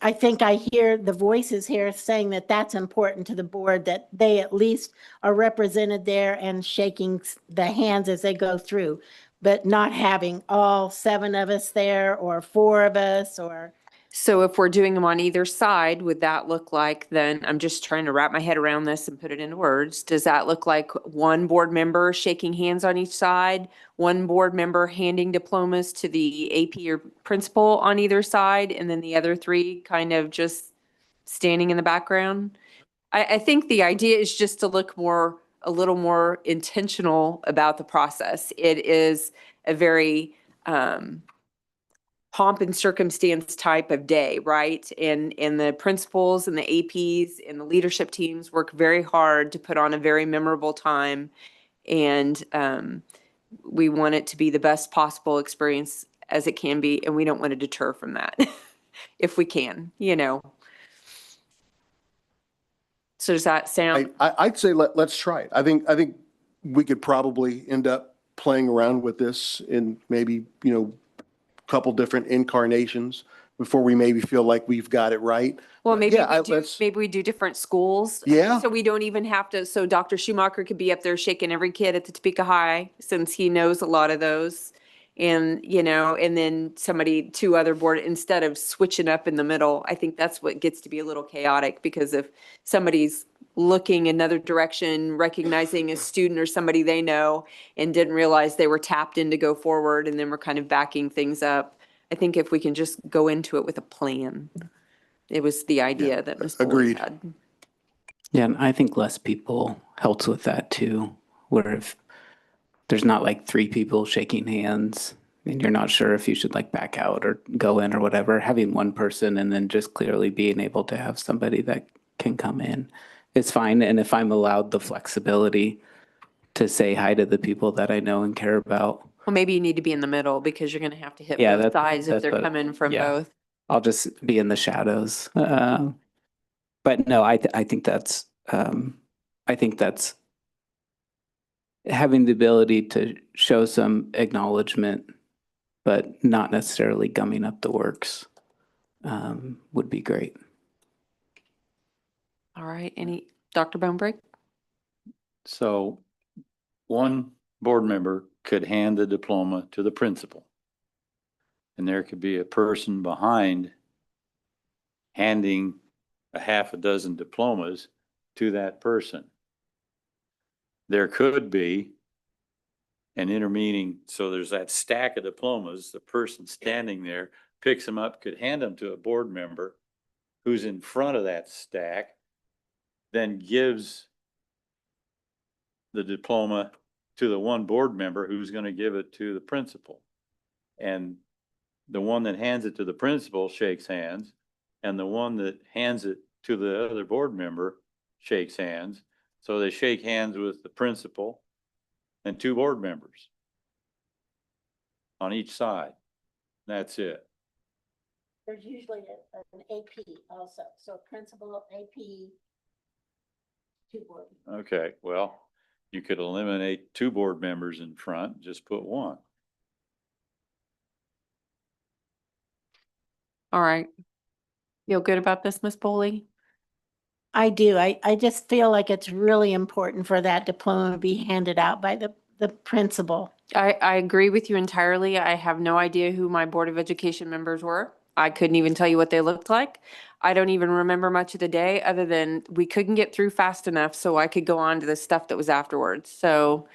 I think I hear the voices here saying that that's important to the board, that they at least are represented there and shaking the hands as they go through, but not having all 7 of us there or 4 of us or. So if we're doing them on either side, would that look like, then I'm just trying to wrap my head around this and put it into words. Does that look like 1 board member shaking hands on each side, 1 board member handing diplomas to the AP or principal on either side, and then the other 3 kind of just standing in the background? I think the idea is just to look a little more intentional about the process. It is a very pomp and circumstance type of day, right? And the principals and the APs and the leadership teams work very hard to put on a very memorable time. And we want it to be the best possible experience as it can be. And we don't want to deter from that if we can, So does that sound? I'd say let's try it. I think we could probably end up playing around with this in maybe, couple different incarnations before we maybe feel like we've got it right. Well, Yeah, let's, maybe we do different schools. Yeah. So we don't even have to, so Dr. Schumacher could be up there shaking every kid at the Topeka High, since he knows a lot of those. And, and then two other board, instead of switching up in the middle. I think that's what gets to be a little chaotic, because if somebody's looking another direction, recognizing a student or somebody they know and didn't realize they were tapped in to go forward, and then we're kind of backing things up. I think if we can just go into it with a plan. It was the idea that Ms. Boley agreed. had. Yeah, and I think less people helps with that too, where if there's not like 3 people shaking hands and you're not sure if you should like back out or go in or whatever, having one person and then just clearly being able to have somebody that can come in is fine. And if I'm allowed the flexibility to say hi to the people that I know and care about. Well, maybe you need to be in the middle, because you're going to have to hit Yeah, both sides if that's they're what- coming from yeah. both. I'll just be in the shadows. But no, I think that's having the ability to show some acknowledgement, but not necessarily gumming up the works, would be great. All right. Dr. Bonebreak? So one board member could hand the diploma to the principal. And there could be a person behind handing a half a dozen diplomas to that person. There could be an intermeeting, so there's that stack of diplomas, the person standing there picks them up, could hand them to a board member who's in front of that stack, then gives the diploma to the one board member who's going to give it to the principal. And the one that hands it to the principal shakes hands, and the one that hands it to the other board member shakes hands. So they shake hands with the principal and 2 board members on each side. That's it. There's usually an AP also, so principal, AP, 2 board. Okay, well, you could eliminate 2 board members in front, just put 1. All right. Feel good about this, Ms. Boley? I do. I just feel like it's really important for that diploma to be handed out by the principal. I agree with you entirely. I have no idea who my Board of Education members were. I couldn't even tell you what they looked like. I don't even remember much of the day, other than we couldn't get through fast enough so I could go on to the stuff that was afterwards. So,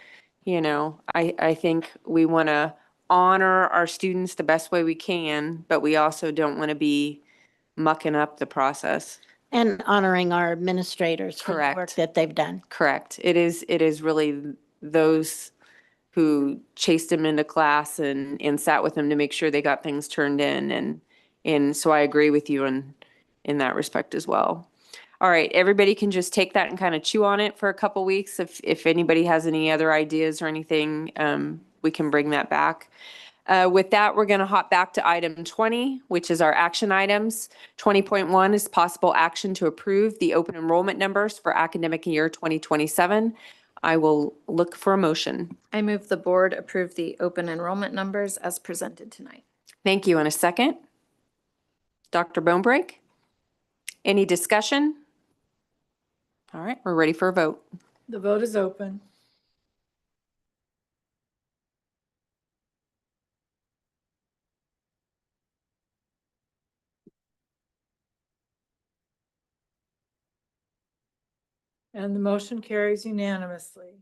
I think we want to honor our students the best way we can, but we also don't want to be mucking up the process. And honoring our administrators for the work Correct. that they've done. Correct. It is really those who chased them into class and sat with them to make sure they got things turned in. And so I agree with you in that respect as well. All right, everybody can just take that and kind of chew on it for a couple weeks. If anybody has any other ideas or anything, we can bring that back. With that, we're going to hop back to item 20, which is our action items. 20.1 is possible action to approve the open enrollment numbers for academic year 2027. I will look for a motion. I move the board approve the open enrollment numbers as presented tonight. Thank you. In a second. Dr. Bonebreak? Any discussion? All right, we're ready for a vote. The vote is open. And the motion carries unanimously.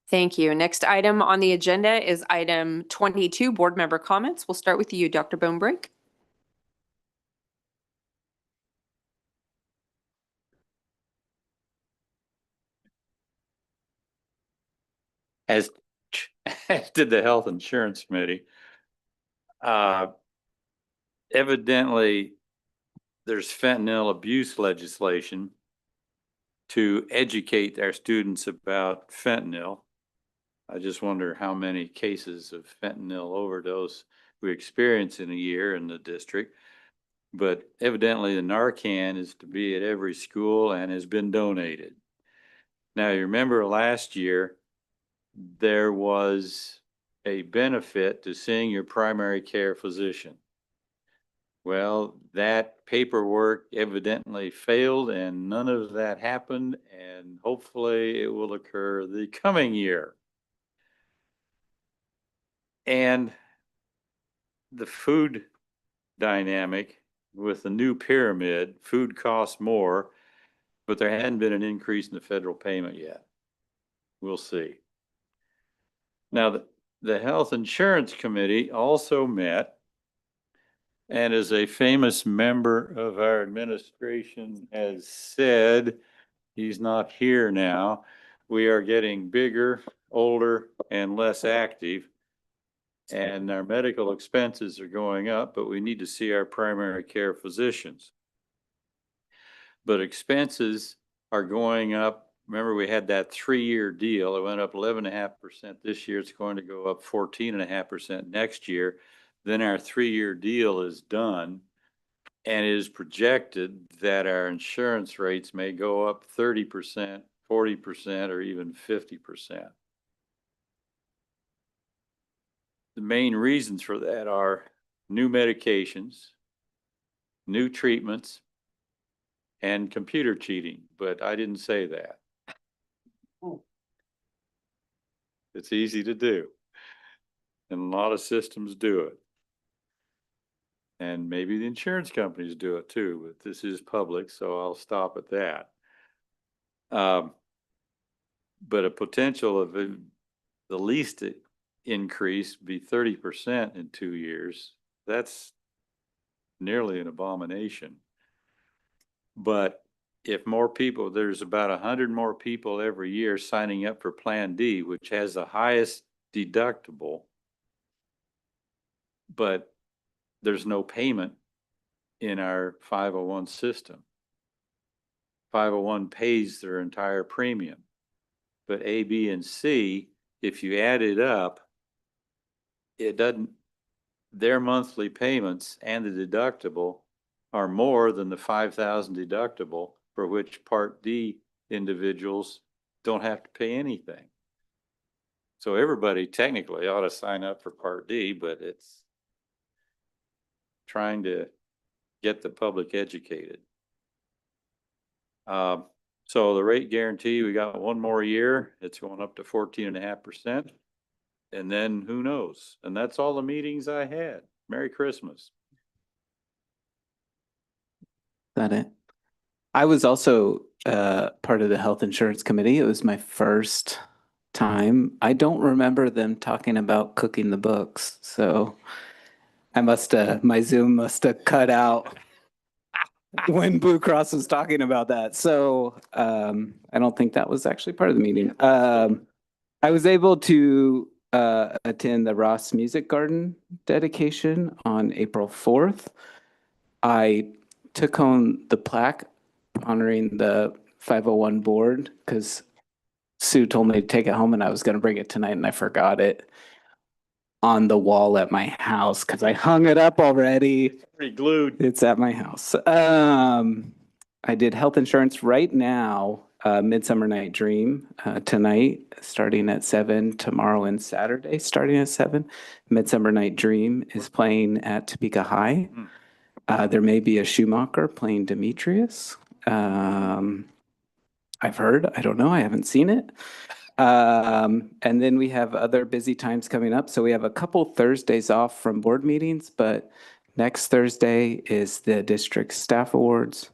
Thank you. Next item on the agenda is item 22, board member comments. We'll start with you, Dr. Bonebreak. As did the Health Insurance Committee. Evidently, there's fentanyl abuse legislation to educate our students about fentanyl. I just wonder how many cases of fentanyl overdose we experience in a year in the district. But evidently the Narcan is to be at every school and has been donated. Now, you remember last year, there was a benefit to seeing your primary care physician. Well, that paperwork evidently failed and none of that happened, and hopefully it will occur the coming year. And the food dynamic with the new pyramid, food costs more, but there hadn't been an increase in the federal payment yet. We'll see. Now, the Health Insurance Committee also met, and as a famous member of our administration has said, he's not here now, we are getting bigger, older, and less active. And our medical expenses are going up, but we need to see our primary care physicians. But expenses are going up. Remember, we had that 3-year deal. It went up 11.5% this year. It's going to go up 14.5% next year. Then our 3-year deal is done, and it is projected that our insurance rates may go up 30%, 40%, or even 50%. The main reasons for that are new medications, new treatments, and computer cheating, but I didn't say that. It's easy to do, and a lot of systems do it. And maybe the insurance companies do it too, but this is public, so I'll stop at that. But a potential of the least increase be 30% in 2 years. That's nearly an abomination. But if more people, there's about 100 more people every year signing up for Plan D, which has the highest deductible, but there's no payment in our 501 system. 501 pays their entire premium, but A, B, and C, if you add it up, it doesn't, their monthly payments and the deductible are more than the 5,000 deductible, for which Part D individuals don't have to pay anything. So everybody technically ought to sign up for Part D, but it's trying to get the public educated. So the rate guarantee, we got 1 more year. It's going up to 14.5%. And then who knows? And that's all the meetings I had. Merry Christmas. That it? I was also part of the Health Insurance Committee. It was my first time. I don't remember them talking about cooking the books, so my Zoom must have cut out when Blue Cross was talking about that. So I don't think that was actually part of the meeting. I was able to attend the Ross Music Garden dedication on April 4th. I took home the plaque honoring the 501 board because Sue told me to take it home and I was going to bring it tonight and I forgot it on the wall at my house because I hung it up already. Pretty glued. It's at my house. I did health insurance right now, Midsummer Night Dream tonight starting at 7, tomorrow and Saturday starting at 7. Midsummer Night Dream is playing at Topeka High. There may be a Schumacher playing Demetrius. I've heard, I don't know, I haven't seen it. And then we have other busy times coming up. So we have a couple Thursdays off from board meetings, but next Thursday is the district staff awards.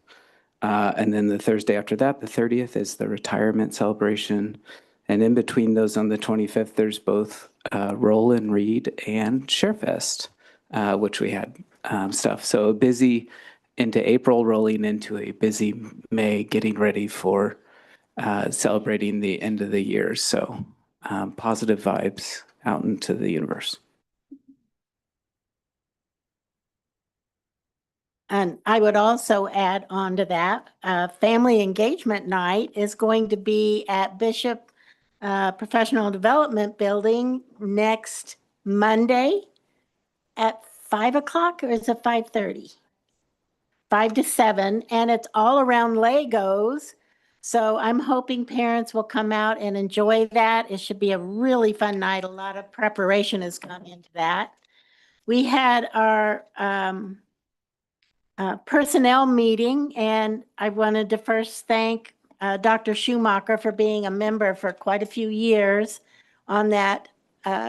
And then the Thursday after that, the 30th, is the retirement celebration. And in between those on the 25th, there's both Roll and Read and ShareFest, which we had stuff. So busy into April, rolling into a busy May, getting ready for celebrating the end of the year. So positive vibes out into the universe. And I would also add on to that, Family Engagement Night is going to be at Bishop Professional Development Building next Monday at 5 o'clock, or is it 5:30? 5 to 7, and it's all around Legos. So I'm hoping parents will come out and enjoy that. It should be a really fun night. A lot of preparation has gone into that. We had our personnel meeting, and I wanted to first thank Dr. Schumacher for being a member for quite a few years on that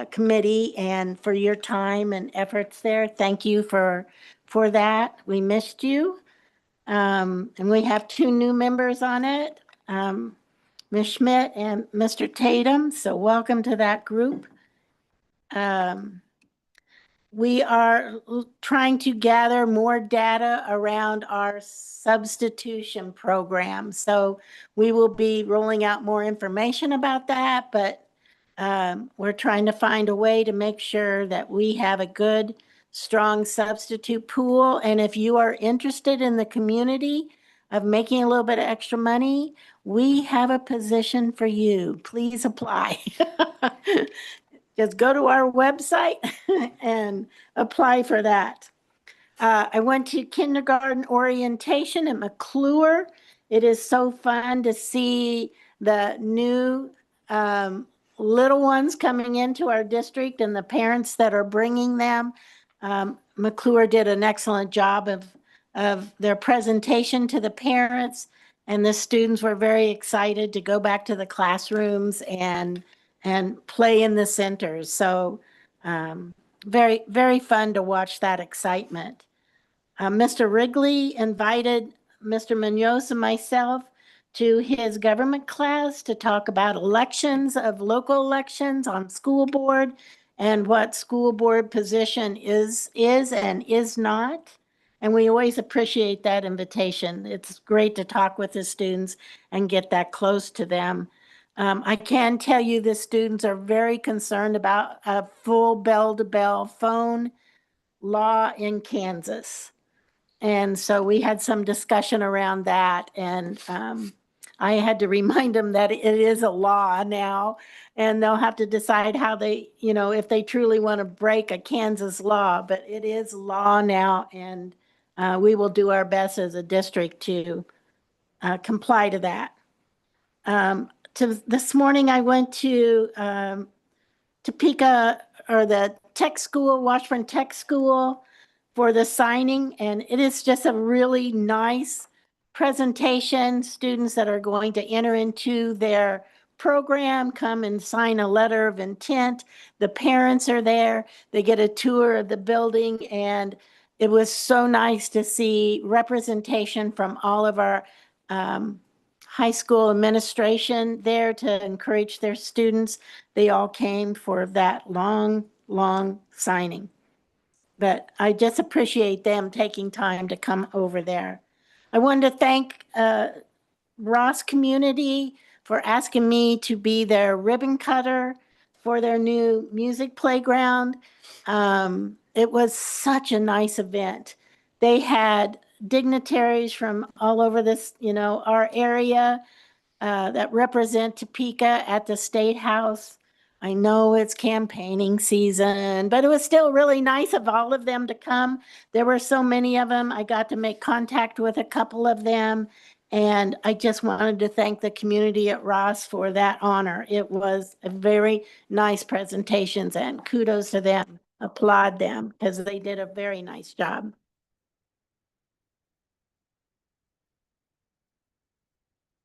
committee and for your time and efforts there. Thank you for that. We missed you. And we have 2 new members on it, Ms. Schmidt and Mr. Tatum. So welcome to that group. We are trying to gather more data around our substitution program. So we will be rolling out more information about that, but we're trying to find a way to make sure that we have a good, strong substitute pool. And if you are interested in the community of making a little bit of extra money, we have a position for you. Please apply. Just go to our website and apply for that. I went to kindergarten orientation at McClure. It is so fun to see the new little ones coming into our district and the parents that are bringing them. McClure did an excellent job of their presentation to the parents, and the students were very excited to go back to the classrooms and play in the centers. So very, very fun to watch that excitement. Mr. Wrigley invited Mr. Munoz and myself to his government class to talk about elections of local elections on school board and what school board position is and is not. And we always appreciate that invitation. It's great to talk with the students and get that close to them. I can tell you the students are very concerned about a full bell-to-bell phone law in Kansas. And so we had some discussion around that, and I had to remind them that it is a law now, and they'll have to decide how they, if they truly want to break a Kansas law, but it is law now, and we will do our best as a district to comply to that. This morning I went to Topeka, or the tech school, Washburn Tech School, for the signing, and it is just a really nice presentation. Students that are going to enter into their program come and sign a letter of intent. The parents are there. They get a tour of the building, and it was so nice to see representation from all of our high school administration there to encourage their students. They all came for that long, long signing. But I just appreciate them taking time to come over there. I wanted to thank Ross Community for asking me to be their ribbon cutter for their new music playground. It was such a nice event. They had dignitaries from all over this, our area that represent Topeka at the State House. I know it's campaigning season, but it was still really nice of all of them to come. There were so many of them. I got to make contact with a couple of them, and I just wanted to thank the community at Ross for that honor. It was a very nice presentations, and kudos to them. Applaud them because they did a very nice job.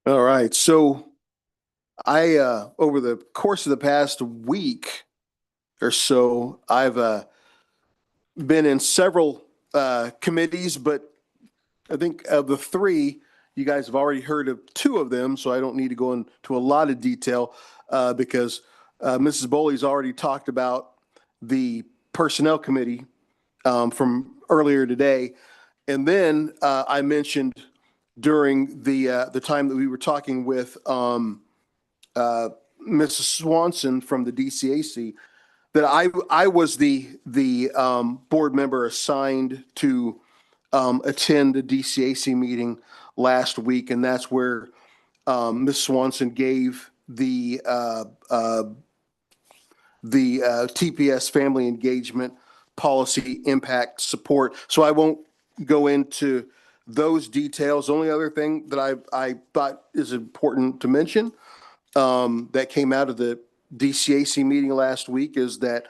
All right. So I, over the course of the past week or so, I've been in several committees, but I think of the 3, you guys have already heard of 2 of them, so I don't need to go into a lot of detail because Mrs. Boley's already talked about the personnel committee from earlier today. And then I mentioned during the time that we were talking with Mrs. Swanson from the DCAC that I was the board member assigned to attend the DCAC meeting last week, and that's where Ms. Swanson gave the TPS family engagement policy impact support. So I won't go into those details. The only other thing that I thought is important to mention that came out of the DCAC meeting last week is that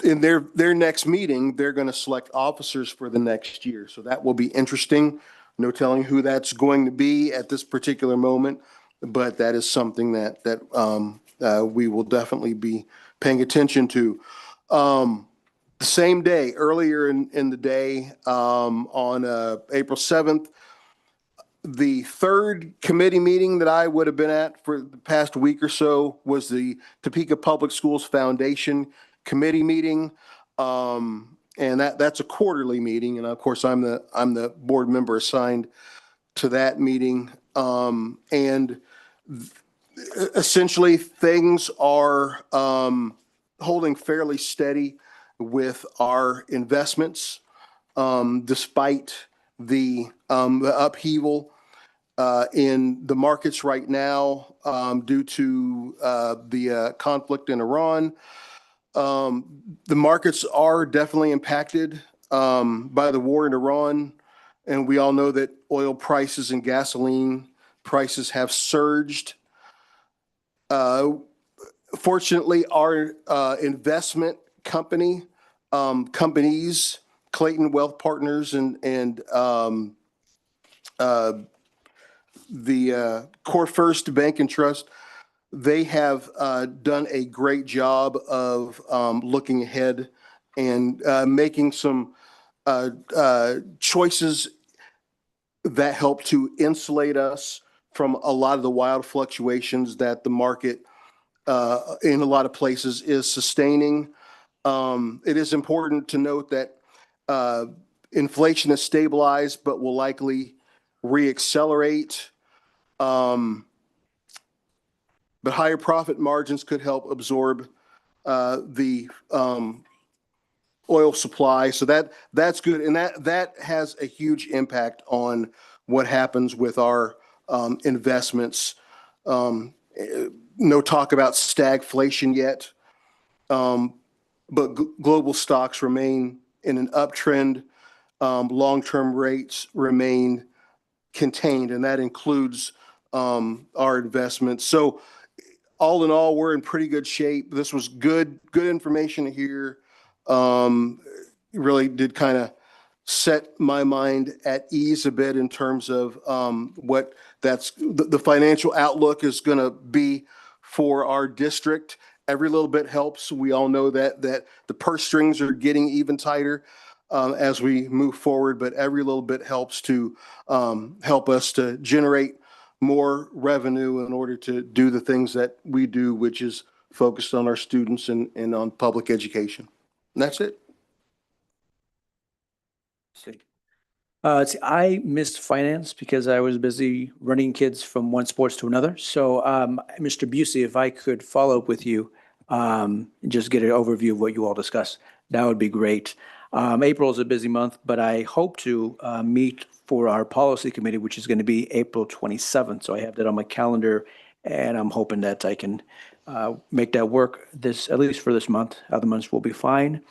in their next meeting, they're going to select officers for the next year. So that will be interesting. No telling who that's going to be at this particular moment, but that is something that we will definitely be paying attention to. The same day, earlier in the day, on April 7th, the third committee meeting that I would have been at for the past week or so was the Topeka Public Schools Foundation committee meeting. And that's a quarterly meeting. And of course, I'm the board member assigned to that meeting. Essentially things are holding fairly steady with our investments, despite the upheaval in the markets right now due to the conflict in Iran. The markets are definitely impacted by the war in Iran, and we all know that oil prices and gasoline prices have surged. Fortunately, our investment companies, Clayton Wealth Partners and the Core First Bank and Trust, they have done a great job of looking ahead and making some choices that help to insulate us from a lot of the wild fluctuations that the market in a lot of places is sustaining. It is important to note that inflation has stabilized, but will likely reaccelerate. But higher profit margins could help absorb the oil supply. So that's good. And that has a huge impact on what happens with our investments. No talk about stagflation yet. But global stocks remain in an uptrend. Long-term rates remain contained, and that includes our investments. So all in all, we're in pretty good shape. This was good information to hear. Really did kind of set my mind at ease a bit in terms of what the financial outlook is going to be for our district. Every little bit helps. We all know that the purse strings are getting even tighter as we move forward, but every little bit helps to help us to generate more revenue in order to do the things that we do, which is focused on our students and on public education. And that's it. I missed finance because I was busy running kids from one sports to another. So, Mr. Busey, if I could follow up with you, just get an overview of what you all discussed, that would be great. April is a busy month, but I hope to meet for our policy committee, which is going to be April 27th. So I have that on my calendar, and I'm hoping that I can make that work at least for this month. Other months will be fine.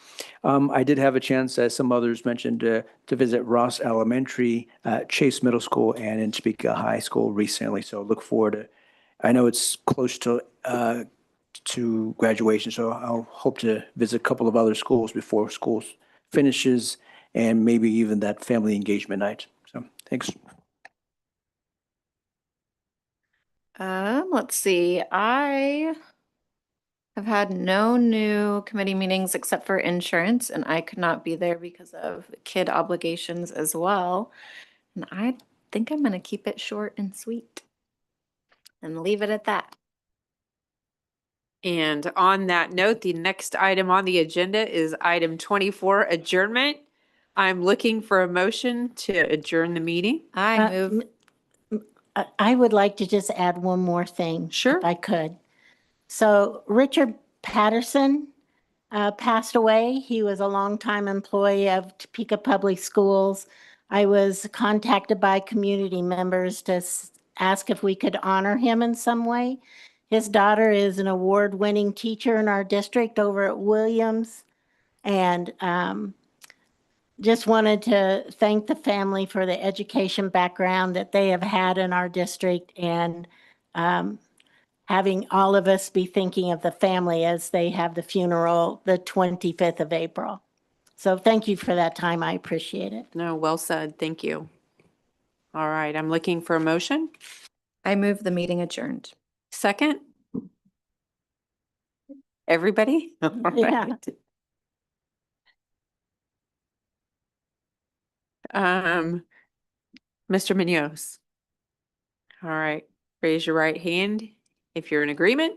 I did have a chance, as some others mentioned, to visit Ross Elementary, Chase Middle School, and in Topeka High School recently. So look forward to, I know it's close to graduation, so I'll hope to visit a couple of other schools before school finishes, and maybe even that family engagement night. So thanks. Let's see. I have had no new committee meetings except for insurance, and I could not be there because of kid obligations as well. And I think I'm going to keep it short and sweet and leave it at that. And on that note, the next item on the agenda is item 24, adjournment. I'm looking for a motion to adjourn the meeting. I move. I would like to just add one more thing. Sure. If I could. So Richard Patterson passed away. He was a longtime employee of Topeka Public Schools. I was contacted by community members to ask if we could honor him in some way. His daughter is an award-winning teacher in our district over at Williams. And just wanted to thank the family for the education background that they have had in our district and having all of us be thinking of the family as they have the funeral the 25th of April. So thank you for that time. I appreciate it. No, well said. Thank you. All right, I'm looking for a motion. I move the meeting adjourned. Second? Everybody? All Yeah. right. Mr. Munoz. All right, raise your right hand if you're in agreement.